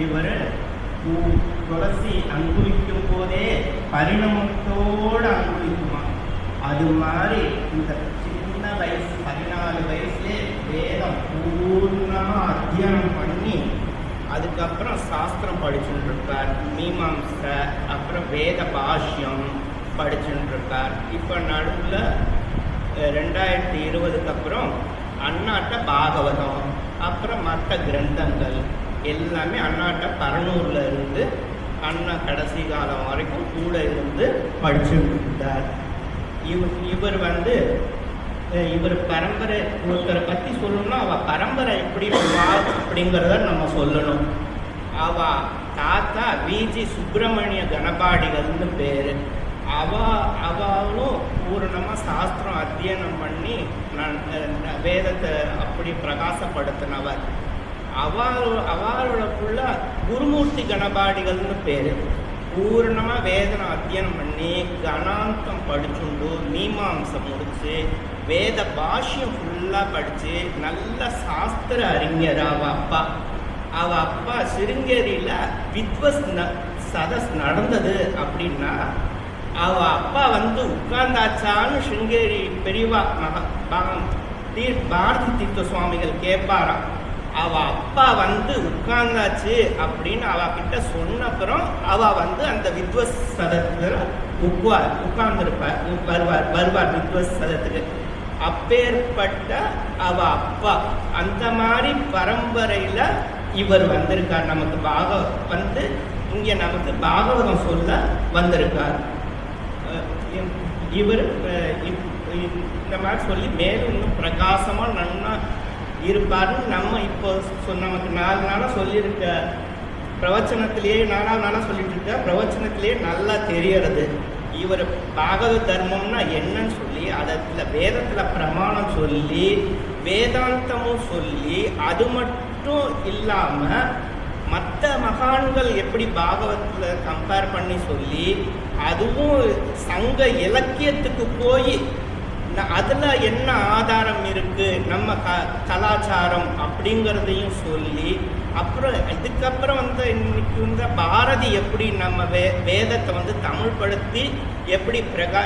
இவர் துளசி அங்குரிக்கும் போதே பரிணமத்தோடு அங்குரிக்குமா. அது மாதிரி இந்த சின்ன வயசு 14 வயசுலே வேதம் பூர்ணமாக அத்தியானம் பண்ணி அதுக்கப்புறம் சாஸ்திரம் படிச்சுட்டு இருக்கார். மீமாம்சை, அப்புறம் வேத பாஷ்யம் படிச்சுட்டு இருக்கார். இப்போ நடுவில் 2020க்கு அப்புறம் அண்ணாட்ட பாகவதம், அப்புறம் மற்ற கிரந்தங்கள் எல்லாமே அண்ணாட்ட பரனூரில் இருந்து அண்ணா கடைசி காலம் வரைக்கும் கூட இருந்து படிச்சுட்டு இருந்தார். இவர் இவர் பரம்பரை ஒருத்தரை பற்றி சொல்லணும்னா அவள் பரம்பரை எப்படி அப்படிங்கிறத நம்ம சொல்லணும். அவள் தாத்தா விஜி சுப்பிரமணிய கணபாடிகள்னு பேர். அவளும் பூரணமாக சாஸ்திரம் அத்தியனம் பண்ணி வேதத்தை அப்படி பிரகாசப்படுத்தினவர். அவளோட புள்ள குருமூர்த்தி கணபாடிகள்னு பேர். பூரணமாக வேதனை அத்தியனம் பண்ணி கணாந்தம் படிச்சுண்டு மீமாம்சம் முடித்து வேத பாஷ்யம் ஃபுல்லாக படித்து நல்ல சாஸ்திர அறிஞர். அவள் அப்பா சிருங்கேரியில் வித்வஸ் சதஸ் நடந்தது அப்படின்னா அவள் அப்பா உட்கார்ந்தாச்சான்னு சிருங்கேரி பெரியவா பாரதி தீர்த்த சுவாமிகள் கேட்பாராம். அவள் அப்பா உட்கார்ந்தாச்சு அப்படின்னு அவகிட்ட சொன்னப்புறம் அவள் அந்த வித்வஸ் சதத்தில் வருவார் வித்வஸ் சதத்துக்கு. அப்பேற்பட்ட அவள் அப்பா அந்த மாதிரி பரம்பரையில் இவர் வந்திருக்கார். நமக்கு இங்கே நமக்கு பாகவதம் சொல்ல வந்திருக்கார். இவர் இந்த மாதிரி சொல்லி மேலும் இன்னும் பிரகாசமாக நன்னா இருப்பார்னு நம்ம இப்போ நமக்கு 4 நாளாக சொல்லியிருக்க பிரவச்சனத்திலேயே 4ஆவது நாளாக சொல்லிட்டு இருக்க பிரவச்சனத்திலேயே நல்லா தெரியறது. இவர் பாகவத தர்மம்னா என்னன்னு சொல்லி அதில் வேதத்தில் பிரமாணம் சொல்லி வேதாந்தமும் சொல்லி அது மட்டும் இல்லாமல் மற்ற மகான்கள் எப்படி பாகவத்தில் கம்பேர் பண்ணி சொல்லி அதுவும் சங்க இலக்கியத்துக்கு போய் அதில் என்ன ஆதாரம் இருக்குது நம்ம கலாச்சாரம் அப்படிங்கிறதையும் சொல்லி அப்புறம் இதுக்கப்புறம் இன்னைக்கு பாரதி எப்படி நம்ம வேதத்தை தமிழ்படுத்தி எப்படி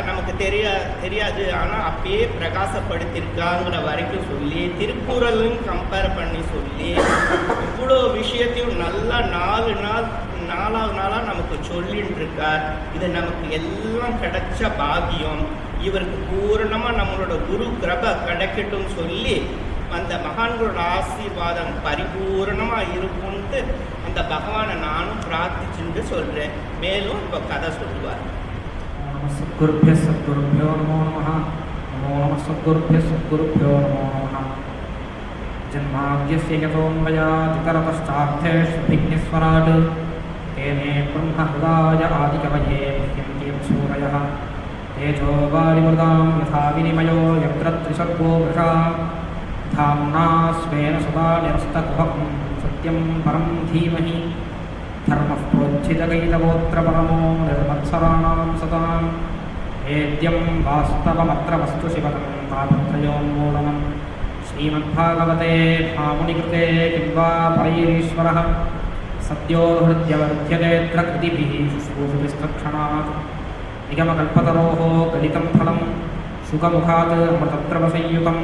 நமக்கு தெரியாது ஆனால் அப்பயே பிரகாசப்படுத்தியிருக்காங்கிற வரைக்கும் சொல்லி திருக்குறளையும் கம்பேர் பண்ணி சொல்லி இவ்வளோ விஷயத்தையும் நல்லா 4வது நாளாக நமக்கு சொல்லிட்டு இருக்கார். இது நமக்கு எல்லாம் கிடைச்ச பாக்கியம். இவருக்கு பூரணமாக நம்மளோட குரு கிருபை கிடைக்கட்டும் சொல்லி அந்த மகான்களோட ஆசீர்வாதம் பரிபூரணமாக இருக்கும்ட்டு அந்த பகவானை நானும் பிரார்த்திச்சுட்டு சொல்கிறேன். மேலும் இப்போ கதை சொல்லுவார். சத்குருभ्यः सद्गुरुभ्यो नमो नमः. नमो नमः सद्गुरुभ्यः सद्गुरुभ्यो नमो नमः. जन्माद्यस्य यतोऽन्वयादितरतश्चार्थेष्वभिज्ञस्वराट् तेने ब्रह्महृदाय आदिकवये मुह्यन्ति सूरयः तेजो वारिमृदां यथा विनिमयो यत्र त्रिसर्गो वृषा धाम्ना स्वेन सदा निरस्तकुहं सत्यं परं धीमहि धर्मः प्रोज्झितकैतवोऽत्र परमो निर्मत्सराणां सतां वेद्यं वास्तवमत्र वस्तु शिवनं तापत्रयोन्मूलनं श्रीमद्भागवते भामुनिकृते किं वा परैरीश्वरः सद्यो हृद्यवर्ध्यतेऽत्र कृतिभिः शुश्रूषुभिस्तत्क्षणात् निगमकल्पतरोः गलितं फलं शुकमुखात् अमृतद्रवसंयुतं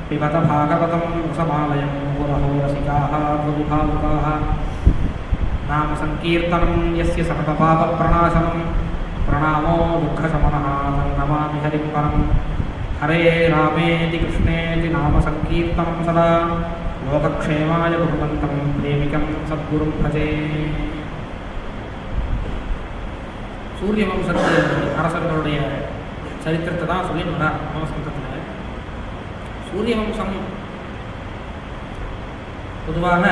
पिबत भागवतं रसमालयं मुहुरहो रसिकाः भूभावुकाः. नाम संकीर्तनं यस्य सर्वपापप्रणाशनं प्रणामो दुःखशमनः नमामि हरिं परं. हरे रामेति कृष्णेति नाम संकीर्तनं सदा लोकक्षेमाय कुर्वन्तं प्रेमिकं सद्गुरुं भजे. சூரிய வம்சத்து அரசர்களுடைய சரித்திரத்தை தான் சொல்லி வந்தார் மோசத்தில். சூரிய வம்சம் பொதுவாக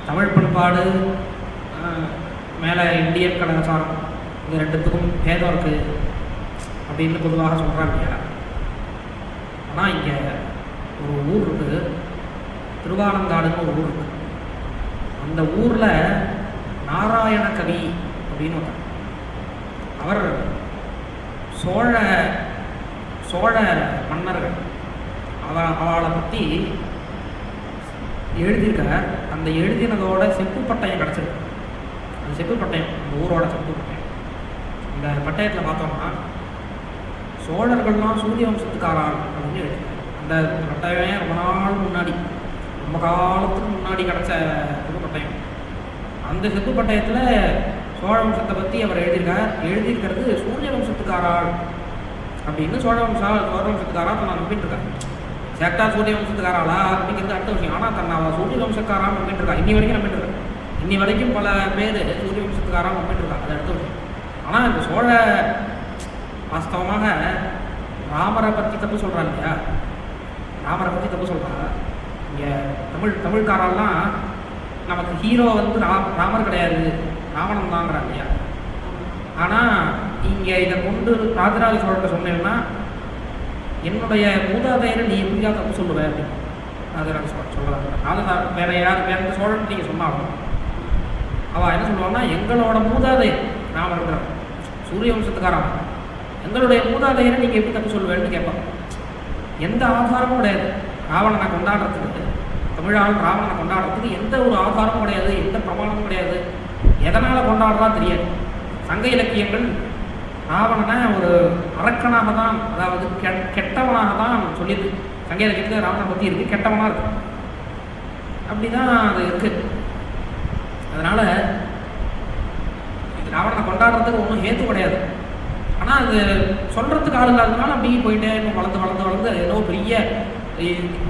தமிழ் பண்பாடு மேலே இந்தியன் கலாச்சாரம் இது ரெண்டுத்துக்கும் பேதம் இருக்குது அப்படின்னு பொதுவாக சொல்கிறாங்க. ஆனால் இங்கே ஒரு ஊர் இருக்குது, திருவாலங்காடுன்னு ஒரு ஊர் இருக்குது. அந்த ஊரில் நாராயண கவி அப்படின்னு ஒருத்தர். அவர் சோழ மன்னர்கள் அவளை பற்றி எழுதியிருக்கார். அந்த எழுதினதோட செப்பு பட்டயம் கிடச்சிருக்கு. அந்த செப்பு பட்டயம் அந்த ஊரோட செப்பு பட்டயம். இந்த பட்டயத்தில் பார்த்தோம்னா சோழர்கள்லாம் சூரிய வம்சத்துக்காராள் அப்படின்னு எழுதியிருக்காங்க. அந்த பட்டயமே ரொம்ப நாள் முன்னாடி, ரொம்ப காலத்துக்கு முன்னாடி கிடச்ச செப்பு பட்டயம். அந்த செப்பு பட்டயத்தில் சோழ வம்சத்தை பற்றி அவர் எழுதியிருக்கிறது சூரிய வம்சத்துக்காராள் அப்படின்னு. சோழ வம்சத்துக்காரா தன்னை நம்பிட்டு இருக்காங்க. சேட்டா சூரிய வம்சத்துக்காராளா அப்படிங்கிறது அடுத்த விஷயம். ஆனால் தன்னை அவள் சூரிய வம்சக்காரான்னு நம்பிட்டு இருக்கா. இன்னி வரைக்கும் நம்பிட்டு இருக்காங்க. இன்னி வரைக்கும் பல பேர் சூரிய வம்சத்துக்காரான்னு நம்பிட்டு இருக்காங்க. அது அடுத்த விஷயம். ஆனால் இந்த சோழ வாஸ்தவமாக ராமரை பற்றி தப்பு சொல்கிறாங்க இல்லையா, ராமரை பற்றி தப்பு சொல்கிறாங்க. இங்கே தமிழ்காரெல்லாம் நமக்கு ஹீரோ வந்து ராமர் கிடையாது, ராவணன் தாங்கிறாங்க இல்லையா. ஆனால் இங்கே இதை கொண்டு ராஜராஜ சோழர்கிட்ட சொன்னேன்னா என்னுடைய மூதாதையரை நீ எப்படியா தப்பு சொல்லுவேன் அப்படின்னு ராஜராஜ சோழர் சொல்கிறாங்க. அதுதான் வேற எந்த சோழன் நீங்கள் சொன்னாலும் அவள் என்ன சொல்லுவாங்கன்னா, எங்களோட மூதாதையர் ராமர் இருக்கிறார், சூரிய வம்சத்துக்காரன், எங்களுடைய மூதாதையரை நீங்கள் எப்படி தப்பு சொல்லுவேன்னு கேட்பாங்க. எந்த ஆதாரமும் கிடையாது ராவணனை கொண்டாடுறதுக்கு. தமிழால் ராவணனை கொண்டாடுறதுக்கு எந்த ஒரு ஆதாரமும் கிடையாது, எந்த பிரமாணமும் கிடையாது. எதனால் கொண்டாடுறா தெரியாது. சங்க இலக்கியங்கள் ராவணனை ஒரு அரக்கனாக தான், அதாவது கெட்டவனாக தான் சொல்லியிருக்கு. சங்க இலக்கியத்தில் ராவணனை பற்றி இருக்குது, கெட்டவனாக இருக்குது, அப்படி தான் அது இருக்குது. அதனால் ராவணனை கொண்டாடுறதுக்கு ஒன்றும் ஹேத்து கிடையாது. ஆனால் அது சொல்கிறதுக்கு ஆள் இல்லாததுனால அப்படியே போயிட்டே இன்னும் வளர்ந்து ஏதோ பெரிய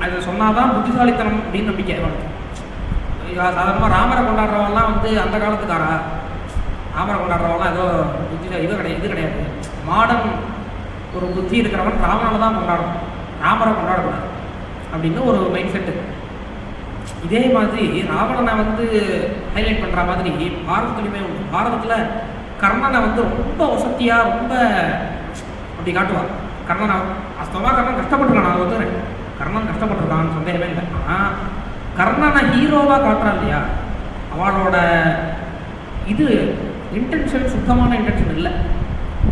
அதை சொன்னால் தான் புத்திசாலித்தனம் அப்படின்னு நம்பிக்கை அவனுக்கு. சாதாரணமாக ராமரை கொண்டாடுறவெல்லாம் வந்து அந்த காலத்துக்காரா, ராமரை கொண்டாடுறவெல்லாம் ஏதோ இது கிடையாது. மாடர்ன் ஒரு புத்தி இருக்கிறவன் ராமனை தான் கொண்டாடணும், ராமரை கொண்டாடக்கூடாது அப்படின்னு ஒரு மைண்ட் செட்டு. இதே மாதிரி ராவணனை வந்து ஹைலைட் பண்ணுற மாதிரி பாரதத்துலையுமே உண்டு. பாரதத்தில் கர்ணனை வந்து ரொம்ப வசதியாக ரொம்ப அப்படி காட்டுவார். கர்ணனை வாஸ்தவமாக கர்ணன் கஷ்டப்பட்டுருக்கான், நான் வந்து கர்ணன் கஷ்டப்பட்டுருக்கான்னு சந்தேகமே இல்லை. ஆனால் கர்ணனை ஹீரோவாக காட்டுறான் இல்லையா, அவளோட இது இன்டென்ஷன் சுத்தமான இன்டென்ஷன் இல்லை.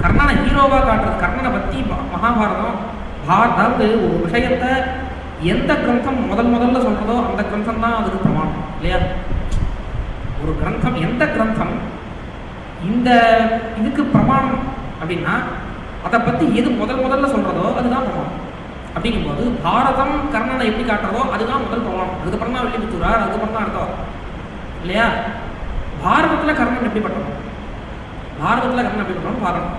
கர்ணனை ஹீரோவாக காட்டுறது, கர்ணனை பற்றி மகாபாரதம் அதாவது ஒரு விஷயத்தை எந்த கிரந்தம் முதல்ல சொல்கிறதோ அந்த கிரந்தம் தான் அதுக்கு பிரமாணம் இல்லையா. ஒரு கிரந்தம் எந்த கிரந்தம் இந்த இதுக்கு பிரமாணம் அப்படின்னா அதை பற்றி எது முதல்ல சொல்கிறதோ அதுதான் பிரமாணம். அப்படிங்கும்போது பாரதம் கர்ணனை எப்படி காட்டுறதோ அதுதான் முதல் பிரமாணம். அதுக்கப்புறம் தான் வெள்ளிபுத்தூரார், அதுக்கப்புறம் தான் அர்த்தம் இல்லையா. பாரதத்தில் கர்ணன் எப்படிப்பட்டோம், பாரதத்தில் கர்ணன் எப்படிப்பட்டோம்னு பார்க்கணும்.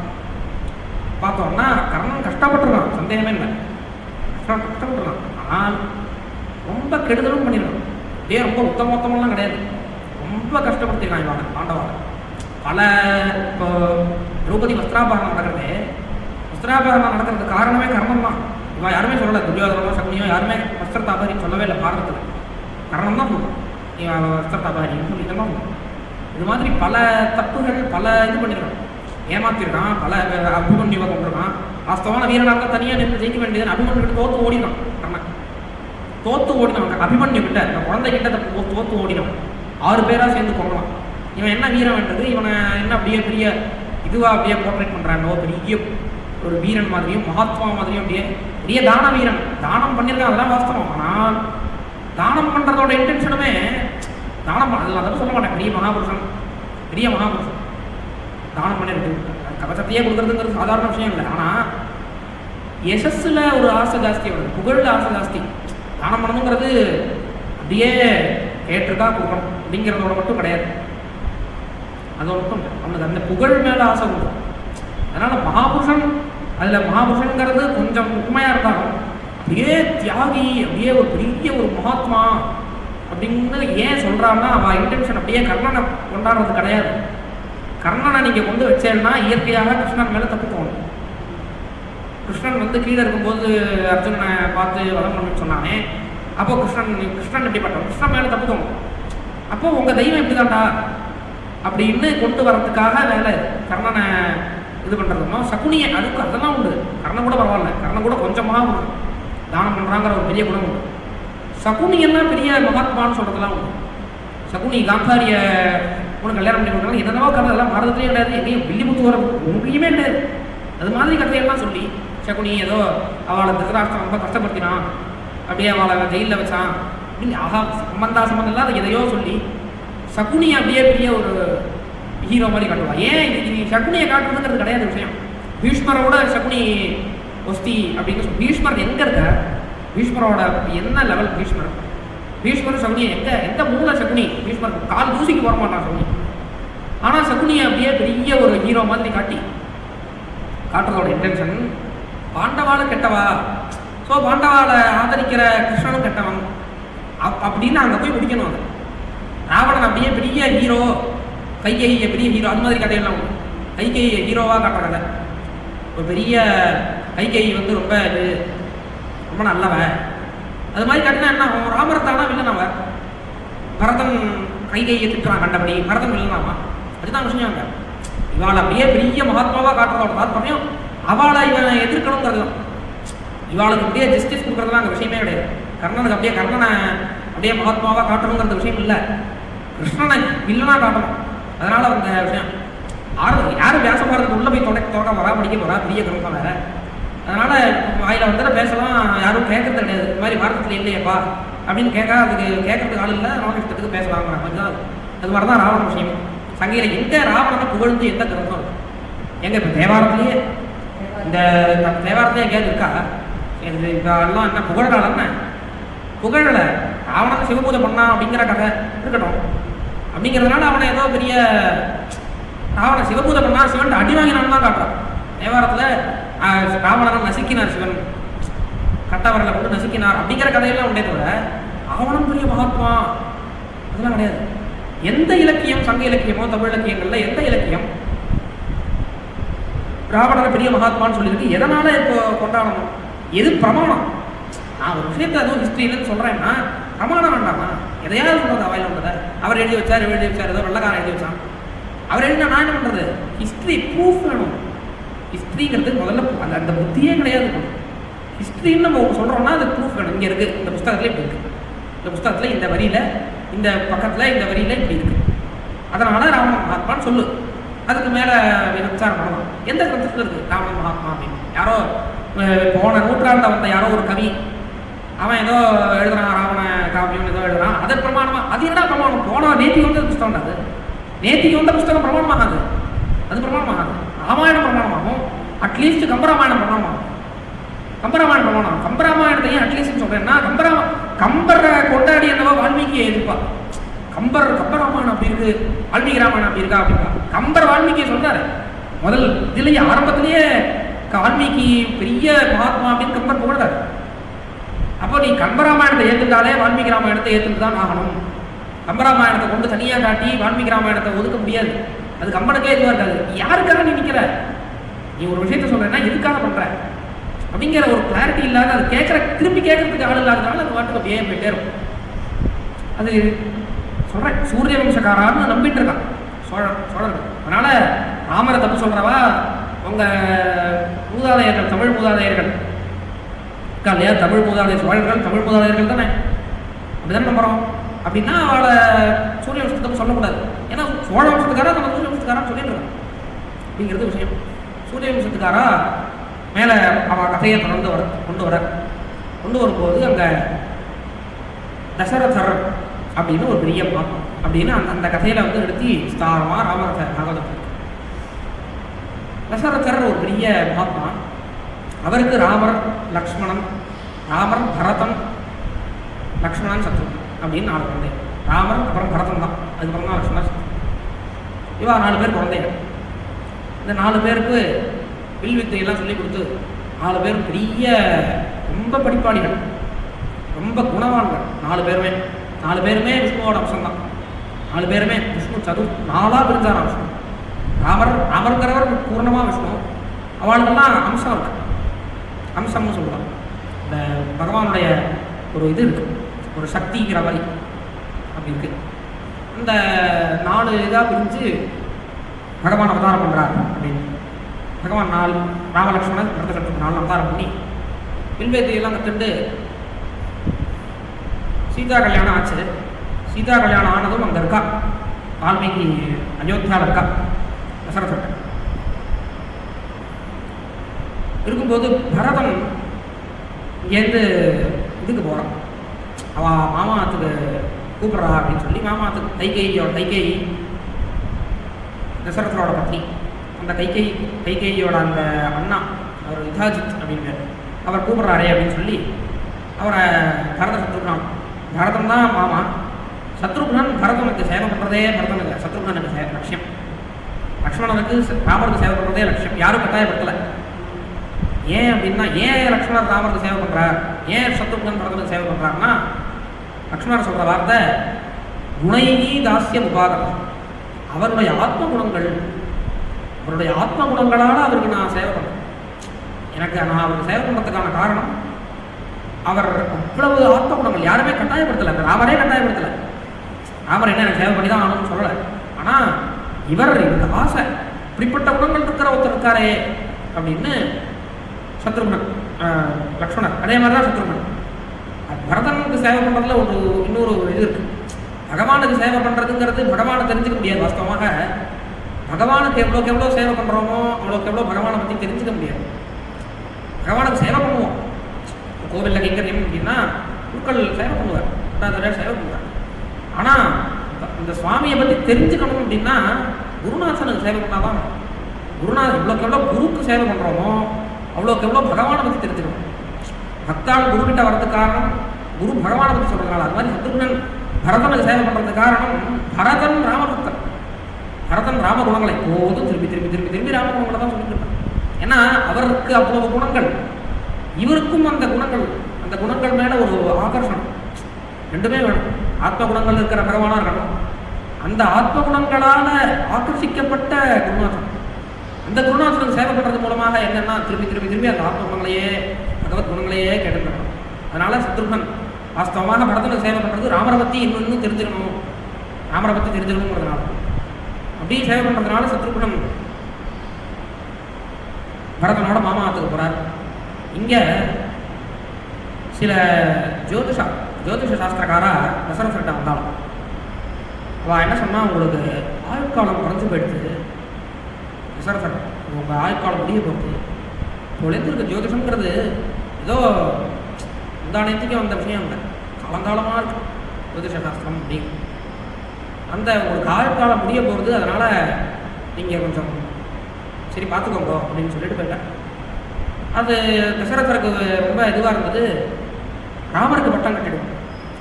பார்த்தோம்னா கர்ணன் கஷ்டப்பட்டுருக்கான், சந்தேகமே இல்லை, கஷ்டப்பட்டுருக்கான். ஆனால் ரொம்ப கெடுதலும் பண்ணிடுறான். இதே ரொம்ப உத்தமோத்தமெல்லாம் கிடையாது, ரொம்ப கஷ்டப்படுத்திருக்கான் இவன் பாண்டவான். பல இப்போ திரௌபதி வஸ்திராபரணம் நடக்கிறதுக்கு காரணமே கர்ணன் தான். இவன் யாருமே சொல்லலை, துரியோதனோ சகுனியோ யாருமே வஸ்திரதாபாரின்னு சொல்லவே இல்லை. பாரதத்தில் கர்ணன் தான் சொல்லுவான் இவன் வஸ்திரதாபாரின்னு சொல்லி இதெல்லாம் சொல்லுவான். இது மாதிரி பல தப்புகள் பல இது பண்ணியிருக்கான், ஏமாத்திருக்கான், பல அபிமன்யுவை கொண்டிருக்கான். வாஸ்தவான வீரனாக தனியாக நின்று ஜெயிக்க வேண்டியது அபிமன்யுக்கிட்ட தோற்று ஓடினான். கர்ணன் தோற்று ஓடினவன், அபிமன்யுக்கிட்ட அந்த குழந்தைகிட்ட தோற்று ஓடினவன் 6 பேராக சேர்ந்து கொள்ளலாம். இவன் என்ன வீரம் வேண்டது, இவனை என்ன அப்படியே பெரிய இதுவாக அப்படியே போர்ட்ரேட் பண்ணுறானோ, பெரிய ஒரு வீரன் மாதிரியும் மகாத்மா மாதிரியும் அப்படியே பெரிய தான வீரன். தானம் பண்ணியிருக்கான், அதெல்லாம் வாஸ்தவம். ஆனால் தானம் பண்ணுறதோட இன்டென்ஷனுமே தானம் அதில் அதை சொல்ல மாட்டேன். பெரிய மகாபுருஷன் தானம் பண்ணிருக்கு, கவசத்தையே கொடுக்குறதுங்கிறது சாதாரண விஷயம் இல்லை. ஆனால் யசஸில் ஒரு ஆசை ஜாஸ்தி வருது, புகழில் ஆசை ஜாஸ்தி. தானம் பண்ணணுங்கிறது அப்படியே கேட்டுருக்கா கொடுக்கணும் அப்படிங்கிறதோட மட்டும் கிடையாது, அதோட மட்டும் அவனுக்கு அந்த புகழ் மேலே ஆசை உண்டு. அதனால் மகாபுருஷன், அதில் மகாபுருஷனுங்கிறது கொஞ்சம் உண்மையாக இருந்தாலும் அப்படியே தியாகி, அப்படியே ஒரு பெரிய ஒரு மகாத்மா அப்படின்னு ஏன் சொல்கிறான்னா அவன் இன்டென்ஷன் அப்படியே கர்ணனை கொண்டாடுறது கிடையாது. கர்ணனை நீங்கள் கொண்டு வச்சேன்னா இயற்கையாக கிருஷ்ணன் மேலே தப்பு தோணும். கிருஷ்ணன் வந்து கீழே இருக்கும்போது அர்ஜுனனை பார்த்து வதம் பண்ணு சொன்னானே, அப்போது கிருஷ்ணன் எப்படிப்பட்டோம், கிருஷ்ணன் மேலே தப்பு தோணும். அப்போது உங்கள் தெய்வம் எப்படி தான்டா அப்படின்னு கொண்டு வரதுக்காக வேலை கர்ணனை இது பண்ணுறதுமா. சகுனியை அதுக்கு அதெல்லாம் உண்டு. கர்ணன் கூட பரவாயில்ல, கர்ணன் கூட கொஞ்சமாக உண்டு, தானம் பண்ணுறாங்கிற ஒரு பெரிய குணம் உண்டு. சகுனியெல்லாம் பெரிய மகாத்மான்னு சொல்கிறதுலாம் உண்டு. சகுனி காந்தாரிய உனக்கு கல்யாணம் பண்ணி கொடுக்குறாங்க, என்னென்னவோ கதை எல்லாம் பாரதத்துலேயும் கிடையாது, எங்கேயும் வெள்ளிமுத்து வர உங்கேயுமே கிடையாது. அது மாதிரி கதையெல்லாம் சொல்லி சகுனி ஏதோ அவளை திருதராஷ்டிரம் ரொம்ப கஷ்டப்படுத்தினான், அப்படியே அவளை ஜெயிலில் வச்சான், அப்படின்னு சம்பந்தம் இல்லாத எதையோ சொல்லி சகுனி அப்படியே பெரிய ஒரு ஹீரோ மாதிரி காட்டுவா. ஏன் இது சகுனியை காட்டுறதுங்கிறது கிடையாது விஷயம். பீஷ்மரோட சகுனி ஒஸ்தி அப்படின்னு சொல்லி பீஷ்மர் எங்கே இருக்க, பீஷ்மரோட என்ன லெவல் பீஷ்மர் சகுனி எந்த மூல சகுனி பீஷ்மர் கால் தூசிக்கு போக மாட்டான் சகுனி. ஆனால் சகுனியை அப்படியே பெரிய ஒரு ஹீரோ மாதிரி காட்டுறதோட இன்டென்ஷன் பாண்டவாலும் கெட்டவா, ஸோ பாண்டவாவை ஆதரிக்கிற கிருஷ்ணனும் கெட்டவன் அப்படின்னு அங்கே போய் முடிக்கணும். அது ராவணன் அப்படியே பெரிய ஹீரோ, கைகேயியை பெரிய ஹீரோ, அது மாதிரி கதையெல்லாம் உண்டு. கைகேயியை ஹீரோவாக காட்டுற கதை. ஒரு பெரிய கைகேயி வந்து ரொம்ப நல்லவன் அது மாதிரி காட்டினா என்ன ஆகும், ராமரத்தானா வில்லனாவ, பரதன் கைகையை திட்டுறான் கண்டபடி, பரதன் வில்லனாவா, அதுதான் விஷயம். அங்கே இவாளை அப்படியே பெரிய மகாத்மாவாக காட்டுறதோட தாற்பயம் அவளை இவனை எதிர்க்கணுங்கிறது தான். இவாளுக்கு அப்படியே ஜஸ்டிஸ் கொடுக்குறதுலாம் அங்கே விஷயமே கிடையாது. கர்ணனுக்கு கர்ணனை அப்படியே மகாத்மாவாக காட்டணுங்கிறது விஷயம் இல்லை, கிருஷ்ணனை வில்லனாக காட்டணும். அதனால் அந்த விஷயம் யாரும் பேச போகிறதுக்கு உள்ளே போய் தொடக்க வரா படிக்க போகிறா, பெரிய கிரமம் வேறு. அதனால் வாயில் வந்து பேசலாம், யாரும் கேட்கறது கிடையாது. இது மாதிரி வார்த்தையில் இல்லையப்பா அப்படின்னு அதுக்கு கேட்கறதுக்கு ஆள் இல்லை, ராவண இஷ்டத்துக்கு பேசலாங்கிற மாதிரி தான் அது மாதிரி தான் ராவண விஷயம். சங்கையில் எங்கே ராவணனை புகழ்ந்து எந்த கிரமம் இருக்கும்? எங்கே இப்போ தேவாரத்துலேயே இந்த தேவாரத்தையே எங்கேயாவது இருக்கா? இதெல்லாம் என்ன புகழால் என்ன புகழலை, ராவணனை சிவபூஜை பண்ணா அப்படிங்கிற கதை இருக்கட்டும். அப்படிங்கிறதுனால அவனை ஏதோ பெரிய ராவணன் சிவபூஜை பண்ணா சிவன் அடி வாங்கினான்னு தான் காட்டுறான் தேவாரத்தில். ராவணனை நசுக்கினார் சிவன், கட்டவரலை கொண்டு நசுக்கினார் அப்படிங்கிற கதையெல்லாம் உண்டே தவிர ராவணன் பெரிய மகாத்மா அதெல்லாம் கிடையாது. எந்த இலக்கியம், சங்க இலக்கியமோ தமிழ் இலக்கியங்கள்ல எந்த இலக்கியம் ராவணனை பெரிய மகாத்மான்னு சொல்லியிருக்கு? எதனால இப்போ கொண்டாடணும்? எது பிரமாணம்? நான் ஒரு விஷயத்தை அதுவும் ஹிஸ்ட்ரியிலன்னு சொல்கிறேன்னா பிரமாணம் வேண்டாமா? எதையாவது சொல்கிறது அவையில் உள்ளதை அவர் எழுதி வச்சார் ஏதோ வெள்ளக்காரன் எழுதி வச்சான், அவர் எழுதினா நான் என்ன பண்ணுறது? ஹிஸ்ட்ரி ப்ரூஃப் வேணும். ஹிஸ்ட்ரிங்கிறது முதல்ல அந்த புத்தியே கிடையாது. ஹிஸ்ட்ரின்னு நம்ம சொல்கிறோம்னா அது ப்ரூஃப் வேணும். இங்கே இருக்குது, இந்த புஸ்தகத்தில் இப்படி இருக்குது, இந்த புஸ்தகத்தில் இந்த வரியில் இந்த பக்கத்தில் இந்த வரியில் இப்படி இருக்குது, அதனால் ராவண மகாத்மான்னு சொல்லு. அதுக்கு மேலே விசாரம் பண்ணலாம். எந்த கிரந்தத்தில் இருக்குது ராவண மகாத்மா அப்படின்னு? யாரோ போன நூற்றாண்டில் வந்த யாரோ ஒரு கவி அவன் ஏதோ எழுதுறான், ராவண காவியம் ஏதோ எழுதுறான், அது பிரமாணமாக. அது என்ன பிரமாணம்? நேத்திக்கு வந்த புஸ்தகம் அது, நேத்திக்கு வந்த புஸ்தகம் பிரமாணமாகாது, அது பிரமாணமாகாது. ராமாயணம் பிரமாணமாகும், அட்லீஸ்ட் கம்பராமாயணம் பிரமாணமாகும். கம்பராமாயணத்தையும் அட்லீஸ்ட் சொல்கிறேன்னா கம்பரை கொண்டாடி என்னவோ வால்மீகியை எதிர்ப்பான். கம்பராமாயணம் அப்படி இருக்கு, வால்மீகி ராமாயணம் அப்படி இருக்கா அப்படின்னா கம்பர் வால்மீகியை சொல்றாரு. முதல் இதுலேயே ஆரம்பத்திலேயே வால்மீகி பெரிய மகாத்மா அப்படின்னு கம்பர் புகழ்றாரு. அப்போ நீ கம்பராமாயணத்தை ஏற்றுட்டாலே வால்மீகி ராமாயணத்தை ஏற்றுட்டு தான் ஆகணும். கம்பராமாயணத்தை கொண்டு தனியாக காட்டி வால்மீகி ராமாயணத்தை ஒதுக்க முடியாது, அது கம்பனுக்கே இதுவாக இருக்காது. யாருக்காக நீ நிற்கிற? நீ ஒரு விஷயத்த சொல்கிறேன்னா எதுக்காக பண்ணுற அப்படிங்கிற ஒரு கிளாரிட்டி இல்லாத, அது திருப்பி கேட்கறதுக்கு ஆள் இல்லாதனால அது வாட்டுக்கு அப்படியே போயிட்டே இருக்கும். அது சொல்கிறேன், சூரிய வம்சக்காரான்னு நம்பிட்டு இருக்கான் சோழர்கள். அதனால் ராமரை தப்பு சொல்கிறவா உங்கள் மூதாதையர்கள், தமிழ் மூதாதையர்கள் இருக்கா இல்லையா? தமிழ் மூதாதையர் சோழர்கள் தமிழ் மூதாதையர்கள் தானே, அப்படி தானே நம்புகிறோம். அப்படின்னா அவளை சூரிய வம்சத்தை தப்பு சொல்லக்கூடாது. ஏன்னா சோழ வம்சத்துக்காரா நம்ம சூரிய வம்சத்துக்காரான்னு சொல்லிட்டு இருக்கோம் அப்படிங்கிறது விஷயம். சூரிய வம்சத்துக்காரா மேலே அவள் கதையை கொண்டு வரும்போது அங்கே தசரதர் அப்படின்னு ஒரு பெரிய பாப்பம் அப்படின்னு அந்த கதையில் வந்து எடுத்து ஸ்தாரமாக ராமரத தசரதர் ஒரு பெரிய மகாத்மா. அவருக்கு ராமர் லக்ஷ்மணன், ராமர் பரதன், லக்ஷ்மணன் சத்ருகன் அப்படின்னு 4 குழந்தை. ராமர் அப்புறம் பரதன் தான், அதுக்கப்புறம் தான் லக்ஷ்மணன் சத்ருகன். இவா 4 பேர் குழந்தைகள். இந்த 4 பேருக்கு வில் வித்தையெல்லாம் சொல்லி கொடுத்து 4 பேரும் பெரிய ரொம்ப படிப்பாளிகள், ரொம்ப குணவான்கள். 4 பேருமே விஷ்ணுவோட அம்சம் தான். 4 பேருமே விஷ்ணு 4ஆக பிரிஞ்சார் விஷ்ணு. ராமருங்கிறவர் பூர்ணமாக விஷ்ணு, அவளுக்கெல்லாம் அம்சம் இருக்கு, அம்சம்னு சொல்லுவாங்க. இந்த பகவானுடைய ஒரு இது இருக்கு, ஒரு சக்திங்கிற மாதிரி அப்படி இருக்கு. இந்த 4 இதாக பிரிஞ்சு பகவான் அவதாரம் பண்ணுறாரு அப்படின்னு. பகவான் 4 ராமலக்ஷ்மணன் பரதசத்ருகன் 4 அவதாரம் பண்ணி வில்வேதியெல்லாம் கற்றுண்டு சீதா கல்யாணம் ஆச்சு. சீதா கல்யாணம் ஆனதும் அங்கே இருக்கா வால்மீகி, அயோத்தியாவில் இருக்கா தசரதன். இருக்கும்போது பரதன் இங்கேருந்து இதுக்கு போகிறான், அவள் மாமாத்துக்கு கூப்பிட்றா அப்படின்னு சொல்லி மாமாத்துக்கு கைகேயி தசரதரோட பத்னி, அந்த கைகேயியோட அந்த அண்ணா அவர் யுதாஜித் அப்படின்னு அவர் கூப்பிட்றாரே அப்படின்னு சொல்லி அவரை சத்ருக்னான், பரதன் தான் மாமா, சத்ருக்னன் பரதனுக்கு சேவை பண்ணுறதே சத்ருக்னனுக்கு லட்சியம், லக்ஷ்மணனுக்கு ராமருக்கு சேவை பண்ணுறதே லட்சியம், யாரும் கட்டாயப்படுத்தலை. ஏன் அப்படின்னா ஏன் லக்ஷ்மணர் ராமருக்கு சேவை பண்ணுறார், ஏன் சத்ருக்னன் பரதனுக்கு சேவை பண்ணுறாருன்னா லக்ஷ்மணர் சொல்கிற வார்த்தை குணைகி தாசிய உபாதம், அவருடைய ஆத்ம குணங்களால் அவருக்கு நான் சேவை பண்ணுறேன். நான் அவருக்கு சேவை பண்ணுறதுக்கான காரணம் அவர் அவ்வளவு ஆத்ம குணங்கள், யாருமே கட்டாயப்படுத்தலை, ராமரே கட்டாயப்படுத்தலை. ராமர் என்ன எனக்கு சேவை பண்ணி தான் ஆகணும்னு சொல்லலை. ஆனால் இவருக்கு ஆசை, இப்படிப்பட்ட குணங்கள் இருக்கிற ஒருத்தர் இருக்காரே அப்படின்னு சத்ருக்னன் லக்ஷ்மணர் அதே மாதிரி தான் சத்ருக்னன். பரதனுக்கு சேவை பண்ணுறதுல இன்னொரு இது இருக்குது. பகவானுக்கு சேவை பண்ணுறதுங்கிறது பகவானை தெரிஞ்சுக்க முடியாது. வாஸ்தவமாக பகவானுக்கு எவ்வளோக்கு எவ்வளோ சேவை பண்ணுறோமோ அவ்வளோக்கு எவ்வளோ பகவானை பற்றி தெரிஞ்சுக்க முடியாது. பகவானுக்கு சேவை பண்ணுவோம், கோவிலில் கைங்கரியம் அப்படின்னா குருக்கள் சேவை பண்ணுவார், சேவை பண்ணுவார். ஆனால் இந்த சுவாமியை பற்றி தெரிஞ்சுக்கணும் அப்படின்னா குருநாதனுக்கு சேவை பண்ணாதான். குருநாதன் எவ்வளோக்கு எவ்வளோ குருக்கு சேவை பண்ணுறோமோ அவ்வளோக்கு எவ்வளோ பகவானை பற்றி தெரிஞ்சுக்கணும். பக்தாள் குருக்கிட்ட வர்றதுக்கு காரணம் குரு பகவானை பற்றி சொல்கிறதுனால. அது மாதிரி சத்ருக்னன் பரதனுக்கு சேவை பண்ணுறதுக்கு காரணம் பரதன் ராமபக்தன், பரதன் ராமகுணங்களை போதும் திரும்பி திரும்பி திரும்பி திரும்பி ராமகுணங்களை தான் சொல்லிட்டு இருக்கான். ஏன்னா அவருக்கு அவ்வளவு குணங்கள், இவருக்கும் அந்த குணங்கள் மேலே ஒரு ஆகர்ஷணம், ரெண்டுமே வேணும். ஆத்ம குணங்கள் இருக்கிற பகவானாக இருக்கணும், அந்த ஆத்ம குணங்களால் ஆக்கர்ஷிக்கப்பட்ட குருநாதன். அந்த குருநாதனுக்கு சேவை பண்ணுறது மூலமாக என்னென்னா திரும்பி திரும்பி திரும்பி அந்த ஆத்ம குணங்களையே பகவத் குணங்களையே கேட்டுக்கணும். அதனால் சத்ருக்னன் வாஸ்தவமாக பரதனுக்கு சேவை பண்ணுறது ராமரை பற்றி இன்னும் தெரிஞ்சுக்கணும், ராமரை பற்றி தெரிஞ்சுக்கணுங்கிறதுனால அப்படி சேவை பண்ணுறதுனால சத்ருக்னன் பரதனோட மாமாத்துக்கு போகிறார். இங்கே சில ஜோதிஷ சாஸ்திரக்காரா தசரதர்கிட்ட வந்தாலும் அவள் என்ன சொன்னால், உங்களுக்கு ஆயுட்காலம் குறைஞ்சி போயிடுது தசரதர், உங்கள் ஆயுட்காலம் முடிய போகுது. இப்போ இருக்க ஜோதிஷங்கிறது ஏதோ முந்தானத்துக்கே வந்த விஷயம் இல்லை, காலங்காலமாக இருக்கும் ஜோதிஷ சாஸ்திரம் அப்படின்னு. அந்த உங்களுக்கு ஆயுட்காலம் முடிய போகிறது, அதனால் நீங்கள் கொஞ்சம் சரி பார்த்துக்கோங்க அப்படின்னு சொல்லிட்டு போயிட்டேன். அது தசரதருக்கு ரொம்ப இதுவாக இருந்தது. ராமருக்கு பட்டம் கட்டிடுவோம்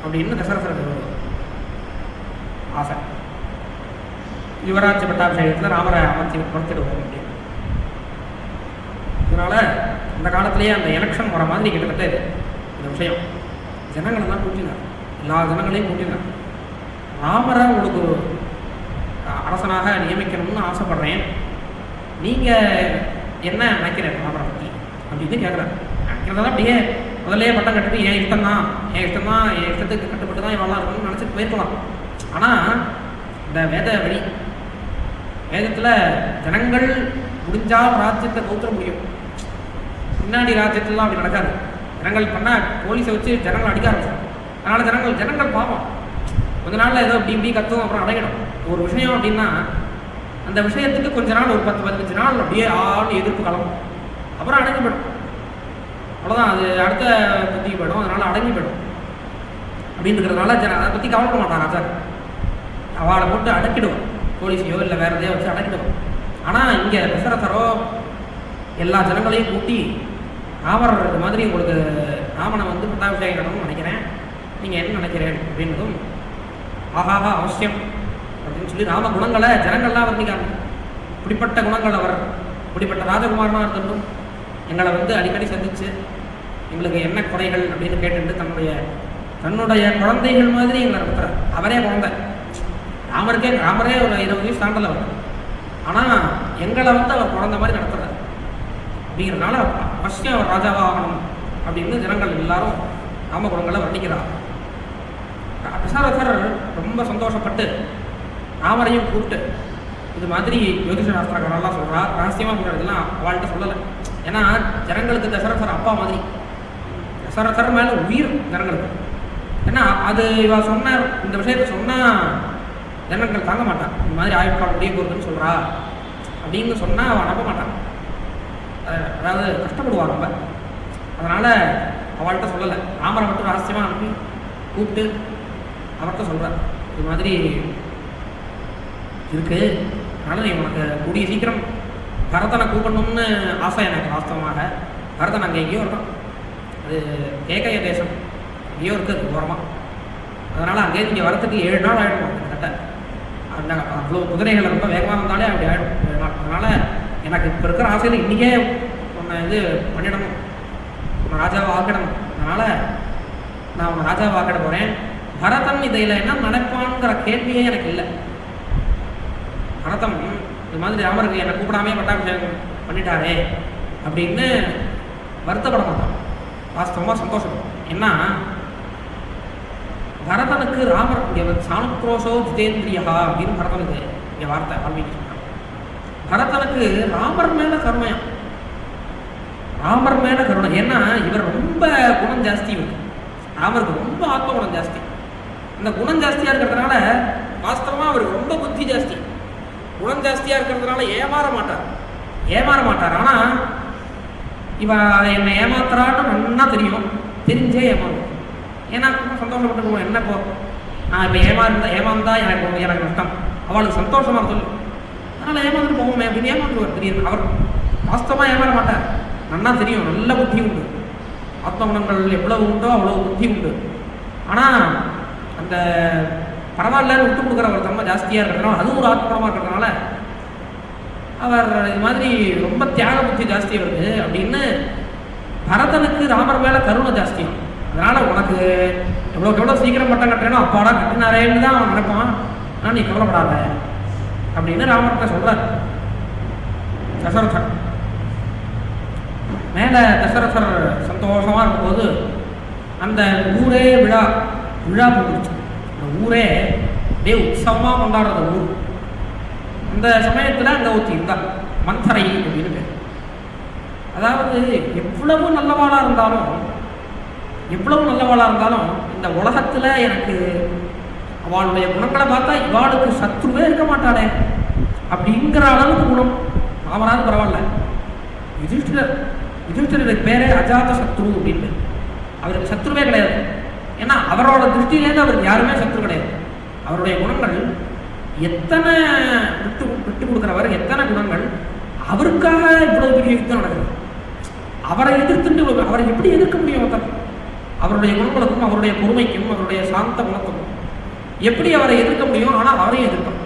அப்படின்னு தசரதருக்கு ஆசை. யுவராஜ்ய பட்டாபிஷேகத்தில் ராமரை வளர்த்திடுவோம் அப்படின்னு. அதனால் அந்த காலத்திலேயே அந்த எலெக்ஷன் வர மாதிரி கிட்டத்தட்ட இது இந்த விஷயம் ஜனங்களெல்லாம் கூட்டினார், எல்லா ஜனங்களையும் கூட்டினார். ராமரை உங்களுக்கு அரசனாக நியமிக்கணும்னு ஆசைப்படுறேன், நீங்கள் என்ன நினைக்கிறேன் ராமரை பற்றி அப்படின்னு கேட்குறாரு. நினைக்கிறதெல்லாம் அப்படியே முதல்லையே பட்டம் கட்டிட்டு என் இஷ்டம் தான் என் இஷ்டத்துக்கு கட்டுப்பட்டு தான் இவெல்லாம் இருக்கணும்னு நினச்சிட்டு போயிருக்கலாம். ஆனால் இந்த வேதத்தில் ஜனங்கள் முடிஞ்சால் ராஜ்யத்தை கவுத்துற முடியும், பின்னாடி ராஜ்யத்துலாம் அப்படி நடக்காது. ஜனங்கள் பண்ணால் போலீஸை வச்சு ஜனங்கள் அடிக்க ஆரம்பிச்சிடும். அதனால் ஜனங்கள் பாவம் கொஞ்ச நாளில் ஏதோ இப்படி கத்தும், அப்புறம் அடங்கிடும். ஒரு விஷயம் அப்படின்னா அந்த விஷயத்துக்கு கொஞ்ச நாள் ஒரு 10-15 நாள் அப்படியே ஆள் எதிர்ப்பு கிளம்பும், அப்புறம் அடங்கி போயிடும். அவ்வளோதான், அது அடுத்த புத்திக்கு போயிடும், அதனால் அடங்கி போயிடும். அப்படின்றதுனால அதை பற்றி கவலைப்பட மாட்டான் ராஜா. அவளை போட்டு அடக்கிடுவோம், போலீஸையோ இல்லை வேறு எதையோ வச்சு அடக்கிடுவோம். ஆனால் இங்கே தசரதரோ எல்லா ஜனங்களையும் கூட்டி ராமர் இது மாதிரி உங்களுக்கு ராமனை பட்டாபிஷேகம் நடணும்னு நினைக்கிறேன், நீங்கள் என்ன நினைக்கிறேன் அப்படின்றதும் ஆஹாஹா அவசியம் அப்படின்னு சொல்லி ராம குணங்களை ஜனங்கள்லாம் வர்ணிக்காங்க. இப்படிப்பட்ட குணங்கள் அவர் இப்படிப்பட்ட ராஜகுமாரனாக இருந்துட்டும் எங்களை அடிக்கடி சந்தித்து எங்களுக்கு என்ன குறைகள் அப்படின்னு கேட்டுட்டு தன்னுடைய குழந்தைகள் மாதிரி எங்களை நடத்துகிறார். அவரே குழந்தை, ராமரே ஒரு 20 வயசு தாண்டல அவர், ஆனால் எங்களை அவர் குழந்தை மாதிரி நடத்துகிறார். அப்படிங்கிறதுனால அவசியம் அவர் ராஜாவாக ஆகணும் அப்படின்னு ஜனங்கள் எல்லாரும் ராம குணங்களை வர்ணிக்கிறார். தசரதர் ரொம்ப சந்தோஷப்பட்டு ராமரையும் கூப்பிட்டு இது மாதிரி ஜோதிஷ சாஸ்திரக்காரெல்லாம் சொல்கிறா, ரகசியமாக சொல்கிறதுலாம் அவள்கிட்ட சொல்லலை. ஏன்னா ஜனங்களுக்கு தசரதர் அப்பா மாதிரி, தசரதர் மேலே உயிர் ஜனங்களுக்கு. ஏன்னா அது இவள் சொன்னார், இந்த விஷயத்தை சொன்னால் ஜனங்கள் தாங்க மாட்டான். இந்த மாதிரி ஆயுட்காலம் முடிய போகிறதுன்னு சொல்கிறா அப்படின்னு சொன்னால் அவன் நம்ப மாட்டான், அதாவது கஷ்டப்படுவார் ரொம்ப. அதனால் அவள்கிட்ட சொல்லலை. ராமரை மட்டும் ரகசியமாக அனுப்பி கூப்பிட்டு அவர்கிட்ட சொல்கிறார், இது மாதிரி இருக்குது, அதனால் நீ உனக்கு கூடிய சீக்கிரம் பரதனை கூப்பிடணும்னு ஆசை எனக்கு வாஸ்தவமாக. பரதன் அங்கே எங்கேயோ இருக்கான், அது கேக்கைய தேசம் எங்கேயோ இருக்குது ஓரமாக. அதனால் அங்கேயே இங்கே வரத்துக்கு 7 நாள் ஆகிடும் கிட்டத்தட்ட. அந்த அவ்வளோ குதிரைகள் ரொம்ப வேகமாக இருந்தாலே அப்படி ஆகிடும் 7 நாள். அதனால் எனக்கு இப்போ இருக்கிற ஆசையில் இன்றைக்கே உன்னை இது பண்ணிடணும், உன்னை ராஜாவை ஆக்கிடணும். அதனால் நான் உன்னை ராஜாவை ஆக்கிட போகிறேன். பரதன் இதில் என்ன நினைப்பான்ங்கிற கேள்வியே எனக்கு இல்லை. பரதன் இது மாதிரி ராமருக்கு என்னை கூப்பிடாமே பட்டாபிஷேகம் பண்ணிட்டாரே அப்படின்னு வருத்தப்பட மாட்டான், வாஸ்தவமாக சந்தோஷப்படும். ஏன்னா பரதனுக்கு ராமர் இங்கே சாணுக்ரோஷோ ஜிதேந்திரியா அப்படின்னு பரதனுக்கு இங்கே வார்த்தை வால்மீகி சொன்னார். பரதனுக்கு ராமர் மேலே கருணையம், ராமர் மேலே கருணை. ஏன்னா இவர் ரொம்ப குணம் ஜாஸ்தி இருக்கு, ராமருக்கு ரொம்ப ஆத்ம குணம் ஜாஸ்தி. இந்த குணம் ஜாஸ்தியாக இருக்கிறதுனால வாஸ்தவமாக அவருக்கு ரொம்ப புத்தி ஜாஸ்தி. குணம் ஜாஸ்தியாக இருக்கிறதுனால ஏமாற மாட்டார். ஆனால் இவன் என்னை ஏமாத்துறான்னு நல்லா தெரியும், தெரிஞ்சே ஏமாறும். ஏன்னா சந்தோஷப்பட்டு என்ன இப்போ நான் இப்போ ஏமாந்தா எனக்கு நஷ்டம், அவளுக்கு சந்தோஷமாக சொல்லு, அதனால் ஏமாந்துட்டு போவோமே அப்படின்னு ஏமாந்துருவார் திடீர்னு. அவர் வாஸ்தவமாக ஏமாற மாட்டார், நல்லா தெரியும், நல்ல புத்தி உண்டு, ஆத்ம குணங்கள் எவ்வளவு உண்டோ அவ்வளோ புத்தி உண்டு. ஆனால் அந்த பரவாயில்லன்னு விட்டு கொடுக்குற ஒரு தன்மை ஜாஸ்தியாக இருக்கிறதுனால, அதுவும் ஒரு ஆத்மகுணமாக இருக்கிறதுனால அவர் இது மாதிரி ரொம்ப தியாக புத்தி ஜாஸ்தி வருது அப்படின்னு பரதனுக்கு ராமர் மேலே கருணை ஜாஸ்தியும். அதனால் உனக்கு எவ்வளோ சீக்கிரம் பட்டம் கட்டுறேனோ அப்பாடா கட்டினாரேன்னு தான் அவன் நினைப்பான். ஆனால் நீ கவலைப்படாத அப்படின்னு ராமர்கிட்ட சொல்கிறார் தசரதர். மேலே தசரதர் சந்தோஷமாக இருக்கும்போது அந்த ஊரே விழா போட்டுருச்சு. அந்த ஊரே அப்படியே உற்சவமாக கொண்டாடுறது ஊர். அந்த சமயத்தில் அங்கே ஒருத்தி இருந்தால் மந்தரை அப்படின்னு பேர். அதாவது எவ்வளவு நல்லவாளாக இருந்தாலும் இந்த உலகத்தில் எனக்கு அவளுடைய குணங்களை பார்த்தா இவாளுக்கு சத்ருவே இருக்க மாட்டாளே அப்படிங்கிற அளவுக்கு குணம். ராமராஜ் பரவாயில்ல, யுதிஷ்டிரருக்கு பேரே அஜாத சத்ரு அப்படின்னு. அவருக்கு சத்ருவே கிடையாது. ஏன்னா அவரோட திருஷ்டியிலேருந்து அவருக்கு யாருமே சத்ரு கிடையாது. அவருடைய குணங்கள் எத்தனை விட்டு கொடுக்குறவர், எத்தனை குணங்கள் அவருக்காக இவ்வளவு பெரிய யுத்தம் நடக்குது. அவரை எதிர்த்துட்டு அவரை எப்படி எதிர்க்க முடியும்? அவருடைய குணங்களுக்கும் அவருடைய பொறுமைக்கும் அவருடைய சாந்த குணத்துக்கும் எப்படி அவரை எதிர்க்க முடியும்? ஆனால் அவரையும் எதிர்க்கும்.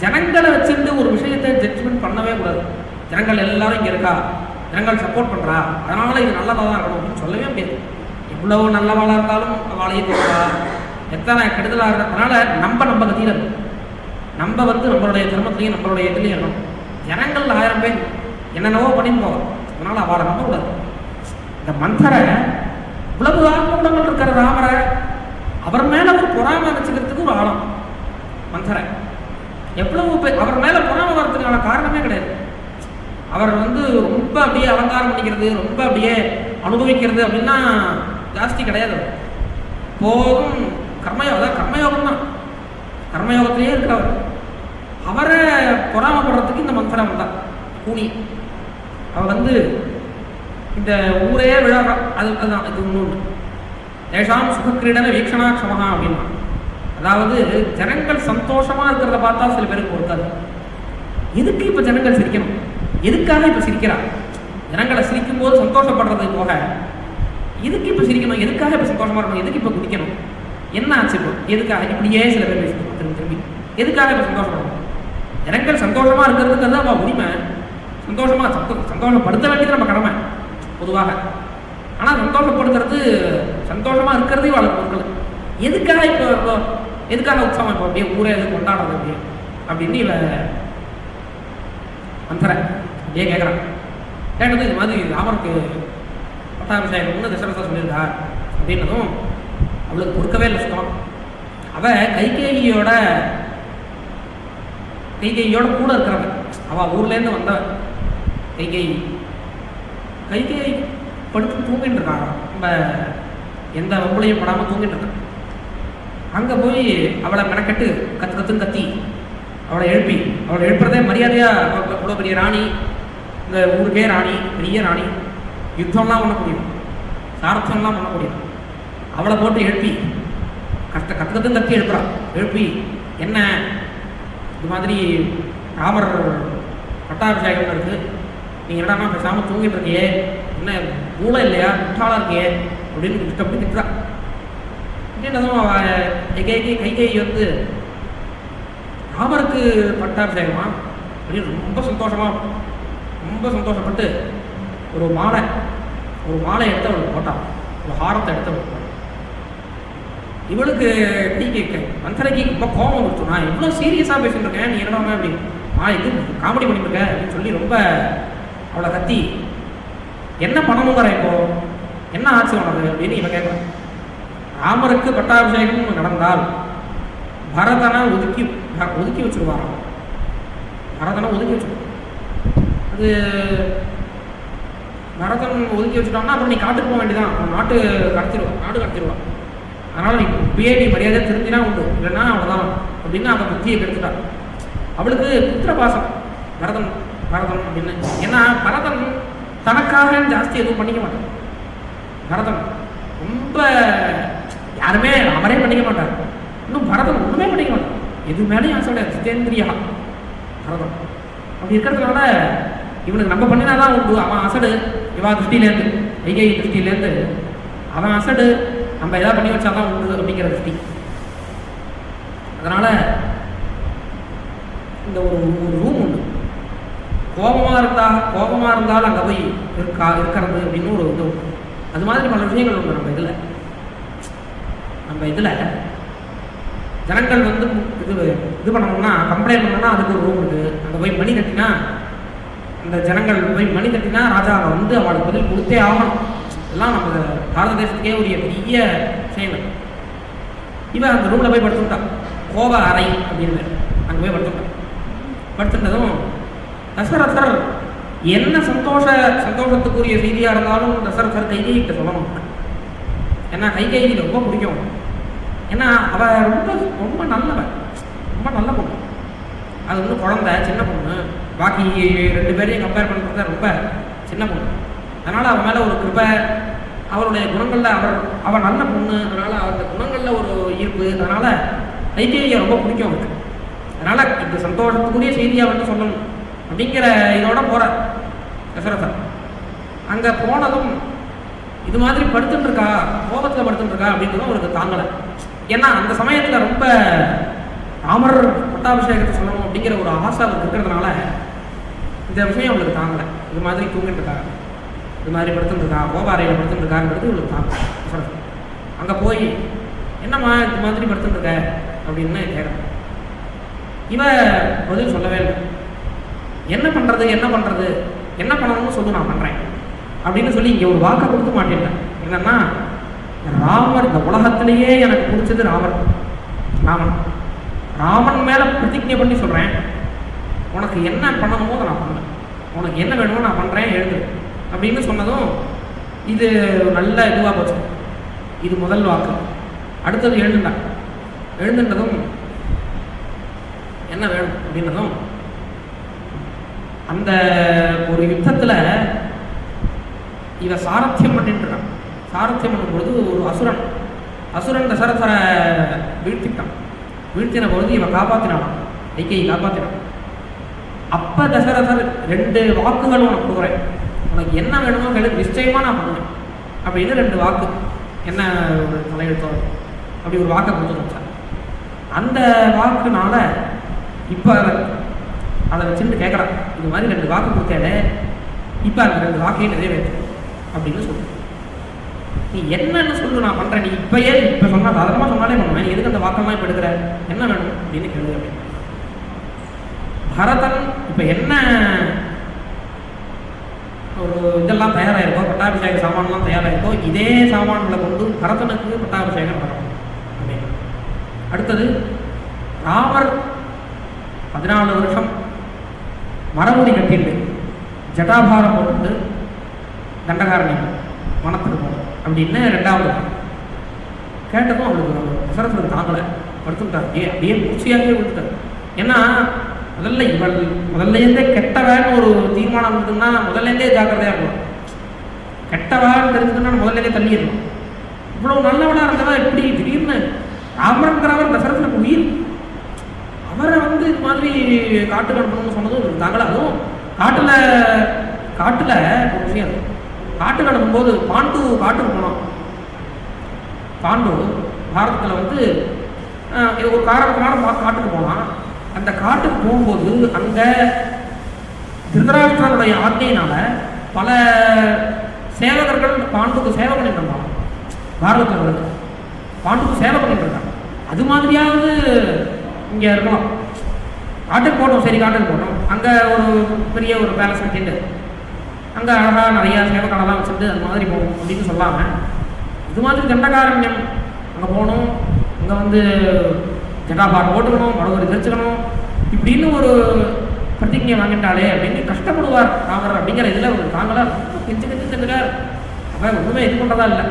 ஜனங்களை வச்சிருந்து ஒரு விஷயத்தை ஜட்ஜ்மெண்ட் பண்ணவே கூடாது. ஜனங்கள் எல்லாரும் இங்கே இருக்கா, ஜனங்கள் சப்போர்ட் பண்ணுறா, அதனால இது நல்லதாக தான் இருக்கணும் அப்படின்னு சொல்லவே முடியாது. எவ்வளவு நல்லவாளாக இருந்தாலும் அவளையே கொடுப்பா, எத்தனை கெடுதலாக இருக்கிறதுனால நம்ம கத்தியில் இருக்கும். நம்ம நம்மளுடைய தர்மத்திலையும் நம்மளுடைய இதுலேயும் இருக்கணும். ஜனங்கள் 1000 பேர் என்னென்னவோ பண்ணிட்டு போவோம், அதனால் அவளை நம்பக்கூடாது. இந்த மந்தரை இவ்வளவு ஆத்மகுணங்கள் இருக்கிற ராமரை அவர் மேலே ஒரு பொறாமை வச்சுக்கிறதுக்கு ஒரு ஆழம். மந்தரை எவ்வளவு பேர் அவர் மேலே பொறாமை வர்றதுக்கான காரணமே கிடையாது. அவர் ரொம்ப அப்படியே அலங்காரம் பண்ணிக்கிறது, ரொம்ப அப்படியே அனுபவிக்கிறது அப்படின்னா ஜாஸ்தி கிடையாது. போகும் கர்மயோகம் தான், கர்மயோகத்திலேயே இருக்கிறவர். அவரை பொறாமப்படுறதுக்கு இந்த மந்திரம் வந்தான் கூனி. அவள் இந்த ஊரே விழாக்கா, அதுதான் இது இன்னொன்று தேஷாம் சுகக்கிரீடன வீக்ஷணாட்சமஹா அப்படின்னா. அதாவது ஜனங்கள் சந்தோஷமாக இருக்கிறத பார்த்தா சில பேருக்கு பொறுக்காது. எதுக்கு இப்போ ஜனங்கள் சிரிக்கணும், எதுக்காக இப்போ சிரிக்கிறார்? ஜனங்களை சிரிக்கும் போது சந்தோஷப்படுறது போக எதுக்கு இப்போ சிரிக்கணும், எதுக்காக இப்போ சந்தோஷமாக இருக்கணும், எதுக்கு இப்போ குடிக்கணும், என்ன ஆச்சு இப்போ, எதுக்காக இப்படியே சில பேர் பேசணும் திரும்பி எதுக்காக இப்போ சந்தோஷப்படணும்? ஜனங்கள் சந்தோஷமாக இருக்கிறதுக்கு தான் அவள் உரிமை. சந்தோஷப்படுத்த வேண்டியது நம்ம கடமை பொதுவாக. ஆனால் சந்தோஷப்படுத்துறது, சந்தோஷமாக இருக்கிறதே வாழ பொருட்கள். எதுக்காக இப்போ எதுக்காக உற்சவம் இப்போ அப்படியே ஊரே எது கொண்டாடுறது அப்படியே அப்படின்னு இவ மந்தரை அப்படியே கேட்குறான். கேட்டது இது மாதிரி ராமருக்கு பட்டாபிஷேகம்னு தசரதர் சொல்லியிருக்கா அப்படின்னதும் அவளுக்கு பொறுக்கவே இல்லை சுத்தம். அவள் கைகேயியோட கூட இருக்கிறவன், அவள் ஊர்லேருந்து வந்தவன். கைகேயி படுத்து தூங்கிட்டு இருக்காங்க, நம்ம எந்த வம்புலையும் படாமல் தூங்கிட்டு இருக்கான். அங்கே போய் அவளை மெனக்கட்டு கத்துன்னு கத்தி அவளை எழுப்புறதே மரியாதையாக. அவ்வளோ பெரிய ராணி, இந்த ஊருக்கே ராணி, பெரிய ராணி, யுத்தம்லாம் பண்ண முடியும், சாரத்தியம்லாம் பண்ண முடியும். அவளை போட்டு எழுப்பி கத்துக்கத்தும் கத்தி எழுப்புறான். எழுப்பி என்ன இது மாதிரி ராமர் பட்டாபிஷேகம் இருக்கு, நீ என்னடா பேசாமல் தூங்கிட்டு இருக்கியே, என்ன மூளை இல்லையா, முட்டாளாக இருக்கியே அப்படின்னு இஷ்டப்படி திட்டுறான். என்னதும் கைகை வந்து ராமருக்கு பட்டாபிஷேகமா அப்படின்னு ரொம்ப சந்தோஷப்பட்டு ஒரு மாலை எடுத்து அவளுக்கு போட்டான், ஒரு ஹாரத்தை எடுத்து அவளுக்கு போட்டான். இவளுக்கு மந்தரைக்கு ரொம்ப கோபம் கொடுத்தோம், நான் எவ்வளோ சீரியஸாக பேசிட்டு இருக்கேன், நீ என்னடா அப்படி இது காமெடி பண்ணிட்டு இருக்க அப்படின்னு சொல்லி ரொம்ப அவளை கத்தி, என்ன பண்ணணுங்கிற இப்போ என்ன ஆச்சு உனக்கு அப்படின்னு இவன் கேட்குறான். ராமருக்கு பட்டாபிஷேகம் நடந்தால் பரதனை ஒதுக்கி வச்சுருவாராம். பரதனை ஒதுக்கி வச்சுருவான். அது பரதன் ஒதுக்கி வச்சுட்டான்னா அப்புறம் நீ காட்டுக்கு போக வேண்டியதான், அவன் நாடு கடத்திடுவான். அதனால் நீ இப்பயே நீ மரியாதை தெரிஞ்சுனா உண்டு, இல்லைன்னா அவ்வளோதான் அப்படின்னு அவன் புத்தியை கெடுத்துட்டான். அவளுக்கு புத்திர பாசம் பரதன் அப்படின்னு. ஏன்னா பரதன் தனக்காக ஜாஸ்தி எதுவும் பண்ணிக்க மாட்டான். பரதன் ரொம்ப யாருமே அவரே பண்ணிக்க மாட்டார். இன்னும் பரதன் ஒன்றுமே பண்ணிக்க மாட்டான், எது மேலேயும் ஆசை கிடையாது. ஜிதேந்திரியா பரதன் அப்படி இருக்கிறதுனால இவனுக்கு நம்ம பண்ணினாதான் உண்டு. அவன் அசடு, இவா திருஷ்டிலேருந்து வைகை திருஷ்டிலேருந்து அவன் அசடு, நம்ம எதாவது பண்ணி வச்சாதான் உண்டு அப்படிங்கிற திருஷ்டி. அதனால் இந்த ஒரு ரூம் உண்டு, கோபமாக இருந்தால் அங்கே போய் இருக்கிறது அப்படின்னு ஒரு இது உண்டு. அது மாதிரி பல விஷயங்கள் உண்டு நம்ம இதில் ஜனங்கள் வந்து இது பண்ணணும்னா, கம்ப்ளைண்ட் பண்ணணும்னா அதுக்கு ஒரு ரூம் இருக்குது. அங்கே போய் மணி கட்டினா, அந்த ஜனங்கள் போய் மணி கட்டினா ராஜா வந்து அவளுக்கு பதில் கொடுத்தே ஆகணும். இதெல்லாம் நம்ம பாரத தேசத்துக்கே உரிய பெரிய விஷயங்கள். இவன் அந்த ரூமில் போய் படுத்துட்டான், கோப அறை அப்படின்னு அங்கே போய் படுத்துட்டதும் தசரதர் என்ன சந்தோஷத்துக்குரிய செய்தியாக இருந்தாலும் தசரதர் கைகைகிட்ட சொல்லணும். ஏன்னா கைகைக்கு ரொம்ப பிடிக்கும். ஏன்னா அவள் ரொம்ப நல்ல பொண்ணு. அது வந்து குழந்தை, சின்ன பொண்ணு. பாக்கி 2 பேரையும் கம்பேர் பண்ணுறது ரொம்ப சின்ன பொண்ணு. அதனால் அவன் மேலே ஒரு கிருபை, அவருடைய குணங்களில் அவள் நல்ல பொண்ணு, அதனால் அவருடைய குணங்களில் ஒரு ஈர்ப்பு. அதனால் கைகையை ரொம்ப பிடிக்கும் அவருக்கு. அதனால் இந்த சந்தோஷத்துக்குரிய செய்தியாக வந்து சொல்லணும் அப்படிங்கிற இதோட போகிற தசரதர். அங்கே போனதும் இது மாதிரி படுத்துட்டுருக்கா, கோபத்தில் படுத்துட்டுருக்கா அப்படின்றதும் அவருக்கு தாங்கலை. ஏன்னா அந்த சமயத்தில் ரொம்ப ராமர் பட்டாபிஷேகத்தை சொல்லணும் அப்படிங்கிற ஒரு ஆசை அவருக்கு இருக்கிறதுனால இந்த விஷயம் அவளுக்கு தாங்கலை. இது மாதிரி தூங்கிட்டுருக்கா, இது மாதிரி படுத்துட்டுருக்கா, கோபாரையில் படுத்துட்டுருக்காங்கிறது இவளுக்கு தாங்கலை. தசரதர் அங்கே போய் என்னம்மா இது மாதிரி படுத்துட்டுருக்க அப்படின்னு கேட்குறேன். இவன் பதில் சொல்லவே இல்லை. என்ன பண்ணணும்னு சொல்லு, நான் பண்ணுறேன் அப்படின்னு சொல்லி இங்கே ஒரு வாக்கை கொடுக்க மாட்டேன். என்னன்னா, ராமர் இந்த உலகத்திலேயே எனக்கு பிடிச்சது ராமன் மேலே பிரதிஜை பண்ணி சொல்கிறேன், உனக்கு என்ன பண்ணணுமோ அதை நான் பண்ணுவேன், உனக்கு என்ன வேணுமோ நான் பண்ணுறேன், எழுது அப்படின்னு சொன்னதும் இது நல்ல இதுவாக போச்சு. இது முதல் வாக்கு. அடுத்தது எழுந்துட்டதும் என்ன வேணும் அப்படின்னதும், அந்த ஒரு யுத்தத்தில் இவ சாரத்தியம் பண்ணிட்டுருக்கான். சாரத்தியம் பண்ணும்பொழுது ஒரு அசுரன் தசரதரை வீழ்த்தின பொழுது இவன் காப்பாற்றினான், கைகையை காப்பாற்றினான். அப்போ தசரதர் 2 வாக்குகள் உனக்கு கொடுக்குறேன், உனக்கு என்ன வேணுமோ கேளு, நிச்சயமாக நான் பண்ணுவேன் அப்படின்னு 2 வாக்கு. என்ன ஒரு தலையெழுத்தோ அப்படி ஒரு வாக்கை கொடுத்து சார். அந்த வாக்குனால இப்போ அதை வச்சுட்டு கேட்குறான், இது மாதிரி 2 வாக்கு கொடுத்தேன், இப்போ அந்த 2 வாக்கையும் நிறைவேற்று அப்படின்னு சொல்லு. நீ என்னன்னு சொல்லு, நான் பண்ணுறேன். நீ இப்போ சொன்னால் சாதாரணமாக சொன்னாலே பண்ணுவேன், நீ எதுக்கு அந்த வாக்கெல்லாம் இப்போ எடுக்கிற, என்ன வேணும் அப்படின்னு கேளு அப்படின்னு. பரதன் இப்போ என்ன ஒரு இதெல்லாம் தயாராகிருக்கோ, பட்டாபிஷேக சாமான்லாம் தயாராகிருக்கோ, இதே சாமான்களை கொண்டு பரதனுக்கு பட்டாபிஷேகம் பண்ணணும் அப்படின்னு. அடுத்தது ராமர் 14 வருஷம் மரமுடி கட்டிட்டு ஜட்டாபாரம் போட்டு தண்டகாரணி வனத்துக்கு போகணும் அப்படின்னு 2வது கேட்டதும் அவளுக்கு தசரதனுக்கு தாங்கலை, படுத்துட்டார். அப்படியே மூச்சியாகவே விட்டுட்டார். ஏன்னா முதல்லேருந்தே கெட்டவன்னு ஒரு தீர்மானம் இருந்ததுன்னா முதல்லேருந்தே ஜாக்கிரதையாக இருக்கணும். கெட்டவான்னு தெரிஞ்சதுன்னா முதல்லேருந்தே தள்ளிடணும். இவ்வளோ நல்லவனாக இருந்தவன் எப்படி திடீர்னு ராமருங்கிறவர் தசரதனுக்கு உயிர். அவரை வந்து இது மாதிரி காட்டுக்கு அனுப்பணும்னு சொன்னதும் தாங்களா. அதுவும் காட்டுல ஒரு விஷயம் அது. காட்டுக்கு அனுப்பும்போது பாண்டு காட்டுக்கு போனோம். பாண்டு பாரதத்தில் வந்து ஒரு காரணத்தினால காட்டுக்கு போனான். அந்த காட்டுக்கு போகும்போது அங்கே திருதராஷ்டிரனுடைய ஆజ్ఞையினால பல சேவகர்கள் பாண்டுக்கு சேவை பண்ணிட்டு இருந்தாங்க. பாரதத்தில் வருது பாண்டுக்கு சேவை பண்ணிட்டு இருக்காங்க. அது மாதிரியாவது இங்கே இருக்கலாம். காட்டுக்கு போட்டோம், சரி காட்டுக்கு போட்டோம். அங்கே ஒரு பெரிய ஒரு பேலஸ் கட்டிட்டு அங்கே அழகாக நிறையா சேவக்கடலாம் வச்சுட்டு அது மாதிரி போகணும் அப்படின்னு சொல்லாமல் இது மாதிரி தண்டகாரண்யம் அங்கே போகணும், அங்கே வந்து ஜட்டாபாரம் போட்டுக்கணும், மறுபடி தெரிச்சுக்கணும் இப்படின்னு ஒரு பிரதிஜை வாங்கிட்டாலே அப்படின்னு கஷ்டப்படுவார் ராமர் அப்படிங்கிற இதில் ஒரு தாங்களாக ரொம்ப கெஞ்சு செஞ்சுட்டார். அவன் ஒன்றுமே இது பண்ணுறதா இல்லை.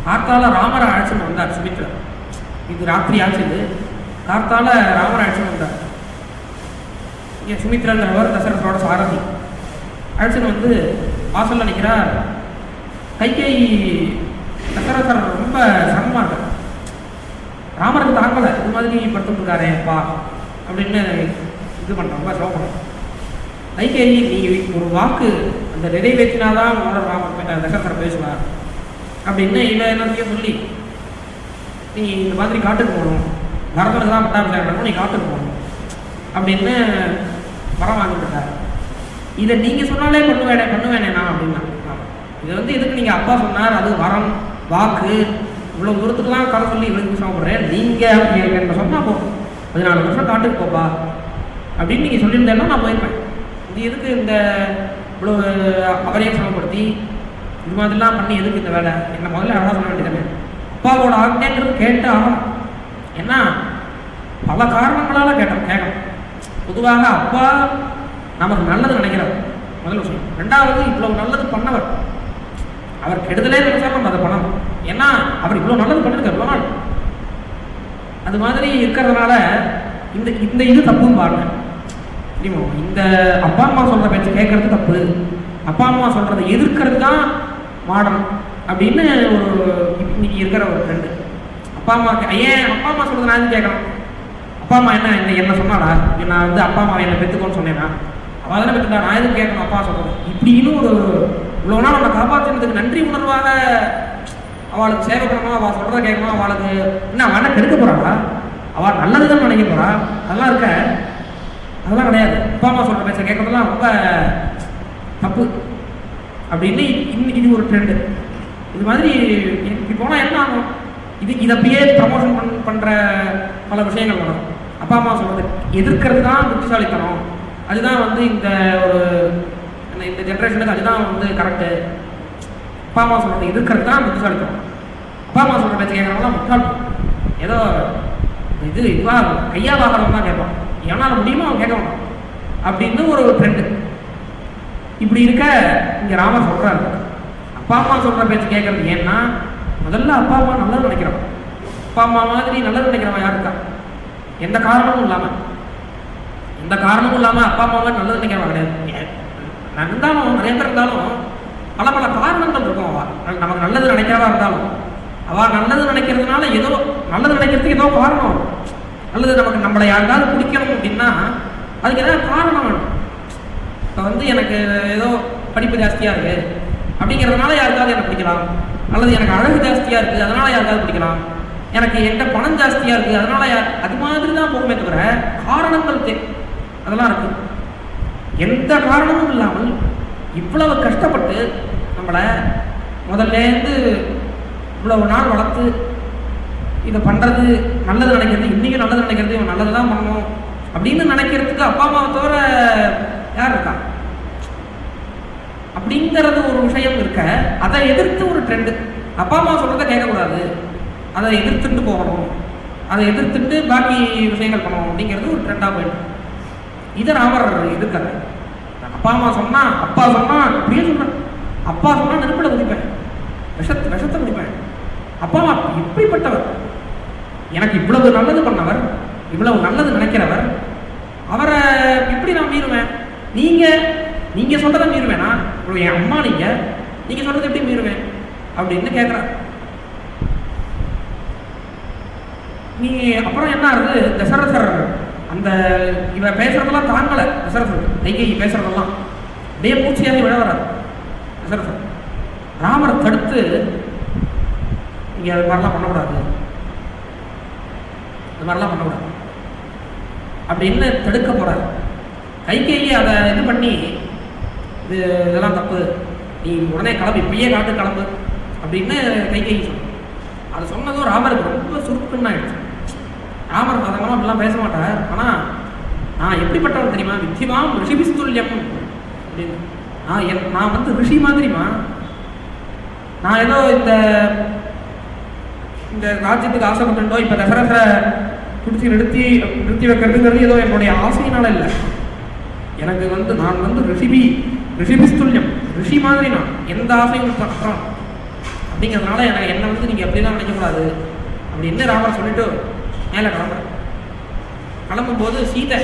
கார்த்தால ராமரை அழைச்சிட்டு வந்தார் சுமித்ரா. இது ராத்திரி ஆச்சுது. கார்த்தால ராமரை அழைச்சிட்டு வந்தார். இங்கே சுமித்ராங்கிறவர் தசரதோட சாரதி. அழைச்சிட்டு வந்து வாசலில் நிற்கிறார். கைகேயி தசரதர் ரொம்ப சிரமமாக இருக்கார். ராமருக்கு தாங்கலை, இது மாதிரி படுத்துட்டுருக்காரே அப்பா அப்படின்னு இது பண்ணுறோம், ரொம்ப சிரமப்படுறோம். கைகேயி நீ ஒரு வாக்கு அந்த நிறைவேற்றினாதான் ராமர் தசரதரை பேசுவார் அப்படின்னு இவன் எல்லாத்தையும் சொல்லி நீ இந்த மாதிரி காட்டுக்கு போகணும், பரதனுக்கு தான் பட்டாபிஷேகம், நீ காட்டுக்கு போகணும் அப்படின்னு வரம் வாங்கிட்டு இருக்காரு. இதை நீங்கள் சொன்னாலே பண்ணுவேனேண்ணா அப்படின்னா. இதை வந்து எதுக்கு நீங்கள் அப்பா சொன்னார், அது வரம் வாக்கு இவ்வளோ தூரத்துக்குலாம் கதை சொல்லி இவ்வளோ சாப்பிட்றேன் நீங்கள் என்ன சொன்னால் போகும் 14 வருஷம் காட்டுக்கு போப்பா அப்படின்னு நீங்கள் சொல்லியிருந்தேன்னா நான் போயிருப்பேன். இது எதுக்கு இந்த இவ்வளோ அவரையும் சமப்படுத்தி இது மாதிரிலாம் பண்ணி எதுக்கு இந்த வேலை? என்ன முதல்ல அழகாக சொல்ல வேண்டியதானே. அப்பாவோட ஆజ్ఞங்கிறது கேட்டு ஆகணும். ஏன்னா பல காரணங்களால் கேட்கணும். பொதுவாக அப்பா நமக்கு நல்லது நினைக்கிறவர் முதல் விஷயம். ரெண்டாவது இவ்வளவு நல்லது பண்ணவர், அவர் கெடுதலே நினைச்சாலும் நம்ம அதை பண்ணணும். ஏன்னா அவர் இவ்வளோ நல்லது பண்ணிருக்கார் இவ்வளோ நாள். அது மாதிரி இருக்கிறதுனால இந்த இது தப்புன்னு பாருங்க. தெரியுமா, இந்த அப்பா அம்மா சொல்கிற பேச்சு கேட்கறது தப்பு, அப்பா அம்மா சொல்கிறத எதிர்க்கிறது தான் மாடல் அப்படின்னு ஒரு இன்னைக்கு இருக்கிற ஒரு ட்ரெண்டு. அப்பா அம்மாவுக்கு ஏன் அப்பா அம்மா சொல்கிறது நான் கேட்கணும்? அப்பா அம்மா என்ன சொன்னாடா, நான் வந்து அப்பா அம்மா என்னை பெற்றுக்கோன்னு சொன்னேன்னா அவள் தானே பெற்றுட்டா, நான் எதுவும் கேட்கணும் அப்பா சொல்கிறேன் இப்படின்னு ஒரு இவ்வளோ நாள் நம்ம காப்பாற்றுறதுக்கு நன்றி உணர்வாக அவளுக்கு சேவை பண்ணணும், அவள் சொல்கிறத கேட்கணும். அவளுக்கு என்ன அவள் கெடுக்க போகிறாளா? அவள் நல்லது தான் நினைக்க போகிறா? அதெல்லாம் இருக்க அதெல்லாம் கிடையாது. அப்பா அம்மா சொல்கிற பேச கேட்கறதுலாம் ரொம்ப தப்பு அப்படின்னு இது ஒரு ட்ரெண்டு. இது மாதிரி இப்படி போனால் என்ன ஆகும்? இதை அப்படியே ப்ரமோஷன் பண்ணுற பல விஷயங்கள் வரும். அப்பா அம்மா சொல்கிறது எதிர்க்கிறது தான் புத்திசாலித்தனம், அதுதான் வந்து இந்த ஜென்ரேஷனுக்கு அதுதான் வந்து கரெக்டு. அப்பா அம்மா சொல்கிறது எதிர்க்கிறது தான் புத்திசாலித்தனம். அப்பா அம்மா சொல்கிற பேச்சு கேட்குறவங்களாம் முட்டாள். ஏதோ இதுவாக கையால் ஆகிறவங்க தான் கேட்பான், எவனால் முடியுமோ அவன் கேட்க மாட்டான் அப்படின்னு ஒரு ட்ரெண்டு. இப்படி இருக்க இங்கே ராமர் சொல்கிறாரு அப்பா அம்மா சொல்கிற பேச்சு கேட்குறது. ஏன்னா முதல்ல அப்பா அம்மா நல்லது நினைக்கிறவன். அப்பா அம்மா மாதிரி நல்லது நினைக்கிறவன் யாருக்கா? எந்த காரணமும் இல்லாமல் அப்பா அம்மாவை நல்லது நினைக்கிறவன் கிடையாது. இருந்தாலும் நிறைய பேர் இருந்தாலும் பல காரணங்கள் இருக்கும். அவள் நமக்கு நல்லது நினைக்கிறவா இருந்தாலும் அவள் நல்லது நினைக்கிறதுனால ஏதோ நல்லது நினைக்கிறதுக்கு ஏதோ காரணம். நல்லது நம்மளை யாருக்காவது பிடிக்கணும் அப்படின்னா அதுக்கு ஏதாவது காரணம் வேணும். இப்போ வந்து எனக்கு ஏதோ படிப்பு ஜாஸ்தியாக இருக்குது அப்படிங்கிறதுனால யாருக்காவது என்னை பிடிக்கலாம், அல்லது எனக்கு அழகு ஜாஸ்தியாக இருக்குது அதனால் யாருக்காவது பிடிக்கலாம், எனக்கு என்கிட்ட பணம் ஜாஸ்தியாக இருக்குது அதனால் அது மாதிரி தான் போகுமே தவிர காரணங்கள் அதெல்லாம் இருக்குது. எந்த காரணமும் இல்லாமல் இவ்வளவு கஷ்டப்பட்டு நம்மளை முதல்லேருந்து இவ்வளவு நாள் வளர்த்து இதை பண்ணுறது நல்லது நினைக்கிறது, இன்றைக்கும் நல்லது நினைக்கிறது, இவன் நல்லது தான் பண்ணணும் அப்படின்னு நினைக்கிறதுக்கு அப்பா அம்மாவை தவிர யார் இருக்கா? அப்படிங்கிறது ஒரு விஷயம் இருக்க, அதை எதிர்த்து ஒரு ட்ரெண்டு. அப்பா அம்மா சொல்கிறத கேட்கக்கூடாது, அதை எதிர்த்துட்டு போகணும், அதை எதிர்த்துட்டு பாக்கி விஷயங்கள் பண்ணணும் அப்படிங்கிறது ஒரு ட்ரெண்டாக போயிடும். இதை ராமர் எதிர்க்காரு. அப்பா அம்மா சொன்னால் அப்பா சொன்னால் அப்படியே சொன்னேன், அப்பா சொன்னால் நெருப்பில் குடிப்பேன், விஷத்தை குடிப்பேன். அப்பா அம்மா எப்படிப்பட்டவர்? எனக்கு இவ்வளவு நல்லது பண்ணவர், இவ்வளவு நல்லது நினைக்கிறவர், அவரை எப்படி நான் மீறுவேன்? நீங்கள் சொல்கிறத மீறுவேனா? இவ்வளோ என் அம்மா நீங்கள் சொல்கிறத எப்படி மீறுவேன் அப்படின்னு கேட்குறார். நீ அப்புறம் என்ன ஆகுது, தசரதர் அந்த இவன் பேசுறதெல்லாம் தாங்கலை. தசரதர் கைகேயி பேசுறதெல்லாம் அப்படியே மூச்சையாகி விழ வராது தசரதர். ராமரை தடுத்து இங்கே அது மாதிரிலாம் பண்ணக்கூடாது, இது மாதிரிலாம் பண்ணக்கூடாது அப்படின்னு தடுக்க போகிறார். கைகேயி அதை இது பண்ணி இதெல்லாம் தப்பு, நீ உடனே கிளம்பு, இப்பயே காட்டு கிளம்பு அப்படின்னு கைகேயி சொன்னார். அது சொன்னதும் ராமருக்கு ரொம்ப சுருக்குன்னு ஆயிடுச்சு. ராமர் அதெல்லாம் அப்படிலாம் பேச மாட்டார். ஆனால் நான் எப்படிப்பட்டவன் தெரியுமா, வித்தியமாம் ரிஷிபிஸ்துல்யம் அப்படின்னு. நான் வந்து ரிஷி மாதிரிமா, நான் ஏதோ இந்த ராஜ்யத்துக்கு ஆசைப்பட்டுட்டோ இப்போ தசரதரை பிடிச்சி நிறுத்தி வைக்கிறதுங்கிறது ஏதோ என்னுடைய ஆசையினால இல்லை. எனக்கு வந்து நான் வந்து ரிஷிபிஸ்துல்யம், ரிஷி மாதிரி நான் எந்த ஆசையும் பற்றோம் அப்படிங்கிறதுனால என்னை வந்து நீங்கள் அப்படிலாம் நினைக்கக்கூடாது அப்படின்னு ராமர் சொல்லிட்டு மேலே கிளம்பும்போது சீதை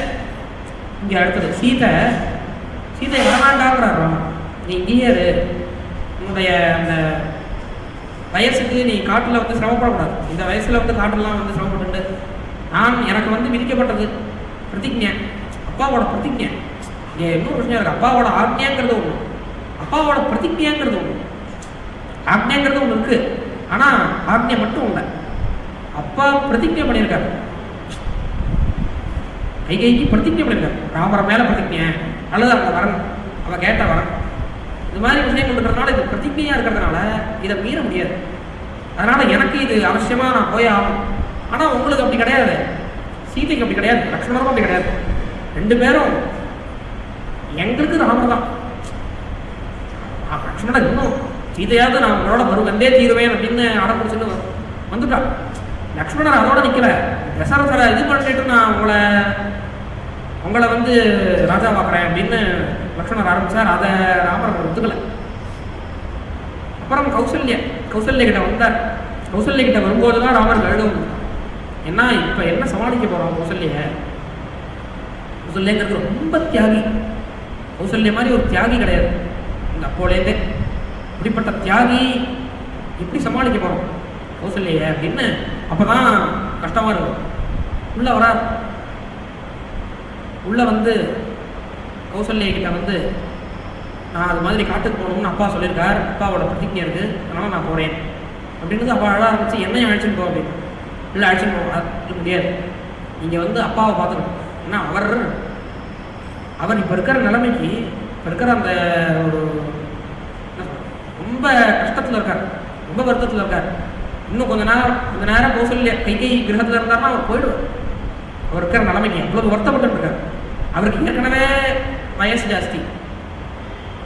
இங்கே அடுத்தது சீதை வரமாண்டாங்கிறார் ராமர். நீ இங்கேயே இரு, உன்னுடைய அந்த வயசுக்கு நீ காட்டில் வந்து சிரமப்படக்கூடாது. இந்த வயசில் வந்து காட்டெல்லாம் வந்து சிரமப்பட்டு எனக்கு வந்து விதிக்கப்பட்டது பிரதிஜை, அப்பாவோட பிரதிஜை. இங்கே இன்னொரு விஷயம் இருக்குது, அப்பாவோட ஆக்ஞாங்கிறது ஒன்று, அப்பாவோட பிரதிஜைங்கிறது ஒன்று. ஆக்ஞாங்கிறது ஒன்று இருக்குது, ஆனால் ஆக்ஞை மட்டும் இல்லை. அப்பா பிரதிஜை பண்ணியிருக்காரு, கைகைக்கு பிரதிஜை பண்ணியிருக்காரு, ராமரை மேலே பிரதிஜை அல்லது அந்த வரன் அவள் கேட்ட வரன். இது மாதிரி விஷயம் இருக்கிறதுனால இது பிரதிஜையாக இருக்கிறதுனால இதை மீற முடியாது. அதனால் எனக்கு இது அவசியமாக நான் போய் ஆகும். ஆனால் உங்களுக்கு அப்படி கிடையாது, சீதைக்கு அப்படி கிடையாது, லக்ஷ்மணருக்கும் அப்படி கிடையாது. ரெண்டு பேரும் எங்களுக்கு ராமர் தான். லக்ஷ்மணன் இன்னும் சீதையாவது நான் உங்களோட வந்தே தீருவேன் அப்படின்னு அடம்பிடிச்சுன்னு வந்துட்டான். லக்ஷ்மணர் அதோட நிற்கல, தசரதரை இது பண்ணிட்டு நான் உங்களை வந்து ராஜா பார்க்குறேன் அப்படின்னு லக்ஷ்மணர் ஆரம்பித்தார். அதை ராமர் ஒத்துக்கலை. அப்புறம் கௌசல்யா கிட்ட வந்தார். கௌசல்யா கிட்ட வரும்போது தான் ராமர் எழுதும். ஏன்னா இப்போ என்ன சமாளிக்க போகிறோம், கௌசல்யங்கிறது ரொம்ப தியாகி. கௌசல்யா மாதிரி ஒரு தியாகி கிடையாது இந்த அப்போலேருந்தே. இப்படிப்பட்ட தியாகி எப்படி சமாளிக்க போகிறோம் கௌசல்யா அப்படின்னு அப்போ தான் கஷ்டமாக இருக்கும். உள்ளே வரார், உள்ளே வந்து கௌசல்யா கிட்ட வந்து நான் அது மாதிரி காட்டுக்கு போகணும்னு அப்பா சொல்லியிருக்கார், அப்பாவோட பிரதிஜை இருக்குது, அதனால் நான் போகிறேன் அப்படின்னு அப்பா அழ ஆரம்பிச்சு என்னையும் அழைச்சின்னு போ அப்படின்னு. இல்லை அழைச்சின்னு போக முடியாது, நீங்கள் வந்து அப்பாவை பார்த்துக்கணும். ஏன்னா அவர் இப்போ இருக்கிற நிலைமைக்கு, இப்போ இருக்கிற அந்த ஒரு ரொம்ப கஷ்டத்தில் இருக்கார், ரொம்ப வருத்தத்தில் இருக்கார். இன்னும் கொஞ்ச நேரம் கௌசல்யா கைகை கிரகத்தில் இருந்தார்னா அவர் போயிடுவார். அவர் இருக்கிற நிலைமைக்கு அவ்வளவு வருத்தப்பட்டு இருக்கார். அவருக்கு ஏற்கனவே வயசு ஜாஸ்தி,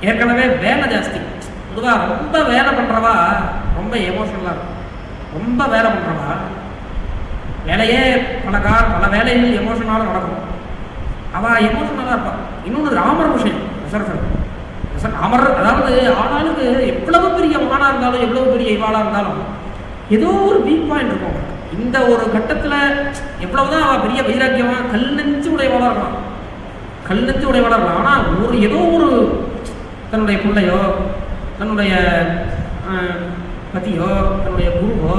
ஏற்கனவே வேலை ஜாஸ்தி. பொதுவாக ரொம்ப வேலை பண்ணுறவா ரொம்ப எமோஷனலாக இருக்கும். ரொம்ப வேலை பண்ணுறவா வேலையே பல வேலைகள் எமோஷனலாக நடக்கும். அவள் எமோஷனலாக இருப்பாள். இன்னொன்று ராமர் விஷயம், ராமர் அதாவது ஆனாலுக்கு எவ்வளவு பெரிய மகானாக இருந்தாலும் எவ்வளவு பெரிய இவாளாக இருந்தாலும் ஏதோ ஒரு வீக் பாயிண்ட் இருக்கும். இந்த ஒரு கட்டத்தில் எவ்வளவுதான் அவள் பெரிய வைராக்கியமாக கல் நெஞ்சு உடையவாளாக இருக்கலாம், கல் நெஞ்சு உடையவாளாக இருக்கலாம். ஆனால் ஏதோ ஒரு தன்னுடைய பிள்ளையோ தன்னுடைய பத்தியோ தன்னுடைய குருவோ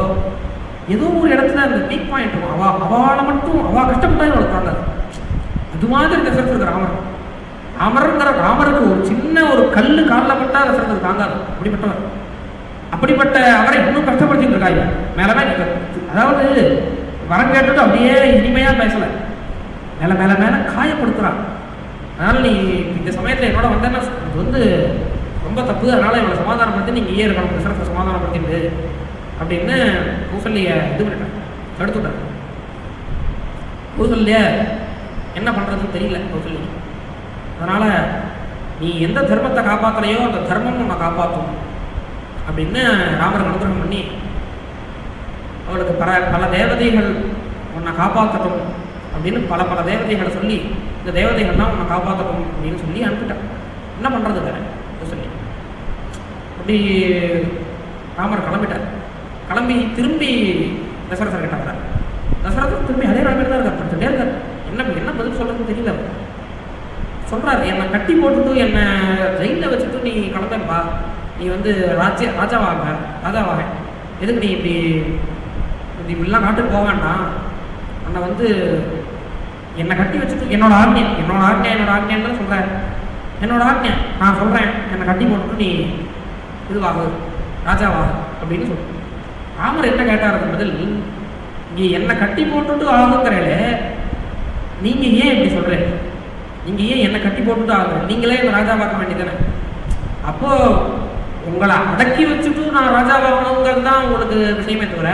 ஏதோ ஒரு இடத்துல அந்த வீக் பாயிண்ட் இருக்கும். அவளை மட்டும் அவள் கஷ்டப்பட்டாலும் அவளுக்கு தாங்காது. அது மாதிரி தசரதருக்கு ராமருங்கிற ராமருக்கு ஒரு சின்ன ஒரு கல் காலில் பட்டால் தசரதருக்கு தாங்காது. அப்படிப்பட்ட அவரை இன்னும் கஷ்டப்படுத்திட்டு இருக்காங்க. மேலே அதாவது வரம் கேட்டுட்டு அப்படியே இனிமையாக பேசலை, மேலே காயப்படுத்துகிறான். அதனால் நீ இந்த சமயத்தில் என்னோட வந்தேன்னா அது வந்து ரொம்ப தப்பு, அதனால் இவனை சமாதானப்படுத்தி நீங்கள் ஏன் இருக்கணும், தசரத்தை சமாதானப்படுத்திட்டு அப்படின்னு கௌசல்யா இது பண்ணிட்டான், தடுத்துட்டான். கௌசல்யா என்ன பண்ணுறதுன்னு தெரியல கௌசல்யா. அதனால் நீ எந்த தர்மத்தை காப்பாற்றலையோ அந்த தர்மம் உன்னை காப்பாற்றும் அப்படின்னு ராமருக்கு அனுகிரகம் பண்ணி அவளுக்கு பல தேவதைகள் உன்னை காப்பாற்றட்டும் அப்படின்னு பல தேவதைகளை சொல்லி இந்த தேவதைகள்லாம் உன்னை காப்பாற்றட்டும் அப்படின்னு சொல்லி அனுப்பிட்டான். என்ன பண்ணுறது வேறு சொல்லி அப்படி ராமர் கிளம்பி திரும்பி தசரதர் கிட்ட வரார். தசரதர் திரும்பி அதே ராமர் தான் இருக்கார், படுத்துட்டே இருக்கார். என்ன பதில் சொல்கிறதுன்னு தெரியல. சொல்கிறார், என்னை கட்டி போட்டுட்டு என்னை ஜெயிலில் வச்சுட்டு நீ கிளம்பப்பா, நீ வந்து ராஜாவாக எதுக்கு நீ இப்படிலாம் நாட்டுக்கு போக வேண்டாம், அண்ணன் வந்து என்னை கட்டி வச்சுட்டு என்னோட ஆக்ஞான்னு சொல்கிறேன். என்னோட ஆக்ஞை நான் சொல்கிறேன், என்னை கட்டி போட்டுட்டு நீ இதுவாகு, ராஜாவாகு அப்படின்னு சொல்கிறேன். ராமர் என்ன கேட்டார் பதில், இங்கே என்னை கட்டி போட்டுட்டு ஆகுங்கிறே, நீங்கள் ஏன் இப்படி சொல்கிறேன்? நீங்கள் ஏன் என்னை கட்டி போட்டுட்டு ஆகுற? நீங்களே என்னை ராஜாவாக்க வேண்டியதானே? அப்போது உங்களை அடக்கி வச்சுட்டு நான் ராஜாவாகணுங்கிறது தான் உங்களுக்கு விஷயமே தவிர,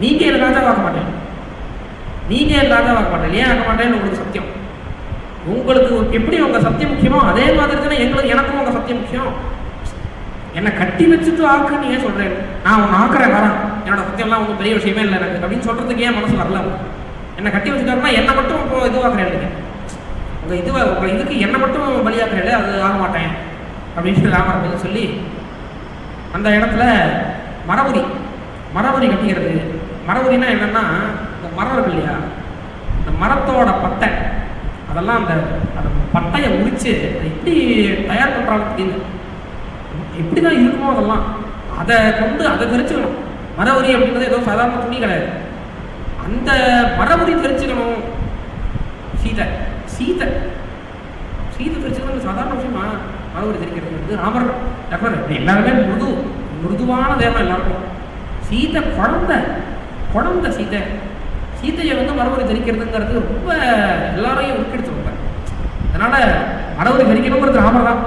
நீங்கள் என்னை ராஜாவாக்க மாட்டேன். நீங்கள் என் ராஜாவாக்க மாட்டேன். ஏன் ஆக்க மாட்டேன்னு உங்களுக்கு சத்தியம். உங்களுக்கு எப்படி உங்கள் சத்தியம் முக்கியமோ அதே மாதிரி தானே எனக்கும் உங்கள் சத்தியம் முக்கியம். என்னை கட்டி வச்சுட்டு ஆக்குன்னு ஏன் சொல்கிறேன்? நான் உன்னை ஆக்குறேன் வரேன், என்னோட சத்தியம்லாம் ஒன்றும் பெரிய விஷயமே இல்லை எனக்கு அப்படின்னு சொல்கிறதுக்கு ஏன் மனசு வரல? என்னை கட்டி வச்சுட்டாருன்னா என்னை மட்டும் இப்போ இதுவாக்குறேன் இல்லைங்க, உங்கள் இதுக்கு என்னை மட்டும் பலியாக்குறேன், அது ஆக மாட்டேன் அப்படின்னு ராமர் சொல்லி அந்த இடத்துல மரபுரி கட்டிக்கிறது. மரபுரினா என்னென்னா, இந்த மரம் இருக்கு இல்லையா, இந்த மரத்தோட பட்டை அதெல்லாம் அந்த பட்டையை உரித்து எப்படி தயார் பண்ணுறாங்க அப்படின்னு எப்படி தான் இருக்குமோ அதெல்லாம் அதை கொண்டு அதை தெரிச்சுக்கணும். மரபுரி அப்படின்றது ஏதோ சாதாரண துணி கிடையாது. அந்த மரபுரி தெரிச்சுக்கணும். சீதை தெரிச்சுக்கணும் சாதாரண விஷயமா? மரபுரி தெரிக்கிறது வந்து ராமர் எல்லாருமே மிருதுவான தேவம் எல்லாருக்கும். சீதை குழந்தை சீதையை வந்து மரபுரி தெரிக்கிறதுங்கிறது ரொம்ப எல்லாரையும் உட்கெடுத்துருவாங்க. அதனால் மரபுரி தெரிக்கணுங்கிறது ராமர் தான்.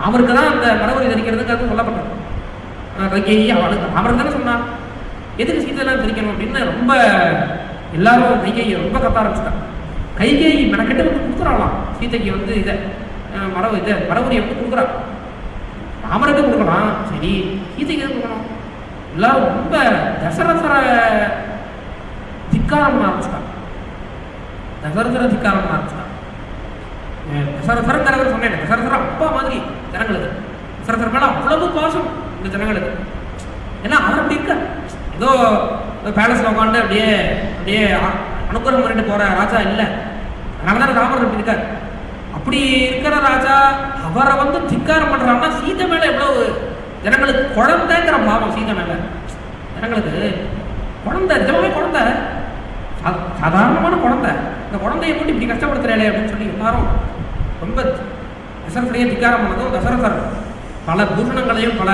அவருக்கு தான் அந்த மரபுரி தெரிக்கிறதுங்கிறது சொல்லப்பட்டது. கைகேயி அவருக்கு தானே சொன்னான், எதுக்கு சீதையெல்லாம் தெரிக்கணும் அப்படின்னு ரொம்ப எல்லாரும் கைகேயை ரொம்ப கத்த ஆரம்பிச்சிட்டாங்க. கைகேயி மெனக்கிட்ட வந்து கொடுக்குறாங்களாம் சீதைக்கு வந்து மரபுரியை வந்து கொடுக்குறா. ராமருக்கு கொடுக்கலாம், சரி சீதைக்கு எது கொடுக்கணும்? எல்லாரும் ரொம்ப தசரதரை திக்காரம் ஆரம்பிச்சிட்டாங்க. தசரதரங்கிறவர் சொன்னேன், தசரதர அப்பா மாதிரி ஜனங்களுக்கு. தசரதர் மேலே அவ்வளவு பாசம் இந்த ஜனங்களுக்கு. ஏன்னா அவர் அப்படி இருக்க ஏதோ பேலஸில் உட்காந்து அப்படியே அனுகிரகம் பண்ணிட்டு போகிற ராஜா இல்லை. அதனால தான் ராமர் அப்படி இருக்கார். அப்படி இருக்கிற ராஜா அவரை வந்து திக்காரம் பண்ணுறாங்கன்னா சீதை மேலே எவ்வளோ ஜனங்களுக்கு குழந்தைங்கிற பாவம். சீதை மேலே ஜனங்களுக்கு குழந்தை, நிஜமாவே குழந்தை, சாதாரணமான குழந்தை. இந்த குழந்தையை போட்டு இப்படி கஷ்டப்படுத்துறாளே அப்படின்னு சொல்லி எல்லாரும் ரொம்ப தசரதரையே திக்காரம் பண்ணதும் தசரதர் பல பூஷணங்களையும் பல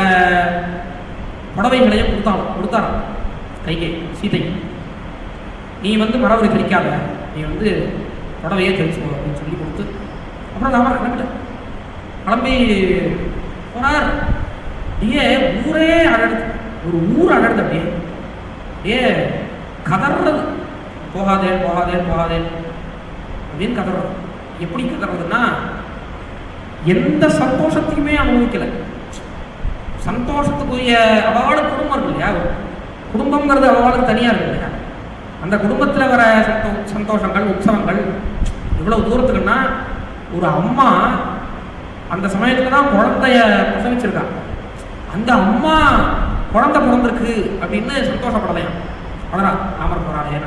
புடவைகளையும் கொடுத்தாராம் கைகை சீதை. நீ வந்து மரபுரி தெரிக்காத, நீ வந்து புடவையே தெரிச்சுக்கோ அப்படின்னு சொல்லி கொடுத்து அப்புறம் ராமர் கிளம்பி போனார். அப்படியே ஊரே அழகுது, ஒரு ஊர் அழகுது. அப்படியே கதறது, போகாதே அப்படின்னு கதறது. எப்படி கதறதுன்னா, எந்த சந்தோஷத்தையுமே அனுபவிக்கலை. சந்தோஷத்துக்குரிய அவளுக்கு குடும்பம் இருக்கு இல்லையா, குடும்பங்கிறது அவளுக்கு தனியாக இருக்கு இல்லையா, அந்த குடும்பத்தில் வர சந்தோஷங்கள் உற்சவங்கள் இவ்வளவு தூரத்துக்குன்னா, ஒரு அம்மா அந்த சமயத்தில் தான் குழந்தைய பிரசவிச்சிருக்காங்க. அந்த அம்மா குழந்தை பிறந்திருக்கு அப்படின்னு சந்தோஷப்படலையாம். அதான் ராமர் போராடையே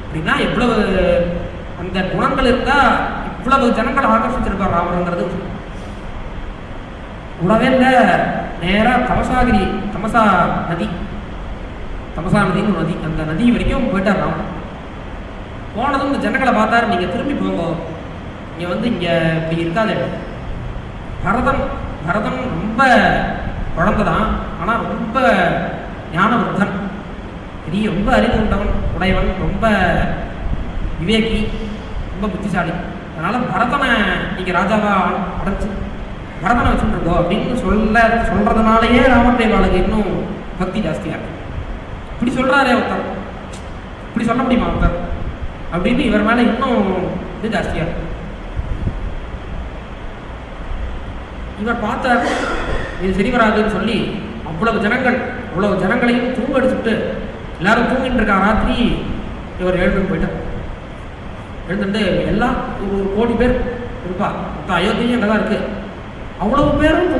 அப்படின்னா எவ்வளவு அந்த குணங்கள் இருந்தால் இவ்வளவு ஜனங்கள் ஆகர்ஷிச்சிருக்கார் ராமருங்கிறது. உடவே இல்லை, நேராக தமசா நதின்னு நதி, அந்த நதி வரைக்கும் போயிட்டார் ராமர். போனதும் இந்த ஜனங்களை பார்த்தாரு, நீங்கள் திரும்பி போங்க, நீங்கள் வந்து இங்கே இப்படி இருக்காது. பரதன் ரொம்ப குழந்தை தான், ஆனால் ரொம்ப ஞானவர்த்தன், பெரிய ரொம்ப அறிவு உடையவன், ரொம்ப விவேகி, ரொம்ப புத்திசாலி. அதனால் பரதனை நீங்கள் ராஜாவாக அடைச்சி பரதனை வச்சுருக்கோ அப்படின்னு சொல்கிறதுனாலேயே ராமதேவாளுக்கு இன்னும் பக்தி ஜாஸ்தியாக இருக்கு. இப்படி சொல்கிறாரே ஒருத்தர், இப்படி சொல்ல முடியுமா ஒருத்தர் அப்படின்னு இவர் மேலே இன்னும் இது ஜாஸ்தியாக இருக்கு. இவர் பார்த்தார், இது சரி வராதுன்னு சொல்லி அவ்வளவு ஜனங்களையும் தூங்க அடிச்சுட்டு எல்லாரும் தூங்கிட்டு இருக்காங்க. ராத்திரி இவர் எழுந்துட்டு எல்லாம் ஒரு கோடி பேர் இருப்பா, மொத்தம் அயோத்தியும் அங்கே தான் இருக்குது. அவ்வளவு பேரும்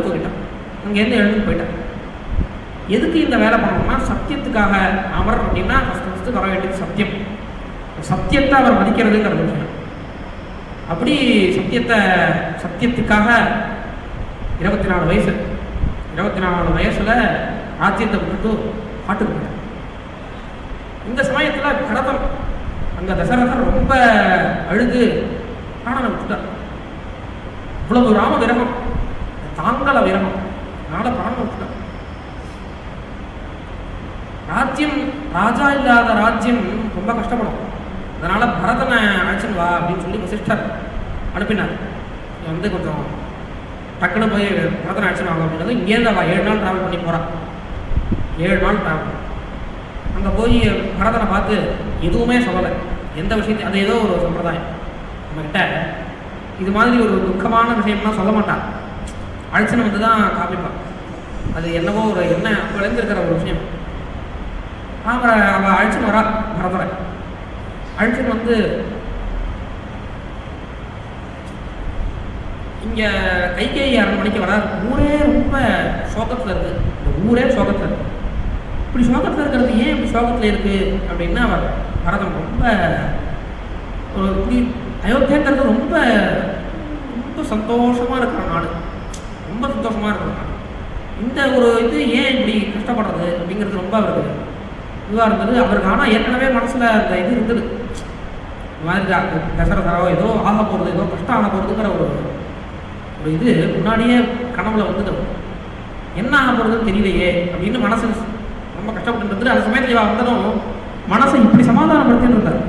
தூங்கிட்டான். அங்கேருந்து எழுந்து போயிட்டான். எதுக்கு இந்த வேலை பண்ணணும்னா, சத்தியத்துக்காக. அவர் அப்படின்னா ஃபஸ்ட்டு வர வேண்டியது சத்தியத்தை அவர் மதிக்கிறதுங்கிற விஷயம். அப்படி சத்தியத்துக்காக 24 வயசில் ராஜ்யத்தை விட்டுட்டு காட்டுக்கு போயிட்டார். இந்த சமயத்தில் பரதன் அங்கே தசரதர் ரொம்ப அழுது பிராணனை விட்டுட்டார். இவ்வளவு ராம விரகம், தாங்கள விரகம், அதனால பிராணனை விட்டுட்டார். ராஜ்யம், ராஜா இல்லாத ராஜ்யம் ரொம்ப கஷ்டப்படும். அதனால பரதனை அழைச்சின்னு வா அப்படின்னு சொல்லி வசிஷ்டர் அனுப்பினார். வந்து கொஞ்சம் டக்குன்னு போய் பரதனை அழைச்சின்னு வாங்க அப்படின்றது. இங்கேருந்து அவள் 7 நாள் ட்ராவல் பண்ணி போகிறான். 7 நாள் ட்ராவல். அங்கே போய் பரதனை பார்த்து எதுவுமே சொல்லலை, எந்த விஷயத்தையும். அது ஏதோ ஒரு சம்பிரதாயம் நம்மகிட்ட, இது மாதிரி ஒரு துக்கமான விஷயம்லாம் சொல்ல மாட்டான், அழைச்சின்னு வந்து தான் காமிப்பான். அது என்னவோ ஒரு என்ன விளைந்திருக்கிற ஒரு விஷயம். அவள் அழைச்சின்னு வரா பரதனை. அழைச்சின்னு வந்து இங்கே கைகேயி அரண்மனைக்கு வர ஊரே ரொம்ப சோகத்தில் இருக்குது. இந்த ஊரே சோகத்தில் இருக்குது. இப்படி சோகத்தில் இருக்கிறது ஏன் இப்படி சோகத்தில் இருக்குது அப்படின்னா, அவர் பரதன் ரொம்ப ஒரு இப்படி அயோத்தியாங்கிறது ரொம்ப ரொம்ப சந்தோஷமாக இருக்கிற நாடு, ரொம்ப சந்தோஷமாக இருக்கிற நாடு. இந்த ஒரு இது ஏன் இப்படி கஷ்டப்படுறது அப்படிங்கிறது ரொம்ப அவருக்கு இதுவாக இருந்தது. அவருக்கு ஆனால் ஏற்கனவே மனசில் அந்த இது இருந்தது, இந்த மாதிரி தசரதரோ ஏதோ ஆக போகிறது, ஏதோ கஷ்டம் ஆக போகிறதுங்கிற ஒரு இது முன்னாடியே கனவுல வந்தது. என்ன ஆக போகிறதுன்னு தெரியலையே அப்படின்னு மனசு ரொம்ப கஷ்டப்பட்டு இருந்தது. அந்த சமயத்தில் இவன் வந்ததும் மனசை இப்படி சமாதானப்படுத்திட்டு இருந்தார்.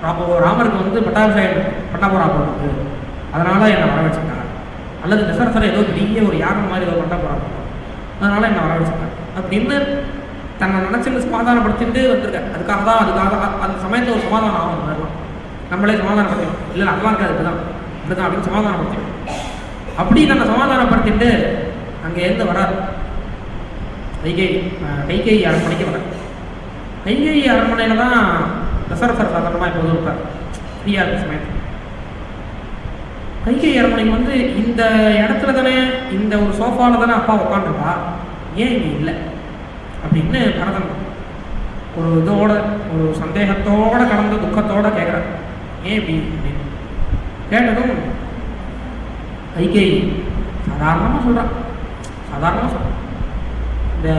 அப்போ ராமருக்கு வந்து பட்டாபிஷேகம் பண்ண போகிறா போகிறது, அதனால் என்னை வர வச்சுருக்காங்க. அல்லது தசரதரை ஏதோ பெரிய ஒரு யாகம் மாதிரி ஏதோ பண்ண போகிறாங்க, அதனால் என்னை வர வச்சுருக்காங்க அப்படின்னு தன்னை நினச்சிட்டு சமாதானப்படுத்திட்டு வந்திருக்காரு. அதுக்காக அந்த சமயத்தில் ஒரு சமாதானம் ஆகும். அந்த மாதிரிலாம் நம்மளே சமாதானப்படுத்திடும், இல்லை அதெல்லாம் இருக்காது, இதுதான் இப்படிதான் அப்படின்னு சமாதானப்படுத்திடும். அப்படி தன்னை சமாதானப்படுத்திட்டு அங்கேருந்து வரார். கைகேயி அரண்மனைக்கு வரார். கைகேயி அரண்மனையில் தான் தசரதர் சாதாரணமாக எப்போதும் இருப்பார், ஃப்ரீயாக இருக்கிற சமயத்தில். கைகேயி அரண்மனைக்கு வந்து இந்த இடத்துல தானே, இந்த ஒரு சோஃபாவில் தானே அப்பா உட்காந்துருப்பா, ஏன் இங்கே இல்லை அப்படின்னு பரதன் ஒரு இதோட ஒரு சந்தேகத்தோடு கலந்த துக்கத்தோடு கேட்குறார். ஏன் இப்படி அப்படின்னு கேட்டதும் கைகேயி சாதாரணமாக சொல்கிறான். இந்த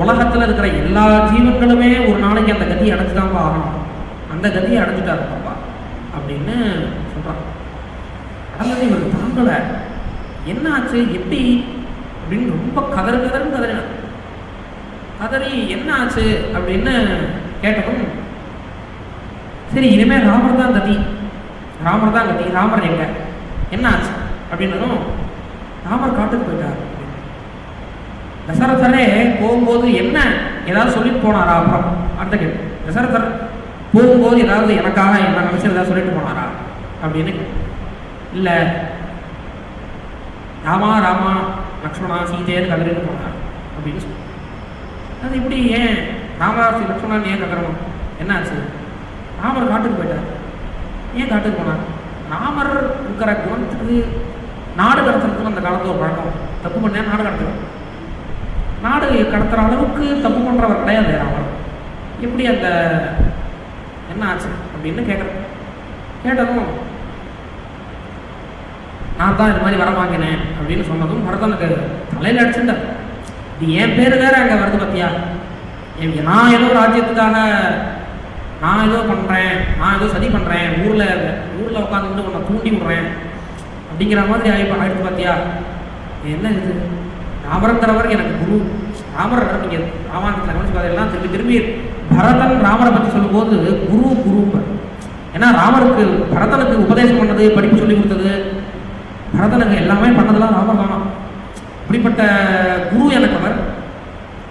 உலகத்தில் இருக்கிற எல்லா ஜீவன்களுமே ஒரு நாளைக்கு அந்த கதியை அடைஞ்சுதான் ஆகணும், அந்த கதியை அடைஞ்சிட்டாரு பாப்பா அப்படின்னு சொல்கிறான். அடங்கது இவருக்கு தாங்கலை, என்ன ஆச்சு எப்படி அப்படின்னு ரொம்ப கதறினார். கதறி என்ன ஆச்சு அப்படின்னு கேட்டதும், சரி இனிமேல் ராமர் தான் கதி, ராமர் எங்க என்ன ஆச்சு அப்படின்னதும், ராமர் காட்டுக்கு போயிட்டார். தசரதரே போகும்போது என்ன ஏதாவது சொல்லிட்டு போனாரா? அப்புறம் அடுத்த கேள்வி, தசரதர் போகும்போது ஏதாவது எனக்காக என்ன நினைச்சு ஏதாவது சொல்லிட்டு போனாரா அப்படின்னு. இல்லை, ராமா லக்ஷ்மணா சீதையன்னு கதறிட்டு போனார் அப்படின்னு சொல்லி. அது இப்படி ஏன் ராமராசி லக்ஷ்மணான்னு ஏன் கதறணும், என்ன ஆச்சு? ராமர் காட்டுக்கு போயிட்டார். ஏன் காட்டுக்கு போனார்? ராமர் இருக்கிற குணத்துக்கு நாடு கடத்துறதுக்கு அந்த காலத்தில் ஒரு பழக்கம். தப்பு பண்ண நாடு கடத்துறோம், நாடு கடத்துகிற அளவுக்கு தப்பு பண்ணுறவர் கிடையாது ராமர். எப்படி அந்த என்ன ஆச்சு அப்படின்னு கேட்டதும், நான் தான் இது மாதிரி வர வாங்கினேன் அப்படின்னு சொன்னதும் பரதனுக்கு தலையில் அடிச்சுட்டார். இது என் பேர் வேற அங்கே வருது பார்த்தியா, நான் ஏதோ ராஜ்யத்துக்காக நான் ஏதோ பண்ணுறேன், நான் ஏதோ சதி பண்ணுறேன், ஊரில் உட்காந்துட்டு உன்னை தூண்டி விடுறேன் அப்படிங்கிற மாதிரி ஆயிடுச்சு பார்த்தியா. என்ன இது, ராமரங்கிறவர் எனக்கு குரு. ராமர் நீங்கள் ராமாயணத்தில் கவனிச்சு பார்த்தீங்கன்னா திரும்பி பரதன் ராமரை பற்றி சொல்லும்போது குரு. ஏன்னா ராமருக்கு பரதனுக்கு உபதேசம் பண்ணது, படிப்பு சொல்லி கொடுத்தது, பரதனுக்கு எல்லாமே பண்ணதெல்லாம் ராமர் தானா. இப்படிப்பட்ட குரு எனக்கு அவர்.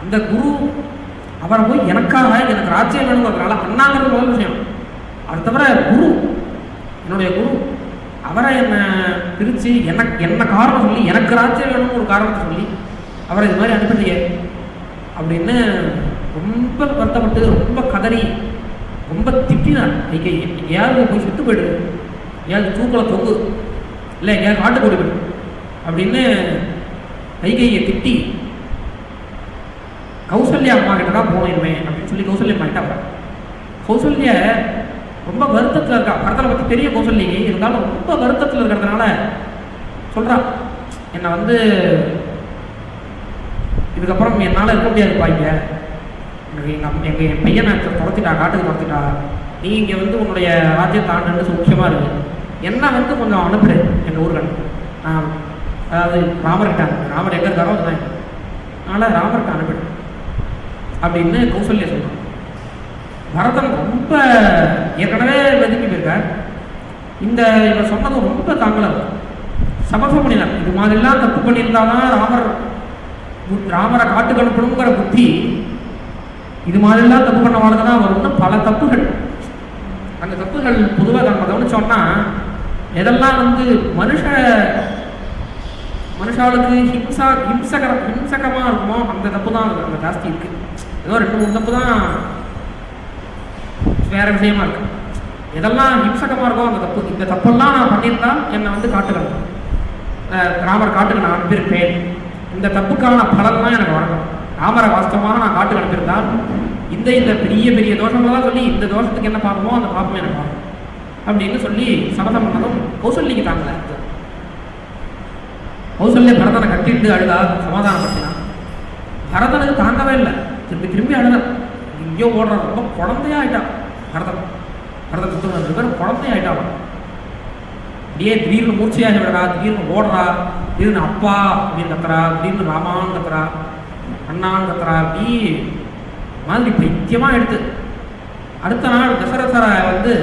அந்த குரு அவரை போய் எனக்காக எனக்கு ராஜ்யம் வேணுங்கிறதுனால அண்ணாங்கிறது முதல் விஷயம். அது தவிர குரு, என்னுடைய குரு, அவரை என்னை பிரித்து என்ன காரணம் சொல்லி எனக்கு ராஜ்யம் வேணும்னு ஒரு காரணத்தை சொல்லி அவரை இது மாதிரி அனுப்பிட்டீங்க அப்படின்னு ரொம்ப வருத்தப்பட்டு ரொம்ப கதறி ரொம்ப திட்டினார். கைகேயி எங்கேயாவது போய் செத்து போயிடுது, எங்கேயாவது தூக்கில் தொங்கு, இல்லை எங்கேயாவது காட்டு போயிடு அப்படின்னு கைகேயை திட்டி கௌசல்யா அம்மா கிட்ட தான் போனேன் அப்படின்னு சொல்லி கௌசல்யா அம்மா கிட்ட வர. கௌசல்யா ரொம்ப வருத்தத்தில் இருக்கா. பரதனை பற்றி பெரிய கௌசல்யை இருந்தாலும் ரொம்ப வருத்தத்தில் இருக்கிறதுனால சொல்கிறான், என்னை இதுக்கப்புறம் என்னால் இருக்க முடியாது பாய்ங்க, என் பையனை துரத்திட்டா, காட்டுக்கு துரத்திட்டா, நீ இங்கே வந்து உன்னுடைய ராஜ்யத்தை ஆண்டுன்னு முக்கியமாக இருக்குது, என்ன வந்து கொஞ்சம் அனுப்புடு எங்கள் ஊருக்கு. நான் அதாவது ராமர்கிட்ட ராமர் எங்கே இருக்காரோ அதுதான், அதனால் ராமர்கிட்ட அனுப்பிடு அப்படின்னு கௌசல்யா சொல்கிறான். பரதன் ரொம்ப ஏற்கனவே வெதுக்கி போயிருக்கார். இவர் சொன்னதும் ரொம்ப தாங்கலை, சமர்ப்பம் பண்ணினார். இது மாதிரிலாம் தப்பு பண்ணியிருந்தாதான் ராமரை காட்டுக்கு அனுப்பணுங்கிற புத்தி, இது மாதிரிலாம் தப்பு பண்ண வாழ்க்கை தான் அவர் இன்னும் பல தப்புகள். அந்த தப்புகள் பொதுவாக நம்ம கவனிச்சோம்னா எதெல்லாம் வந்து மனுஷாளுக்கு ஹிம்சகமாக இருக்குமோ அந்த தப்பு தான் அங்கே ஜாஸ்தி இருக்குது. ஏதோ 2-3 தப்பு தான் வேறு விஷயமா இருக்கு. எதெல்லாம் ஹிம்சகமாக இருக்கோ அந்த தப்பு, இந்த தப்பெல்லாம் நான் பண்ணியிருந்தா என்னை வந்து காட்டுறேன், ராமர் காட்டுக்கு நான் அனுப்பியிருப்பேன், இந்த தப்புக்கான பலன்லாம் எனக்கு வரணும், ராமரை வாஸ்தவமாக நான் காட்டுக்கு அனுப்பியிருந்தா இந்த பெரிய பெரிய தோஷங்கள்லாம் சொல்லி இந்த தோஷத்துக்கு என்ன பார்ப்போமோ அந்த பாப்பமே எனக்கு பார்க்கணும் அப்படின்னு சொல்லி சபதம் பண்ணதும் கௌசல்யக்கு தாங்கல. கௌசல்யா பரதனை கட்டிட்டு அழுதா, சமாதானப்படுத்தினான். பரதனுக்கு தாங்கவே இல்லை, திரும்பி அழுதான். எங்கேயோ ஓடுறான், ரொம்ப குழந்தையா ஆயிட்டான் பரதன் சுத்தம் 2 பேரும் குழந்தையாயிட்டான். அப்படியே திடீர்னு மூர்ச்சையாகி விடுறா, திடீர்னு ஓடுறா, திடீர்னு அப்பா அப்படின்னு கத்துறா, திடீர்னு ராமான்னு கத்துறா, அண்ணான்னு கத்துறா, அப்படி மாதிரி பைத்தியமாக எடுத்து. அடுத்த நாள் தசரதரை வந்து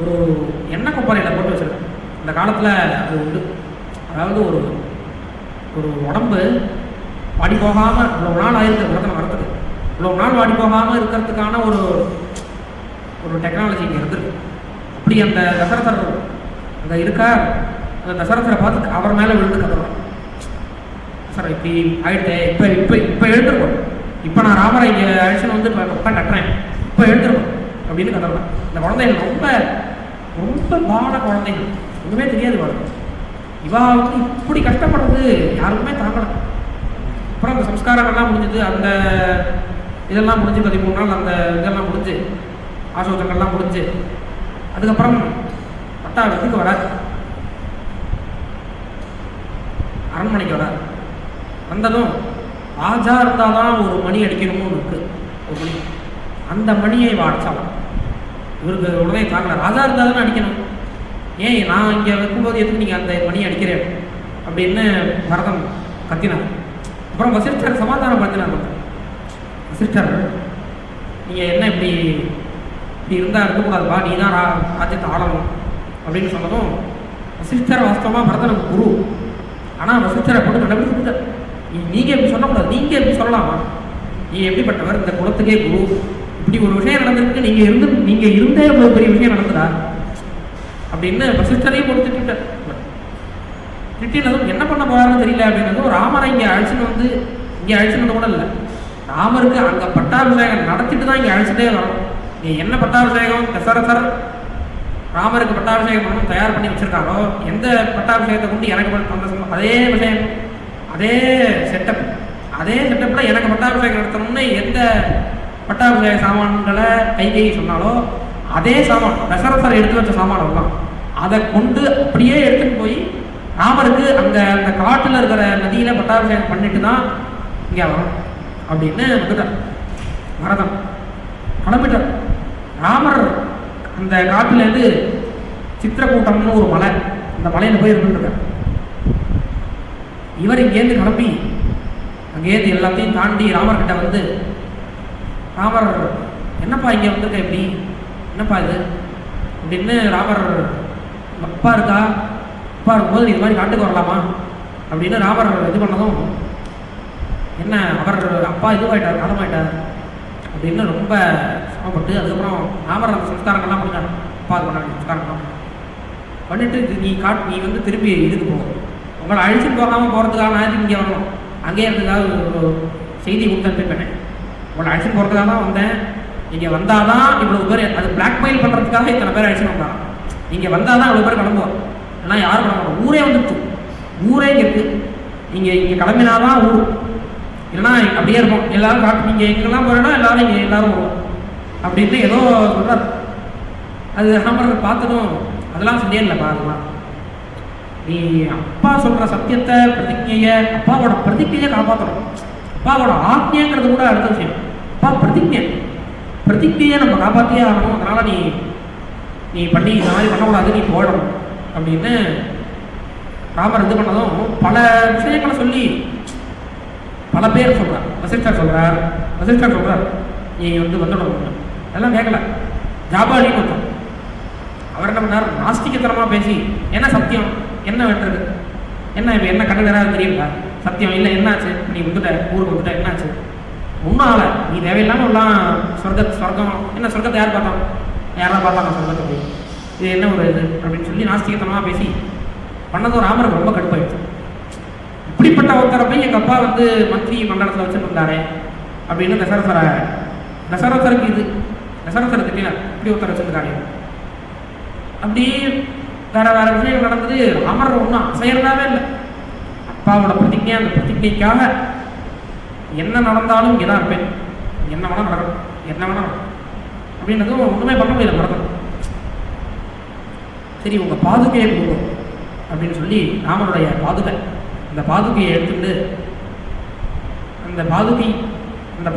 ஒரு எண்ணெய் கொப்பரையில் போட்டு வச்சிருக்கேன். இந்த காலத்தில் அது உண்டு. அதாவது ஒரு உடம்பு வாடி போகாமல் இவ்வளோ நாள் ஆயிருக்கு விரதம் வரத்துக்கு, இவ்வளோ நாள் வாடி போகாமல் இருக்கிறதுக்கான ஒரு டெக்னாலஜி இங்கே இருந்திருக்கு. அப்படி அந்த தசரதர் அங்கே இருக்கார். அந்த தசரதரை பார்த்து அவர் மேலே விழுந்து கத்துறோம், சார் இப்படி ஆகிடுதே, இப்போ எழுந்திருக்கோம், இப்போ நான் ராமரை இங்கே அழிச்சுன்னு வந்து உட்காந்து கட்டுறேன், இப்போ எழுந்திருக்கோம் அப்படின்னு கத்துறேன். இந்த குழந்தைகள் ரொம்ப ரொம்ப பாட குழந்தைகள், ஒன்றுமே தெரியாது வாழ்க்கை. இவா வந்து இப்படி கஷ்டப்படுறது யாருக்குமே தாங்கலை. அப்புறம் அந்த சம்ஸ்காரங்கள்லாம் முடிஞ்சது, அந்த இதெல்லாம் முடிஞ்சு 13 நாள் அந்த இதெல்லாம் முடிஞ்சு ஆசோதங்கள்லாம் முடிஞ்சு அதுக்கப்புறம் பட்டாபிக்கு வராது, அரண்மனைக்கு வராது. வந்ததும் ராஜா இருந்தால் தான் ஒரு மணி அடிக்கணும்னு இருக்கு, ஒரு மணி. அந்த மணியை அடிச்சாலும் இவருக்கு உடனே தாங்கல. ராஜா இருந்தால் தானே அடிக்கணும், ஏன் நான் இங்கே வைக்கும்போது எதுக்கு நீங்கள் அந்த மணியை அடிக்கிறேன் அப்படின்னு பரதன் கத்தினார். அப்புறம் வசிஷ்டர் சமாதானப்படுத்தினார். வசிஷ்டர், நீங்கள் என்ன இப்படி இருந்தால் இருக்கக்கூடாதுப்பா, நீ தான் ராஜ்யத்தை ஆளணும் அப்படின்னு சொன்னதும் வசிஷ்டர் வாஸ்தவமாக பரதனுக்கு குரு. ஆனால் வசிஷ்டரை போட்டு கண்டுபிடிச்சு, நீங்கள் எப்படி சொல்லக்கூடாது, நீங்கள் எப்படி சொல்லலாமா, நீ எப்படிப்பட்டவர், இந்த குலத்துக்கே குரு, இப்படி ஒரு விஷயம் நடந்திருக்கு, நீங்கள் இருந்தே ஒரு பெரிய விஷயம் நடந்ததா அப்படின்னு வசிஷ்டரையும் போட்டு திட்டார். திட்டினதும் என்ன பண்ண போறாருன்னு தெரியல அப்படின்னதும் ராமரை இங்கே அழைச்சிட்டு கூட இல்லை, ராமருக்கு அங்கே பட்டாபிஷேகம் நடத்திட்டு தான் இங்கே அழைச்சிட்டே வரணும். நீ என்ன பட்டாபிஷேகம் தசரதர் ராமருக்கு பட்டாபிஷேகம் பண்ணணும் தயார் பண்ணி வச்சிருக்காரோ, எந்த பட்டாபிஷேகத்தை கொண்டு எனக்கு அதே விஷயம், அதே செட்டப்பில் எனக்கு பட்டாபிஷேகம் நடத்தணும்னு எந்த பட்டாபிஷேக சாமான்களை கைகை சொன்னாலோ அதே சாமான் தசரதர் எடுத்து வச்ச சாமானெல்லாம் அதை கொண்டு அப்படியே எடுத்துகிட்டு போய் ராமருக்கு அங்கே அந்த காட்டில் இருக்கிற நதியில் பட்டாபிஷேகம் பண்ணிட்டு தான் இங்கே வரும் அப்படின்னு வந்துட்டார். பரதன் கிளம்பிட்டார். ராமர் அந்த காட்டிலேருந்து சித்திரக்கூட்டம்னு ஒரு மலை, அந்த மலையில் போய் இருந்துருக்கார். இவர் இங்கேருந்து கிளம்பி அங்கேருந்து எல்லாத்தையும் தாண்டி ராமர்கிட்ட வந்து, ராமர் என்னப்பா இங்கே வந்திருக்க, எப்படி என்னப்பா இது அப்படின்னு ராமர், அப்பா இருக்கா, அப்பா இருக்கும்போது இது மாதிரி காட்டுக்கு வரலாமா அப்படின்னு ராமர் இது பண்ணதும், என்ன அவர் அப்பா இதுவாயிட்டார் காலமாயிட்டார் அப்படின்னு ரொம்ப சமப்பட்டு, அதுக்கப்புறம் ராமர் அந்த சம்ஸ்காரங்கள்லாம் பண்ணிட்டார். அப்பா அது பண்ண சம்ஸ்காரங்கள்லாம் பண்ணிட்டு நீ வந்து திருப்பி இதுக்கு போகும், உங்களை அழிச்சுட்டு போகாமல் போகிறதுக்காக நான் இங்கே வரணும், அங்கேயே இருந்ததுக்காக ஒரு செய்தி கொடுத்தேன், உங்களை அழிச்சுட்டு போகிறதுக்காக தான் வந்தேன், நீங்கள் வந்தால் தான் இவ்வளோ பேர், அது பிளாக்மெயில் பண்ணுறதுக்காக இத்தனை பேர் அழிச்சுட்டு வந்தாங்க, நீங்கள் வந்தால் தான் இவ்வளோ பேர் கிளம்புவோம், ஆனால் யாரும் கிளம்புவோம், ஊரே வந்துட்டு, ஊரே இங்கே இருக்குது, நீங்கள் இங்கே கிளம்பினாதான் ஊர், இல்லைன்னா அப்படியே இருப்போம் எல்லாரும் காட்டு, நீங்கள் எங்கெல்லாம் போகிறோன்னா எல்லாரும் இங்கே எல்லாரும் வருவோம் அப்படின்னு ஏதோ சொல்கிறார். அது ராமர் பார்த்ததும் அதெல்லாம் சொல்லிடலப்பா, அதெல்லாம் நீ அப்பா சொல்கிற சத்தியத்தை பிரதிஜையை, அப்பாவோட பிரதிஜையை காப்பாற்றணும், அப்பாவோட ஆத்மியங்கிறது கூட அடுத்த விஷயம், அப்பா பிரதிஜையை நம்ம காப்பாற்றியே ஆகணும், அதனால் நீ பண்ணி இந்த மாதிரி பண்ணக்கூடாது, நீ போடணும் அப்படின்னு ராமர் இது பண்ணதும் பல விஷயங்களை சொல்லி பல பேர் சொல்கிறார். வசிஷ்டர் சொல்கிறார் நீ வந்துடணும், அதெல்லாம் கேட்கல. ஜாபாலின்னு ஒருத்தன், அவர் என்ன பண்ணார், நாஸ்திகத்தனமாக பேசி என்ன சத்தியம் என்ன வென்றது என்ன இப்போ என்ன கண்ணு நேரம் தெரியல சத்தியம் இல்லை என்னாச்சு, நீ ஊருக்கு வந்துட்ட என்னாச்சு, ஒன்றும் ஆகலை, நீ தேவையில்லாமல் எல்லாம் சொர்க்கம் என்ன சொர்க்கத்தை யாரெல்லாம் பார்த்தாங்க சொர்க்கத்தை போய் இது என்ன ஒரு இது அப்படின்னு சொல்லி நாஸ்திகத்தனமாக பேசி பண்ணதும் ராமருக்கு ரொம்ப கடுப்பாயிடுச்சு. இப்படிப்பட்ட ஒருத்தரை போய் எங்கள் அப்பா மந்திரி மண்டலத்தில் வச்சுருந்தாரே அப்படின்னு தசரதருக்கு திட்டினார், இப்படி ஒருத்தர் வச்சுருக்காரு. அப்படி வேற விஷயங்கள் நடந்தது. ராமர் ஒன்றும் அசையறதாவே இல்லை. அப்பாவோட பிரதிஜை, அந்த பிரதிஜைக்காக என்ன நடந்தாலும் இங்கே தான் இருப்பேன், என்ன வேணா நடக்கும் அப்படின்றதும் ஒன்றுமே பண்ண முடியல பரதன். சரி உங்கள் பாதுகையை கொடுக்கும் அப்படின்னு சொல்லி ராமனுடைய அந்த பாதுகையை எடுத்துட்டு அந்த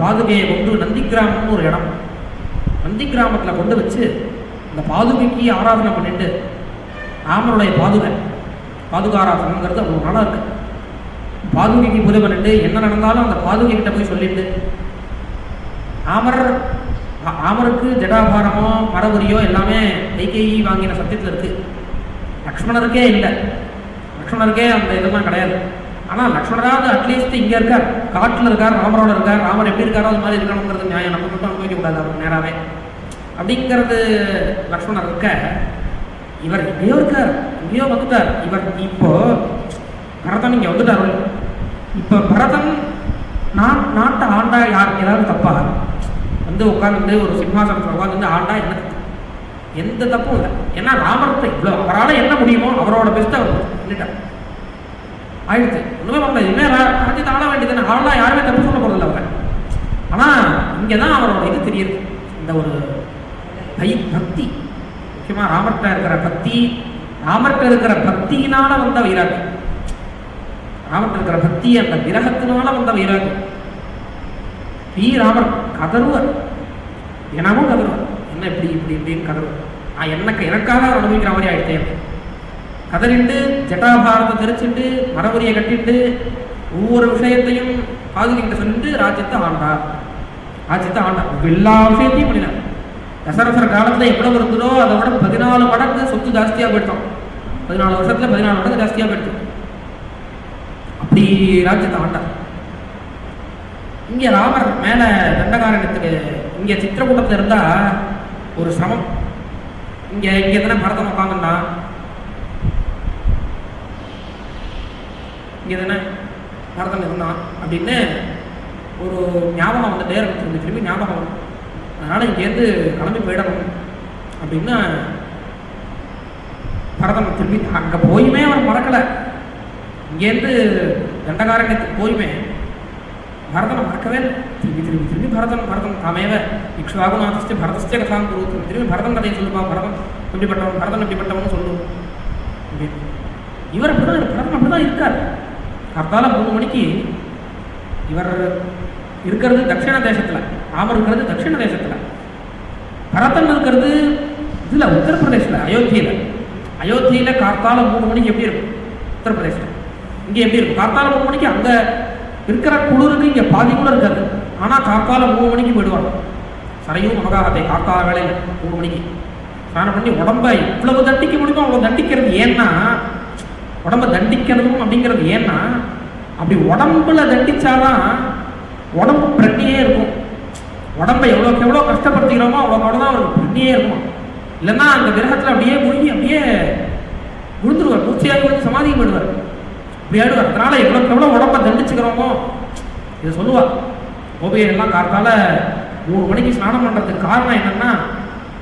பாதுகையை கொண்டு நந்திகிராமம்னு ஒரு இடம், நந்திகிராமத்தில் கொண்டு வச்சு அந்த பாதுகைக்கு ஆராதனை பண்ணிட்டு ராமனுடைய பாதுகாராதனங்கிறது அவ்வளோ நாளாக இருக்கு. பாதுகைக்கு பூஜை பண்ணிட்டு என்ன நடந்தாலும் அந்த பாதுகை கிட்ட போய் சொல்லிட்டு ராமருக்கு ஜடாபாரமோ மரபுரியோ எல்லாமே கைகேயி வாங்கின சத்தியத்தில் இருக்கு. லக்ஷ்மணருக்கே இல்லை, லக்ஷ்மணருக்கே அந்த இதெல்லாம் கிடையாது. ஆனால் லக்ஷ்மணராவது அட்லீஸ்ட் இங்கே இருக்கார், காட்டில் இருக்கார், ராமரோட இருக்கார், ராமர் எப்படி இருக்காரோ அது மாதிரி இருக்கணுங்கிறது நியாயம், நம்ம மட்டும் அனுபவிக்கக்கூடாது அவர் நேராகவே அப்படிங்கிறது. லக்ஷ்மணர் இருக்க, இவர் எங்கேயோ இருக்கார், எங்கேயோ வந்துட்டார். இவர் இப்போ பரதன் இங்கே வந்துட்டார். இப்போ பரதன் நாட்டை ஆண்டா யார் ஏதாவது தப்பா உட்காந்து ஒரு சிம்மாசனத்தில் உட்காந்து ஆண்டா என்ன எந்த தப்பும் இல்லை. ஏன்னா ராமருக்கு இவ்வளோ அவரால் என்ன முடியுமோ அவரோட பெஸ்ட்டை அவர் பண்ணிட்டார். ஆயிடுச்சு, ஒன்றுமே பண்ணல. இனிமேல் ராஜ்யத்தை ஆள வேண்டியது ஆளெலாம் யாருமே தப்பு சொல்ல போகிறதில்ல அவர். ஆனால் இங்கே தான் அவரோட இது தெரியுது, இந்த ஒரு பக்தி, முக்கியமாக ராமர்கிட்ட இருக்கிற பக்தியினால வந்த வைராக்கியம், ராமர்கிட்ட இருக்கிற பக்தி அந்த விரகத்தினால வந்த வைராக்கியம். ராமர் கதறுவர், என்னவும் கதறுவர், என்ன இப்படி இப்படின்னு கதறுவர். எனக்காக அனுபவிக்கிற மாதிரி ஆயிடுச்சேன். கதறிட்டு ஜட்டாபாரத்தை தெரிச்சுட்டு மரபுரியை கட்டிட்டு ஒவ்வொரு விஷயத்தையும் பாதுகிட்ட சொல்லிட்டு ராஜ்யத்தை ஆண்டார். எல்லா விஷயத்தையும் பண்ணினார். தசரதர் காலத்தில் எவ்வளவு இருந்ததோ அதை விட 14 மடங்கு சொத்து ஜாஸ்தியாக போயிட்டோம். 14 வருஷத்துல 14 மடங்கு ஜாஸ்தியாக போயிடுச்சு. அப்படி ராஜ்யத்தை ஆண்டார். இங்கே ராமர் மேலே தண்டகாரண்யத்துக்கு இங்கே சித்திரக்கூட்டத்தில் இருந்தால் ஒரு சிரமம். இங்கே தானே பரதம் உட்காந்துன்னா, இங்கே தானே பரதம் இருந்தான் அப்படின்னு ஒரு ஞாபகம் வந்துட்டே இருக்கு, திரும்பி ஞாபகம் வரும். அதனால் இங்கேருந்து கிளம்பி போயிடணும் அப்படின்னு பரதன் திரும்பி அங்கே போயுமே அவர் மறக்கலை. இங்கேருந்து தண்டகாரண்யத்துக்கு போயுமே பரதனை மறக்கவே இல்லை. திரும்பி பரதன் தாமேவ இக்ஷ்வாகுநாதஸ்ய பரதஸ்ய கதாம் குரு, திரும்பி பரதன் கதையை சொல்லுமா, பரதன் எப்படிப்பட்டவன் சொல்லுவோம் அப்படின்னு. இவர் பரதன் அப்படிதான் இருக்கார். காத்தால 3 மணிக்கு இவர் இருக்கிறது தட்சிண தேசத்தில், ராமர் இருக்கிறது தட்சிண தேசத்தில், பரதன் இருக்கிறது இதில் உத்தரப்பிரதேசில் அயோத்தியில் காத்தால 3 மணிக்கு எப்படி இருக்கும் உத்தரப்பிரதேசில், இங்கே எப்படி இருக்கும் காத்தால 3 மணிக்கு. அங்கே இருக்கிற குளிருக்கு இங்கே பாதி கூட இருக்காது. ஆனால் காத்தால 3 மணிக்கு போயிடுவாங்க. சரையும் மகாகத்தை காத்தால வேலையில் 3 மணிக்கு ஸ்நானம் பண்ணி உடம்பை இவ்வளவு தண்டிக்க முடியுமோ அவ்வளோ தண்டிக்கிறது. ஏன்னா உடம்பை தண்டிக்கிறதும் அப்படிங்கிறது ஏன்னா அப்படி உடம்புல தண்டிச்சாதான் உடம்பு பிரண்ணியே இருக்கும். உடம்பை எவ்வளோக்கு எவ்வளோ கஷ்டப்படுத்திக்கிறோமோ அவ்வளோக்கு தான் அவருக்கு பிரண்ணியே இருக்கும். இல்லைன்னா அந்த கிரகத்தில் அப்படியே முழுங்கி அப்படியே விழுந்துருவார், மூச்சையாக விழுந்து சமாதிக்கு போயிடுவார், இப்படி ஆயிடுவார். அதனால எவ்வளோக்கு எவ்வளோ உடம்பை தண்டிச்சுக்கிறோமோ இதை சொல்லுவார். கோபியெல்லாம் காத்தால 3 மணிக்கு ஸ்நானம் பண்ணுறதுக்கு காரணம் என்னன்னா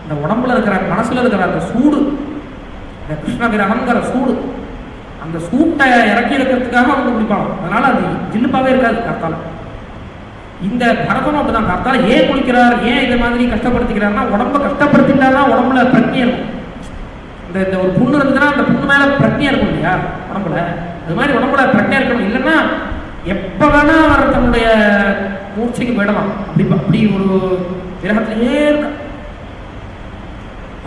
இந்த உடம்புல இருக்கிற மனசுல இருக்கிற அந்த சூடு, இந்த கிருஷ்ண கிரகங்கிற சூடு, அந்த சூட்டை இறக்கி வைக்கிறதுக்காக அவங்க குளிப்பாங்க. அதனால அது ஜில்லுப்பாவே இருக்காது காத்தால. இந்த பரதம் அப்படிதான். காத்தால ஏன் குளிக்கிறார், ஏன் இதை மாதிரி கஷ்டப்படுத்திக்கிறாருன்னா உடம்ப கஷ்டப்படுத்திட்டாதான் உடம்புல பிரச்சனை இருக்கும். இந்த ஒரு புண்ணு இருந்ததுன்னா அந்த புண்ணு மேல பிரச்சனை இருக்கும் இல்லையா உடம்புல, அது மாதிரி உடம்புல பிரச்சனை இருக்கணும். இல்லைன்னா எப்ப வேணா அவர் தன்னுடைய மூர்ச்சைக்கு போயிடலாம். அப்படி ஒரு விரகத்திலேயே இருக்க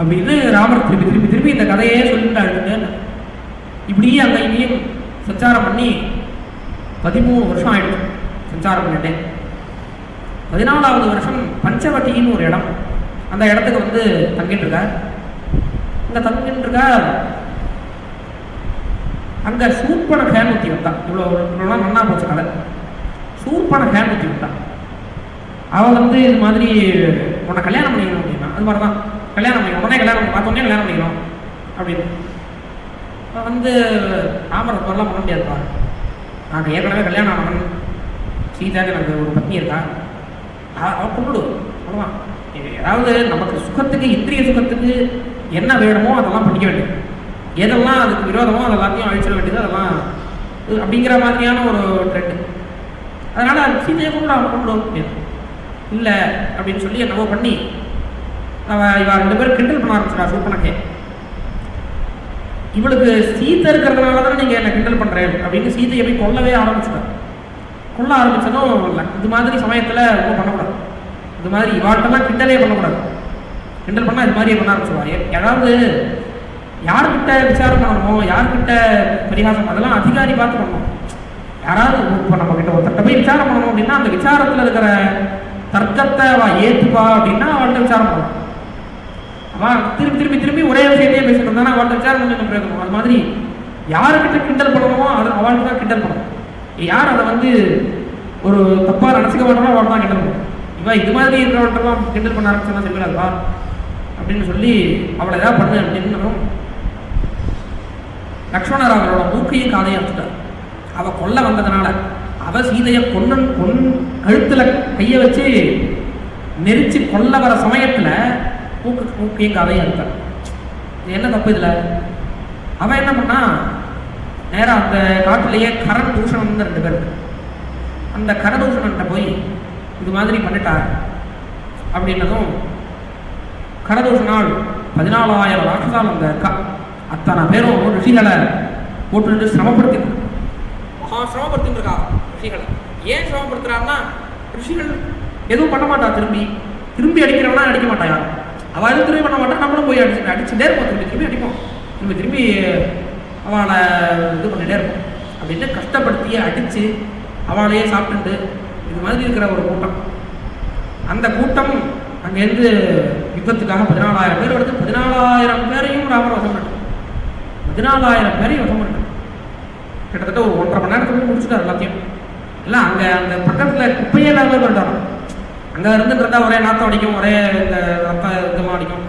அப்படின்னு ராமர் திருப்பி திருப்பி திருப்பி இந்த கதையே சொல்லிட்டு அழுதுங்க. இப்படியே அங்கே இங்கேயும் சஞ்சாரம் பண்ணி 13 வருஷம் ஆயிடுச்சு. சஞ்சாரம் பண்ணிட்டேன். 14வது வருஷம் பஞ்சவட்டின்னு ஒரு இடம், அந்த இடத்துக்கு வந்து தங்கிட்டு இருக்கார். அங்கே தங்கிட்டு இருக்கார். அங்கே சூர்பன கேமுத்தி வந்தான். இவ்வளோ மண்ணா போச்சு கதை. சூர்பன கேமுத்தி வந்தான். அவள் வந்து இது மாதிரி உன்னை கல்யாணம் பண்ணிக்கணும் அப்படின்னா, அது மாதிரி தான் கல்யாணம் பண்ணிக்கணும், உடனே கல்யாணம் பார்த்தோன்னே கல்யாணம் பண்ணிக்கணும் அப்படின்னு வந்து ராமர் மாதிரிலாம் பண்ண முடியாதுப்பா. நாங்கள் ஏற்கனவே கல்யாணம் ஆனவன், சீதாக்கு எனக்கு ஒரு பத்னி இருக்கா, அவள் கொண்டு அவ்வளோதான். ஏதாவது நமக்கு சுகத்துக்கு, இந்திரிய சுகத்துக்கு என்ன வேணுமோ அதெல்லாம் பண்ணிக்க வேண்டியது, எதெல்லாம் அதுக்கு விரோதமோ அது எல்லாத்தையும் அழிச்சிட வேண்டியது, அதெல்லாம் அப்படிங்கிற மாதிரியான ஒரு ட்ரெண்டு. அதனால் சீதையை கொண்டு அவன் கொண்டு வர முடியாது. இல்லை அப்படின்னு சொல்லி என்னவோ பண்ணி இவ 2 பேரும் கிண்டல் பண்ண ஆரம்பிச்சிடா சூப்பனக்கே. இவளுக்கு சீத்தை இருக்கிறதுனால தானே நீங்கள் என்ன கிண்டல் பண்ணுறேன் அப்படின்னு சீதையை போய் கொல்லவே ஆரம்பிச்சிட்டார். கொல்ல ஆரம்பித்ததும் இல்லை, இது மாதிரி சமயத்தில் ஒன்றும் பண்ணக்கூடாது. இது மாதிரி இவாட்டெல்லாம் கிண்டலே பண்ணக்கூடாது. கிண்டல் பண்ணால் இது மாதிரியே பண்ண ஆரம்பிச்சுவா. ஏதாவது யார்கிட்ட விசாரம் பண்ணணுமோ, யார்கிட்ட பரிகாசம், அதெல்லாம் அதிகாரி பார்த்து பண்ணணும். யாராவது இப்போ நம்ம கிட்ட ஒருத்தட்ட போய் விசாரம் பண்ணணும் அப்படின்னா அந்த விசாரத்தில் இருக்கிற தர்க்கத்தை ஏற்றுப்பா அப்படின்னா அவள்கிட்ட விசாரம் பண்ணணும். அவன் திரும்பி திரும்பி திரும்பி ஒரே விஷயத்தையே பேசிட்டு இருந்தானா அவள்கிட்ட விசாரம் பண்ணி நம்ம பேசணும். அது மாதிரி யாருக்கிட்ட கிண்டல் பண்ணணுமோ அதை அவள்கிட்ட தான் கிண்டல் பண்ணணும். யார் அதை வந்து ஒரு தப்பாக நினச்சிக்க மாட்டோமோ அவள் தான் கிண்டல் பண்ணணும். இவன் இது மாதிரி இருக்கிறவன்ட்டெல்லாம் கிண்டல் பண்ண ஆரம்பிச்சா சரியில்லாதா அப்படின்னு சொல்லி அவளை எதாவது பண்ணு அப்படின்னு லக்ஷ்மணர் அவளோட மூக்கையும் காதையும் அடிச்சுட்டார். அவள் கொல்ல வந்ததுனால அவள் சீதையை கழுத்தில் கையை வச்சு நெரிச்சு கொல்ல வர சமயத்தில் மூக்கையும் காதையும் அடித்தார். என்ன தப்பு இதில்? அவன் என்ன பண்ணா, நேராக அந்த காட்டிலேயே கரண் தூஷணம் 2 பேர், அந்த கரதூஷணன்ட்ட போய் இது மாதிரி பண்ணிட்டார் அப்படின்னதும் கரதூஷனால் 14,000 ராட்சசால் அந்த அத்தனை பேரும் ரிஷிகளை போட்டு சிரமப்படுத்திட்டு சிரமப்படுத்திட்டு இருக்கா. ரிஷிகளை ஏன் சிரமப்படுத்துறாங்கன்னா, ரிஷிகள் எதுவும் பண்ண மாட்டா, திரும்பி அடிக்கிறவனா அடிக்க மாட்டா யாரும். அவள் எதுவும் திரும்பி பண்ண மாட்டா, நம்மளும் போய் அடிச்சுட்டே இருப்போம், திரும்பி அடிப்போம், திரும்பி அவளை இது பண்ணிகிட்டே இருக்கும் அப்படின்னு கஷ்டப்படுத்தியே அடித்து அவளையே சாப்பிட்டுட்டு இது மாதிரி இருக்கிற ஒரு கூட்டம். அந்த கூட்டம் அங்கேருந்து யுத்தத்துக்காக 14,000 பேர் எடுத்து 14,000 பேரையும் ராமர் வசம் பண்ணிட்டார். 14,000 பேரையும் வசம் பண்ணிட்டார். கிட்டத்தட்ட ஒரு 1.5 மணி நேரத்துக்கு முடிச்சுட்டார் எல்லாத்தையும். இல்லை அங்கே அந்த பக்கத்தில் குப்பையே இல்லாமல் பண்ணிட்டாங்க. அங்கே இருந்துட்டு ஒரே நாத்தம் அடிக்கும், ஒரே இந்த ரத்த இதெல்லாம் அடிக்கும்.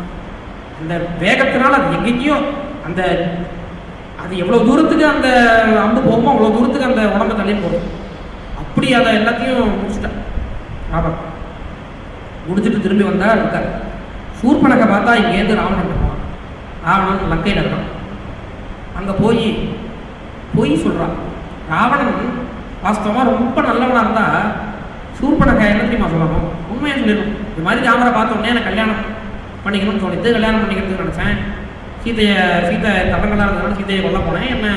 அந்த வேகத்தினால் அது எங்கேயும் அந்த அது எவ்வளோ தூரத்துக்கு அந்த அம்பு போகுமோ அவ்வளோ தூரத்துக்கு அந்த உடம்பு தள்ளியும் போகும். அப்படி அதை எல்லாத்தையும் முடிச்சுட்டேன் ராமர். முடிச்சுட்டு திரும்பி வந்தால் இருக்கார். சூர்பனகை பார்த்தா இங்கேருந்து ராவணன் இருப்பான். ராவணன் லங்கையில் இருக்கான். அங்கே போய் சொல்கிறான். ராவணன் வாஸ்தவமாக ரொம்ப நல்லவனாக இருந்தால் சூர்பனகை என்ன தெரியுமா சொல்லணும், உண்மையை சொல்லிடணும். இது மாதிரி ராமரை பார்த்தோன்னே எனக்கு கல்யாணம் பண்ணிக்கணும்னு சொல்லிட்டு கல்யாணம் பண்ணிக்கிறதுக்கு நினச்சேன். சீதை தடங்களாக இருந்ததுனால சீதையை கொல்ல போனேன், என்ன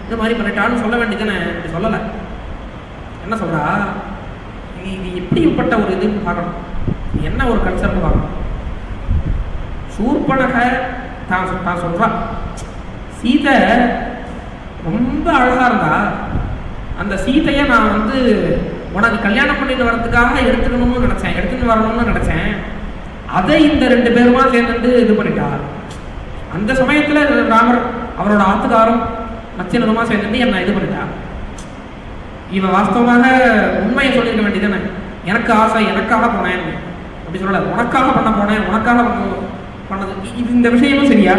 இது மாதிரி பண்ணிட்டான்னு சொல்ல வேண்டியதுன்னு இப்படி சொல்லலை. என்ன சொல்கிறா, இது எப்படிப்பட்ட ஒரு இதுன்னு பார்க்கணும், என்ன ஒரு கன்செப்ட் பார்க்கணும். சூர்பனகை தான் சொல்கிறான், சீதை ரொம்ப அழகாக இருந்தா, அந்த சீதையை நான் வந்து உனக்கு கல்யாணம் பண்ணிட்டு வரதுக்காக எடுத்துட்டு வரணும்னு நினச்சேன். அதை இந்த 2 பேருமா சேர்ந்துட்டு இது பண்ணிட்டா. அந்த சமயத்தில் ராமர் அவரோட ஆத்துக்காரும் நச்சினதுமா சேர்ந்துட்டு என்ன இது பண்ணிட்டா. இவன் வாஸ்தவமாக உண்மையை சொல்லியிருக்க வேண்டியதானே, எனக்கு ஆசை, எனக்காக போனேன் அப்படி சொல்லலை, உனக்காக பண்ண போனேன், உனக்காக பண்ணது. இந்த விஷயமும் சரியா?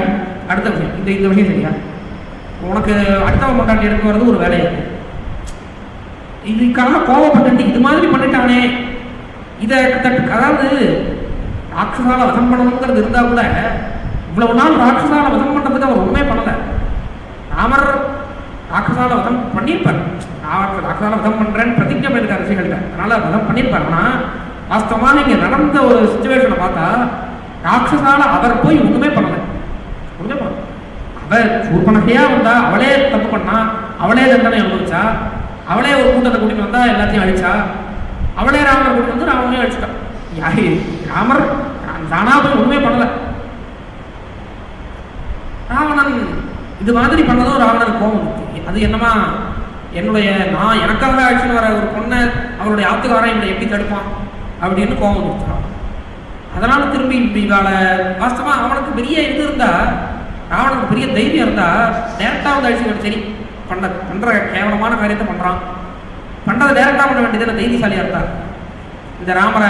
அடுத்த விஷயம் இந்த விஷயம் சரியா? உனக்கு அடுத்தவன் கொண்டாட்டி எடுத்து வர்றது ஒரு வேலையாக, இதுக்காக கோபப்பட்டு இது மாதிரி பண்ணிட்டானே, இதை அதாவது ராட்சசால வதம் பண்ணணுங்கிறது இருந்தால் கூட இவ்வளவு நாள் ராட்சசால வதம் பண்ணுறதுக்கு அவர் உண்மையே பண்ணலை. ராமர் ராட்சசால வதம் பண்ணியிருப்பார், ராட்சசால வதம் பண்ணுறேன்னு பிரதிஜை பண்ணியிருக்கார் ரிஷிகள்கிட்ட, அதனால் வதம் பண்ணியிருப்பார். ஆனால் வாஸ்தவமாக இங்கே நடந்த ஒரு சுச்சுவேஷனை பார்த்தா ராட்சசால அவர் போய் ஒன்றுமே பண்ணலை. அவள் சூர்பனகையாக வந்தா, அவளே தப்பு பண்ணா, அவளே தண்டனை அனுபவிச்சா, அவளே ஒரு கூட்டத்தை கூட்டிட்டு வந்தா, எல்லாத்தையும் அழிச்சா. அவளே ராமரை கூட்டு வந்து ராவணையும் அடிச்சுட்டான். யாரு ராமர் தானா போய் ஒண்ணுமே பண்ணல. ராவணன் இது மாதிரி பண்ணதும் ராவணன் கோபம் வந்துச்சு. அது என்னமா நான் எனக்காக அழைச்சின்னு வர ஒரு பொண்ணை அவருடைய ஆத்துக்காரன் என்னை எப்படி தடுப்பான் அப்படின்னு கோபம் வந்துருச்சான். அதனால திரும்பி இவாளை வாஸ்தவா அவனுக்கு பெரிய இது இருந்தா, ராவனுக்கு பெரிய தைரியம் இருந்தா டேரக்டா வந்து அழிச்சு சரி பண்ற கேவலமான காரியத்தை பண்றான், பண்றதை டேரக்டா பண்ண வேண்டியது தைரியசாலியா இருந்தா. இந்த ராமரை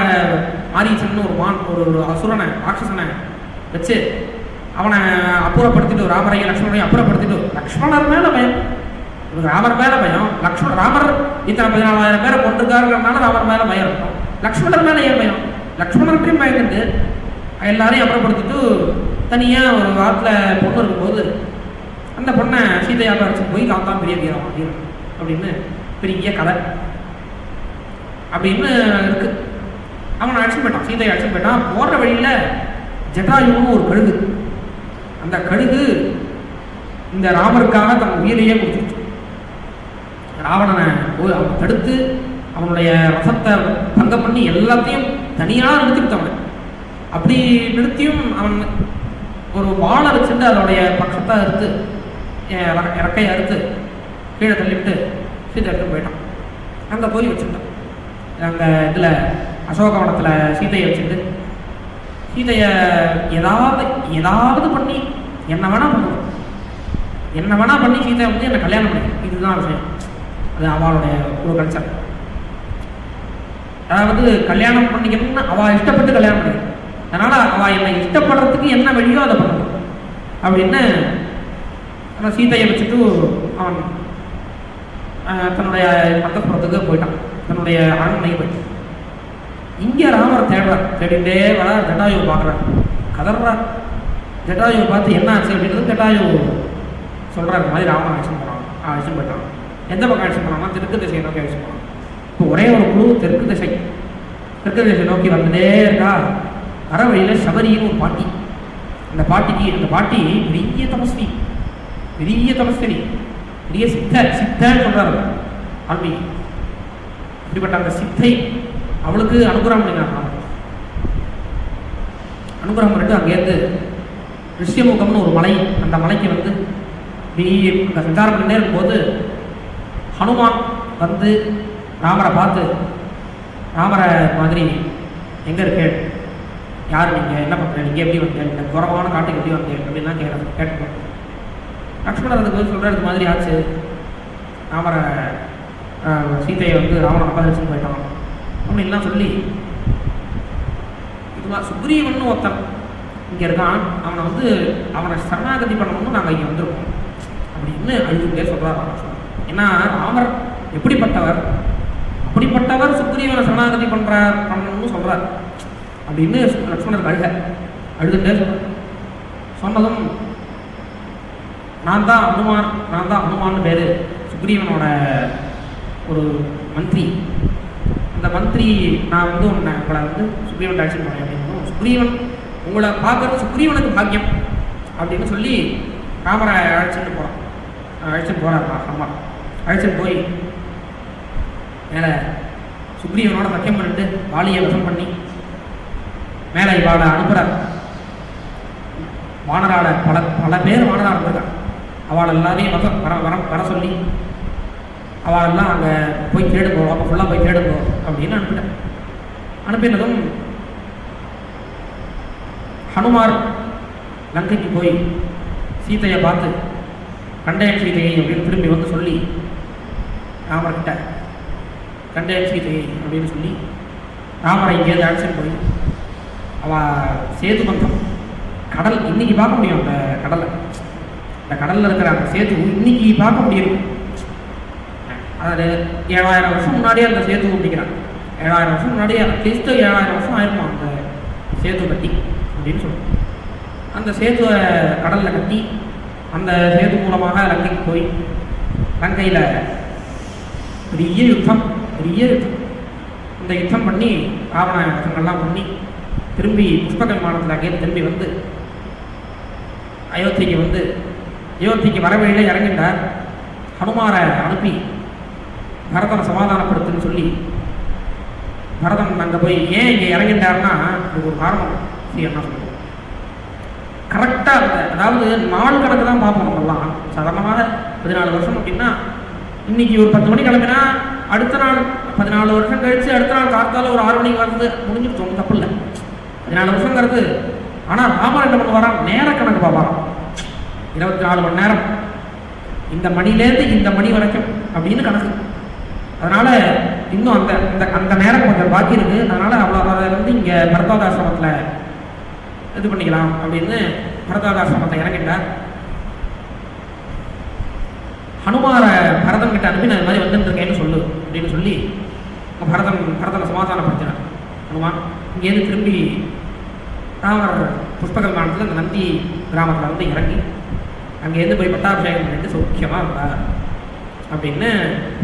மாரீசன் ஒரு அசுரனை ராட்சசனை வச்சு அவனை அப்புறப்படுத்திட்டு, ராமரையும் லக்ஷ்மணரையும் அப்புறப்படுத்திட்டு, லக்ஷ்மணர் மேல பயம், ராமர் மேல பயம். ராமர் இத்தனை 14,000 பேரை கொண்டிருக்காருங்கிறதுனால ராமர் மேல பயம் இருக்கும். லக்ஷ்மணர் மேல ஏன் பயம்? லக்ஷ்மணர்கிட்டையும் பயந்துட்டு எல்லாரையும் அப்புறப்படுத்திட்டு தனியா ஒரு வாரத்தில் பொண்ணு இருக்கும்போது அந்த பொண்ணை சீதையாக அரைச்சி போய் காத்தான் பெரிய வீரம் அப்படின்னு பெரிய கதை அப்படின்னு இருக்கு. அவனை அழைச்சி போயிட்டான், சீதையை அழைச்சி போயிட்டான். போற வழியில ஜட்டாயுன்னு ஒரு கழுகு, அந்த கழுகு இந்த ராமருக்காக தன் உயிரையே கொடுத்துருச்சு. ராவணனை போய் அவனை தடுத்து அவனுடைய ரசத்தை பங்கம் பண்ணி எல்லாத்தையும் தனியாக நிறுத்திவிட்டவனை. அப்படி நிறுத்தியும் அவன் ஒரு வாழை வச்சுட்டு அதோடைய பக்கத்தை அறுத்து இறக்கையை அறுத்து கீழே தள்ளிவிட்டு சீதை எடுத்து போயிட்டான். அங்கே போய் வச்சுட்டான். அங்கே இதில் அசோகவனத்தில் சீதையை வச்சுட்டு சீதையை ஏதாவது பண்ணி என்ன வேணா பண்ணி சீதை வந்து என்னை கல்யாணம் பண்ணி, இதுதான் விஷயம். அது அவளுடைய ஒரு கல்ச்சர். அதாவது கல்யாணம் பண்ணிக்கணும்னு அவள் இஷ்டப்பட்டு கல்யாணம் பண்ணி, அதனால அவள் என்னை இஷ்டப்படுறதுக்கு என்ன வழியோ அதை பண்ணணும் அப்படின்னு சீதையை வச்சுட்டு அவன் தன்னுடைய மந்தபுரத்துக்கு போயிட்டான், தன்னுடைய அரண்மனைக்கு போயிட்டான். இங்கே ராமர் தேடிட்டே வர ஜட்டாயுவை பார்க்குறார், கதறார். ஜட்டாயுவை பார்த்து என்ன ஆச்சு அப்படின்றது ஜட்டாயு சொல்கிறார். இந்த மாதிரி ராமன் அழைச்சிட்டு போயிட்டான். எந்த பக்கம் அழைச்சிட்டு போனான்னா தெற்கு திசையை நோக்கி அழைச்சிட்டு போனான். இப்போ ஒரே ஒரு குழு தெற்கு திசை நோக்கி வந்துட்டே இருக்கா. வர வழியில் சபரின்னு ஒரு பாட்டி. அந்த பாட்டி பெரிய தபஸ்வி, பெரிய சித்தன்னு சொல்றாரு ஆல்மி. இப்படிப்பட்ட அந்த சித்தை அவளுக்கு அனுகிரகம் பண்ணினாங்க. அனுகிரகம் பண்ணிட்டு அங்கேருந்து ரிஷ்யமுகம்னு ஒரு மலை, அந்த மலைக்கு வந்து அந்த சஞ்சாரம் பண்ணிட்டே இருக்கும்போது ஹனுமான் வந்து ராமரை பார்த்து, ராமரை மாதிரி எங்கே இருக்கேன், யார் நீங்கள், என்ன பண்ணுறேன், நீங்கள் எப்படி வந்தேன், இந்த குறவான காட்டுக்கு எப்படி வந்தேன் அப்படின்லாம் கேட்டுப்போம். லக்ஷ்மணர் அதுக்கு வந்து சொல்கிற இது மாதிரி ஆச்சு, ராமரை சீதையை வந்து ராவணன் அபகரிச்சுன்னு போயிட்டான் அப்படின்லாம் சொல்லி, இதுவா சுக்ரீவன் ஒருத்தன் இங்கே இருக்கான், அவனை சரணாகதி பண்ணணும்னு நாங்கள் இங்கே வந்திருக்கோம் அப்படின்னு அழுதுகிட்டே சொல்கிறார். ஏன்னா ராமர் அப்படிப்பட்டவர் சுக்ரீவனை சரணாகதி பண்ணணும்னு சொல்கிறார் அப்படின்னு லக்ஷ்மணர் அழுதுகிட்டே சொன்னதும் நான் தான் அனுமான்னு பேர், சுக்ரீவனோட ஒரு மந்திரி. அந்த மந்திரி நான் வந்து உங்களை வந்து சுக்ரீவன் அழைச்சிட்டு போனேன் அப்படின்னு, சுக்ரீவன் உங்களை பார்க்கறது சுக்ரீவனுக்கு பாக்கியம் அப்படின்னு சொல்லி ராமரை அழைச்சிட்டு போகிறார். அம்மா அழைச்சிட்டு போய் மேலே சுக்ரீவனோட சத்தியம் பண்ணிட்டு வாலியை வசம் பண்ணி மேலே இவாளை அனுப்புகிறார். வானராட பல பேர் வானராட இருக்காங்க. அவள் எல்லாரையும் வர சொல்லி அவளெல்லாம் அங்கே போய் தேடுங்கோ, அப்போ ஃபுல்லாக போய் தேடுங்கோ அப்படின்னு அனுப்பினதும் ஹனுமார் லங்கைக்கு போய் சீதையை பார்த்து கண்டேன் சீதையை அப்படின்னு திரும்பி வந்து சொல்லி ராமர்கிட்ட கண்டேன் சீதையை அப்படின்னு சொல்லி ராமரை இங்கேருந்து அழைச்சிட்டு போய் அவள் சேது பந்தம் கடல் இன்னைக்கு பார்க்க முடியும். அந்த கடலில் இருக்கிற அந்த சேது இன்னைக்கு பார்க்க முடியும். அதாவது 7000 வருஷம் முன்னாடியே அந்த சேது பிடிக்கிறான். 7000 வருஷம் முன்னாடியே அட்லீஸ்ட் 7000 வருஷம் ஆயிருக்கும் அந்த சேது கட்டி அப்படின்னு சொல்லுவோம். அந்த சேதுவை கடலில் கட்டி அந்த சேது மூலமாக லங்கைக்கு போய் லங்கையில் பெரிய யுத்தம். இந்த யுத்தம் பண்ணி ராவண யுத்தங்கள்லாம் பண்ணி திரும்பி புஷ்பக விமானத்தில் அங்கேயிருந்து திரும்பி வந்து அயோத்திக்கு வரவழியில் இறங்கிட்டார். ஹனுமாரை அனுப்பி பரதனை சமாதானப்படுத்துன்னு சொல்லி பரதன் அங்கே போய் ஏன் இங்கே இறங்கிட்டாருன்னா அதுக்கு ஒரு காரணம் என்ன சொல்லுவோம். கரெக்டாக அந்த அதாவது நாள் கணக்கு தான் பார்ப்போம் நம்மலாம். சாதாரணமாக 14 வருஷம் அப்படின்னா இன்னைக்கு ஒரு 10 மணி கிளம்பினா அடுத்த நாள் 14 வருஷம் கழிச்சு அடுத்த நாள் காத்தால ஒரு 6 மணிக்கு வந்து முடிஞ்சிருச்சோம், தப்பு இல்லை. 14 வருஷங்கிறது. ஆனால் ராமர் என்ன பண்ணுவாராம், நேர கணக்கு பார்ப்பாராம். 24 மணி நேரம், இந்த மணிலேருந்து இந்த மணி வரைக்கும் அப்படின்னு கணக்கு. அதனால இன்னும் அந்த அந்த நேரம் கொஞ்சம் பாக்கி இருக்கு. அதனால அவ்வளோ அதை வந்து இங்கே பரத்வாகாசிரமத்தில் இது பண்ணிக்கலாம் அப்படின்னு பரத்வாகாசிரமத்தை இறங்கிட்டார். ஹனுமாரை பரதன் கிட்ட அனுப்பி நான் இது மாதிரி வந்துருக்கேன்னு சொல்லு அப்படின்னு சொல்லி பரதனை சமாதானப்படுத்தினார். ஹனுமான் இங்கேருந்து திரும்பி ராமர் புஷ்பக விமானத்தில் அந்த நந்தி கிராமத்தில் வந்து இறங்கி அங்கேருந்து போய் பட்டாபிஷேகம் பண்ணிட்டு சௌக்கியமாக இருந்தார் அப்படின்னு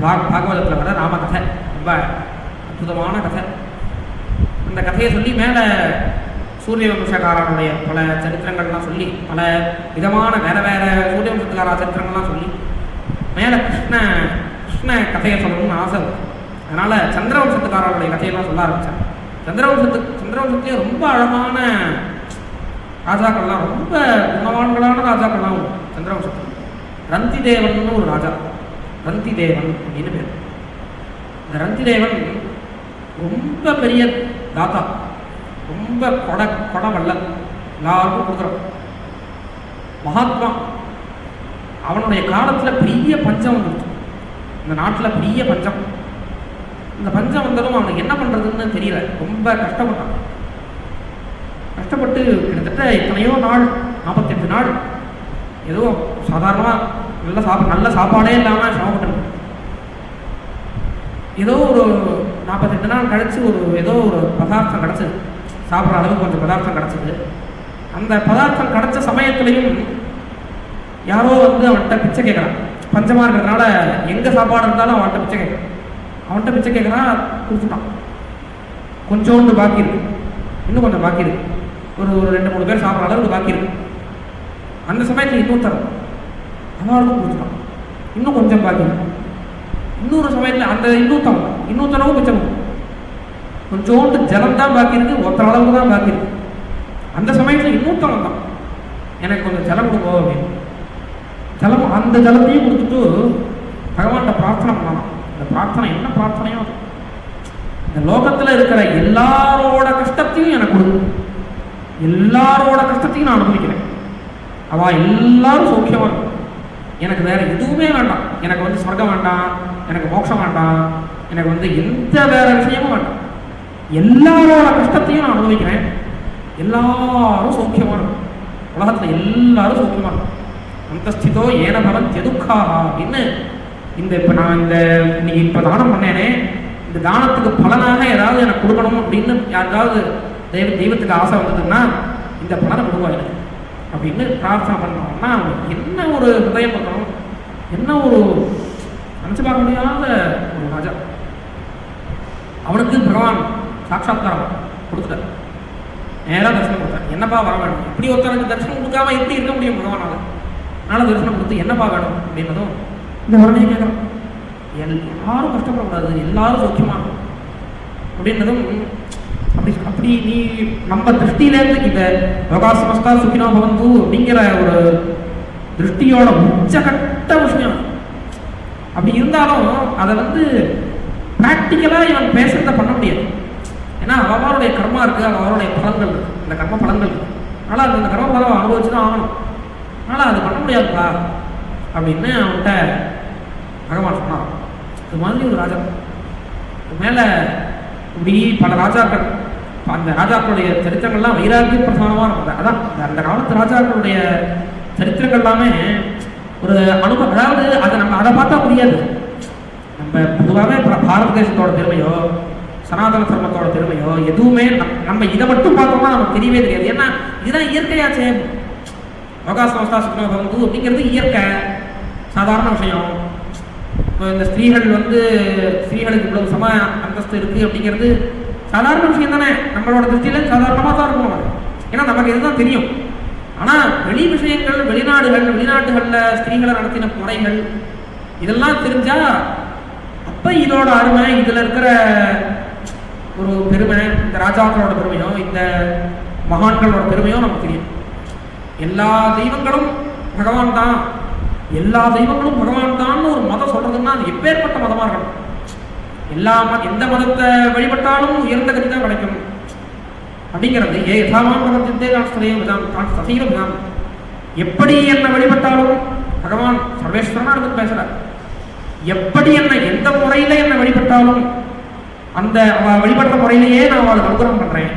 பாகவதத்தில் வர ராமகதை. ரொம்ப அற்புதமான கதை. அந்த கதையை சொல்லி மேலே சூரிய வம்சக்காரனுடைய பல சரித்திரங்கள்லாம் சொல்லி பல விதமான வேற வேற சூரிய வம்சத்துக்கார சரித்திரங்கள்லாம் சொல்லி மேலே கிருஷ்ண கதையை சொல்லணும்னு ஆசை. அதனால் சந்திரவம்சத்துக்காரனுடைய கதையெல்லாம் சொல்ல ஆரம்பித்தேன். சந்திரவம்சத்துலேயே ரொம்ப அழகான ராஜாக்கள்லாம், ரொம்ப குணவான்களான ராஜாக்கள்லாம் சந்திரவம்சத்தில். ரந்தி தேவன் ஒரு ராஜா, ரந்தி தேவன் அப்படின்னு பேர். இந்த ரந்தி தேவன் ரொம்ப பெரிய தாத்தா, ரொம்ப கொடை வல்லல், எல்லாருக்கும் கொடுக்குறோம் மகாத்மா. அவனுடைய காலத்தில் பெரிய பஞ்சம் வந்துடுச்சு இந்த நாட்டில், பெரிய பஞ்சம். இந்த பஞ்சம் வந்தாலும் அவனுக்கு என்ன பண்ணுறதுன்னு தெரியல, ரொம்ப கஷ்டப்பட்டான். கஷ்டப்பட்டு கிட்டத்தட்ட எத்தனையோ நாள், 48 நாள் ஏதோ சாதாரணமாக நல்ல சாப்பாடே இல்லாமல் சிரமப்பட்டு. ஏதோ ஒரு 48 நாள் கழிச்சு ஏதோ ஒரு பதார்த்தம் கிடச்சிது, சாப்பிட்ற அளவுக்கு கொஞ்சம் பதார்த்தம் கிடச்சிது. அந்த பதார்த்தம் கிடச்ச சமயத்துலையும் யாரோ வந்து அவன்கிட்ட பிச்சை கேட்குறான். பஞ்சமாக இருக்கிறதுனால எங்கே சாப்பாடு இருந்தாலும் அவன்கிட்ட பிச்சை கேட்குறான். அவன்கிட்ட பிச்சை கேட்குறான், கொடுத்துட்டான். கொஞ்சோண்டு பாக்கி இருக்கு, இன்னும் கொஞ்சம் பாக்கி இருக்கு, ஒரு 2-3 பேர் சாப்பிட்ற அளவுக்கு பாக்கி இருக்கு. அந்த சமயத்தில் இன்னும் தரும், அவளுக்கும் கொடுத்துட்டான். இன்னும் கொஞ்சம் பாக்கி இருக்கு. இன்னொரு சமயத்தில் அந்த இன்னொருத்தளவு பிச்சை கொஞ்சோண்டு ஜலம் தான் பாக்கி இருக்கு, ஒருத்தர அளவுக்கு தான் பாக்கி இருக்கு. அந்த சமயத்தில் இன்னொருத்தவன் தான், எனக்கு கொஞ்சம் ஜலம் கொடுப்போம் அப்படின்னு. அந்த ஜலத்தையும் கொடுத்துட்டு பகவான்கிட்ட பிரார்த்தனை பண்ணலாம். இந்த பிரார்த்தனை என்ன பிரார்த்தனையோ, இந்த லோகத்தில் இருக்கிற எல்லாரோட கஷ்டத்தையும் எனக்கு கொடுக்கும், எல்லாரோட கஷ்டத்தையும் நான் அனுபவிக்கிறேன், அவள் எல்லாரும் சௌக்கியமாக இருக்கும், எனக்கு வேற எதுவுமே வேண்டாம், எனக்கு வந்து சொர்க்கம் வேண்டாம், எனக்கு மோட்சம் வேண்டாம், எனக்கு வந்து எந்த வேற விஷயமும் வேண்டாம், எல்லாரோட கஷ்டத்தையும் நான் அனுபவிக்கிறேன், எல்லாரும் சௌக்கியமாக இருக்கும், உலகத்தில் எல்லாரும் சௌக்கியமாக இருக்கும். அந்த ஸ்திதோ ஏன பவன் எதுக்காக அப்படின்னு இப்போ நான் இன்னைக்கு இப்போ தானம் பண்ணேனே, இந்த தானத்துக்கு பலனாக ஏதாவது எனக்கு கொடுக்கணும் அப்படின்னு யாருக்காவது தெய்வத்துக்கு ஆசை வந்ததுன்னா இந்த பலனை கொடுப்பா எனக்கு அப்படின்னு பிரார்த்தனை பண்ணோம்னா அவனுக்கு என்ன ஒரு ஹிருதயம் இருக்கணும், என்ன ஒரு நினச்சி பார்க்க முடியாத ஒரு ராஜா. அவனுக்கு பகவான் சாட்சாத்காரம் கொடுத்துட்டார், நேராக தரிசனம் கொடுத்தார். என்னப்பா வர வேணும், இப்படி ஒருத்தருக்கு தரிசனம் கொடுக்காம எப்படி இருக்க முடியும் பகவானால்? அதனால் தரிசனம் கொடுத்து என்னப்பா வேணும் அப்படின்னதும் இந்த வரணையை கேட்குறோம், எல்லாரும் கஷ்டப்படக்கூடாது, எல்லாரும் சௌக்கியமாக அப்படின்னதும் அப்படி நீ நம்ம திருஷ்டியிலேருந்து இந்த யோகாசமஸ்தா சுகினோ பவந்து அப்படிங்கிற ஒரு திருஷ்டியோட உச்சகட்ட விஷயம். அப்படி இருந்தாலும் அதை வந்து ப்ராக்டிக்கலாக இவன் பேசுறதை பண்ண முடியாது. ஏன்னா அவருடைய கர்மா இருக்குது, அவருடைய பலன்கள் இருக்குது, இந்த கர்ம பலன்கள் இருக்குது. அதனால் அது அந்த கர்ம பலம் அனுபவிச்சு தான் ஆகணும். அதனால் அது பண்ண முடியாதுப்பா அப்படின்னு அவன்கிட்ட பகவான் சொன்னான். இது மாதிரி ஒரு ராஜா மேலே இப்படி பல ராஜாக்கள், அந்த ராஜாக்களுடைய சரித்திரங்கள்லாம் வைராகிய பிரதானமாக இருக்கும். அதான் அந்த காலத்து ராஜாக்களுடைய சரித்திரங்கள் எல்லாமே ஒரு அனுபவம். அதாவது அதை பார்த்தா முடியாது. நம்ம பொதுவாகவே பாரத தேசத்தோட பெருமையோ சனாதன தர்மத்தோட பெருமையோ எதுவுமே நம்ம இதை மட்டும் பார்த்தோம்னா நமக்கு தெரியவே தெரியாது. ஏன்னா இதுதான் இயற்கையாச்சே. யோகாசமஸ்தா சுக்னோ பவந்து அப்படிங்கிறது இயற்கை, சாதாரண விஷயம். இப்போ இந்த ஸ்திரீகளுக்கு இவ்வளவு சம அந்தஸ்து இருக்குது அப்படிங்கிறது சாதாரண விஷயம் தானே. நம்மளோட திருஷ்டியில சாதாரணமாக தான் இருக்கும், ஏன்னா நமக்கு இதுதான் தெரியும். ஆனால் வெளி விஷயங்கள், வெளிநாட்டுகளில் ஸ்திரீகளை நடத்தின முறைகள் இதெல்லாம் தெரிஞ்சால் அப்போ இதோட அருமை, இதில் இருக்கிற ஒரு பெருமை, இந்த ராஜாக்களோட பெருமையோ இந்த மகான்களோட பெருமையோ நமக்கு தெரியும். எல்லா தெய்வங்களும் பகவான் தான், எல்லா தெய்வங்களும் பகவான் தான் ஒரு மதம் சொல்றதுன்னா அது எப்பேற்பட்ட மதமாக இருக்கணும். எந்த மதத்தை வழிபட்டாலும் உயர்ந்த கதி தான் கிடைக்கும் அப்படிங்கிறது. யதாவான் மதத்திலே தான் சதையில தான் எப்படி என்னை வழிபட்டாலும் பகவான் சர்வேஸ்வரனா இருந்து பேசுறார். எப்படி என்னை எந்த முறையில என்னை வழிபட்டாலும் அந்த வழிபடுற முறையிலேயே நான் அவளுக்கு அனுகிரகம் பண்றேன்.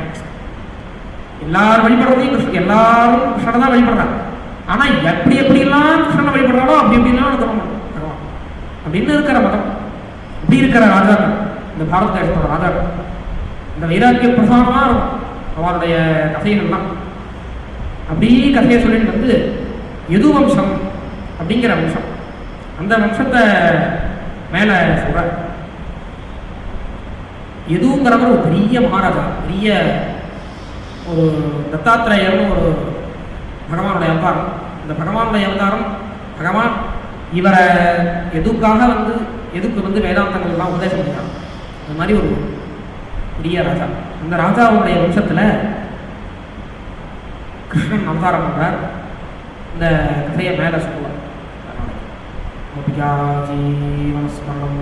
எல்லாரும் வழிபடுறதையும் எல்லாரும் கிருஷ்ணனை தான் வழிபடுறாங்க. ஆனா எப்படியெல்லாம் கிருஷ்ணனை வழிபடுறாலோ அப்படி எப்படிலாம் அனுகிரகம் பகவான் அப்படின்னு இருக்கிற மதம். இப்படி இருக்கிற ராஜாக்கள், இந்த பாரத தேசத்தோட ராஜாக்கள், இந்த வைராக்கிய பிரசாரமா இருக்கும் அவருடைய கதைகள்லாம். அப்படி கதையை சொல்லிட்டு வந்து யது வம்சம் அப்படிங்கிற வம்சம், அந்த வம்சத்தை மேல சொல்ற. யதுங்கிறவர் ஒரு பெரிய மகாராஜா, பெரிய ஒரு தத்தாத்திரேயர்னு ஒரு பகவானுடைய அவதாரம். இந்த பகவானுடைய அவதாரம் பகவான் இவரை எதுக்காக வந்து எதுக்கு வந்து வேதாந்தங்கள்லாம் உபதேசம் பண்ணிக்கிறான். அந்த மாதிரி ஒரு பெரிய ராஜா. அந்த ராஜாவுடைய வம்சத்துல கிருஷ்ணன் அவதாரம் பண்றார். இந்த கதையை மேல சொல்லுவார். ஜீவனஸ்மரணம்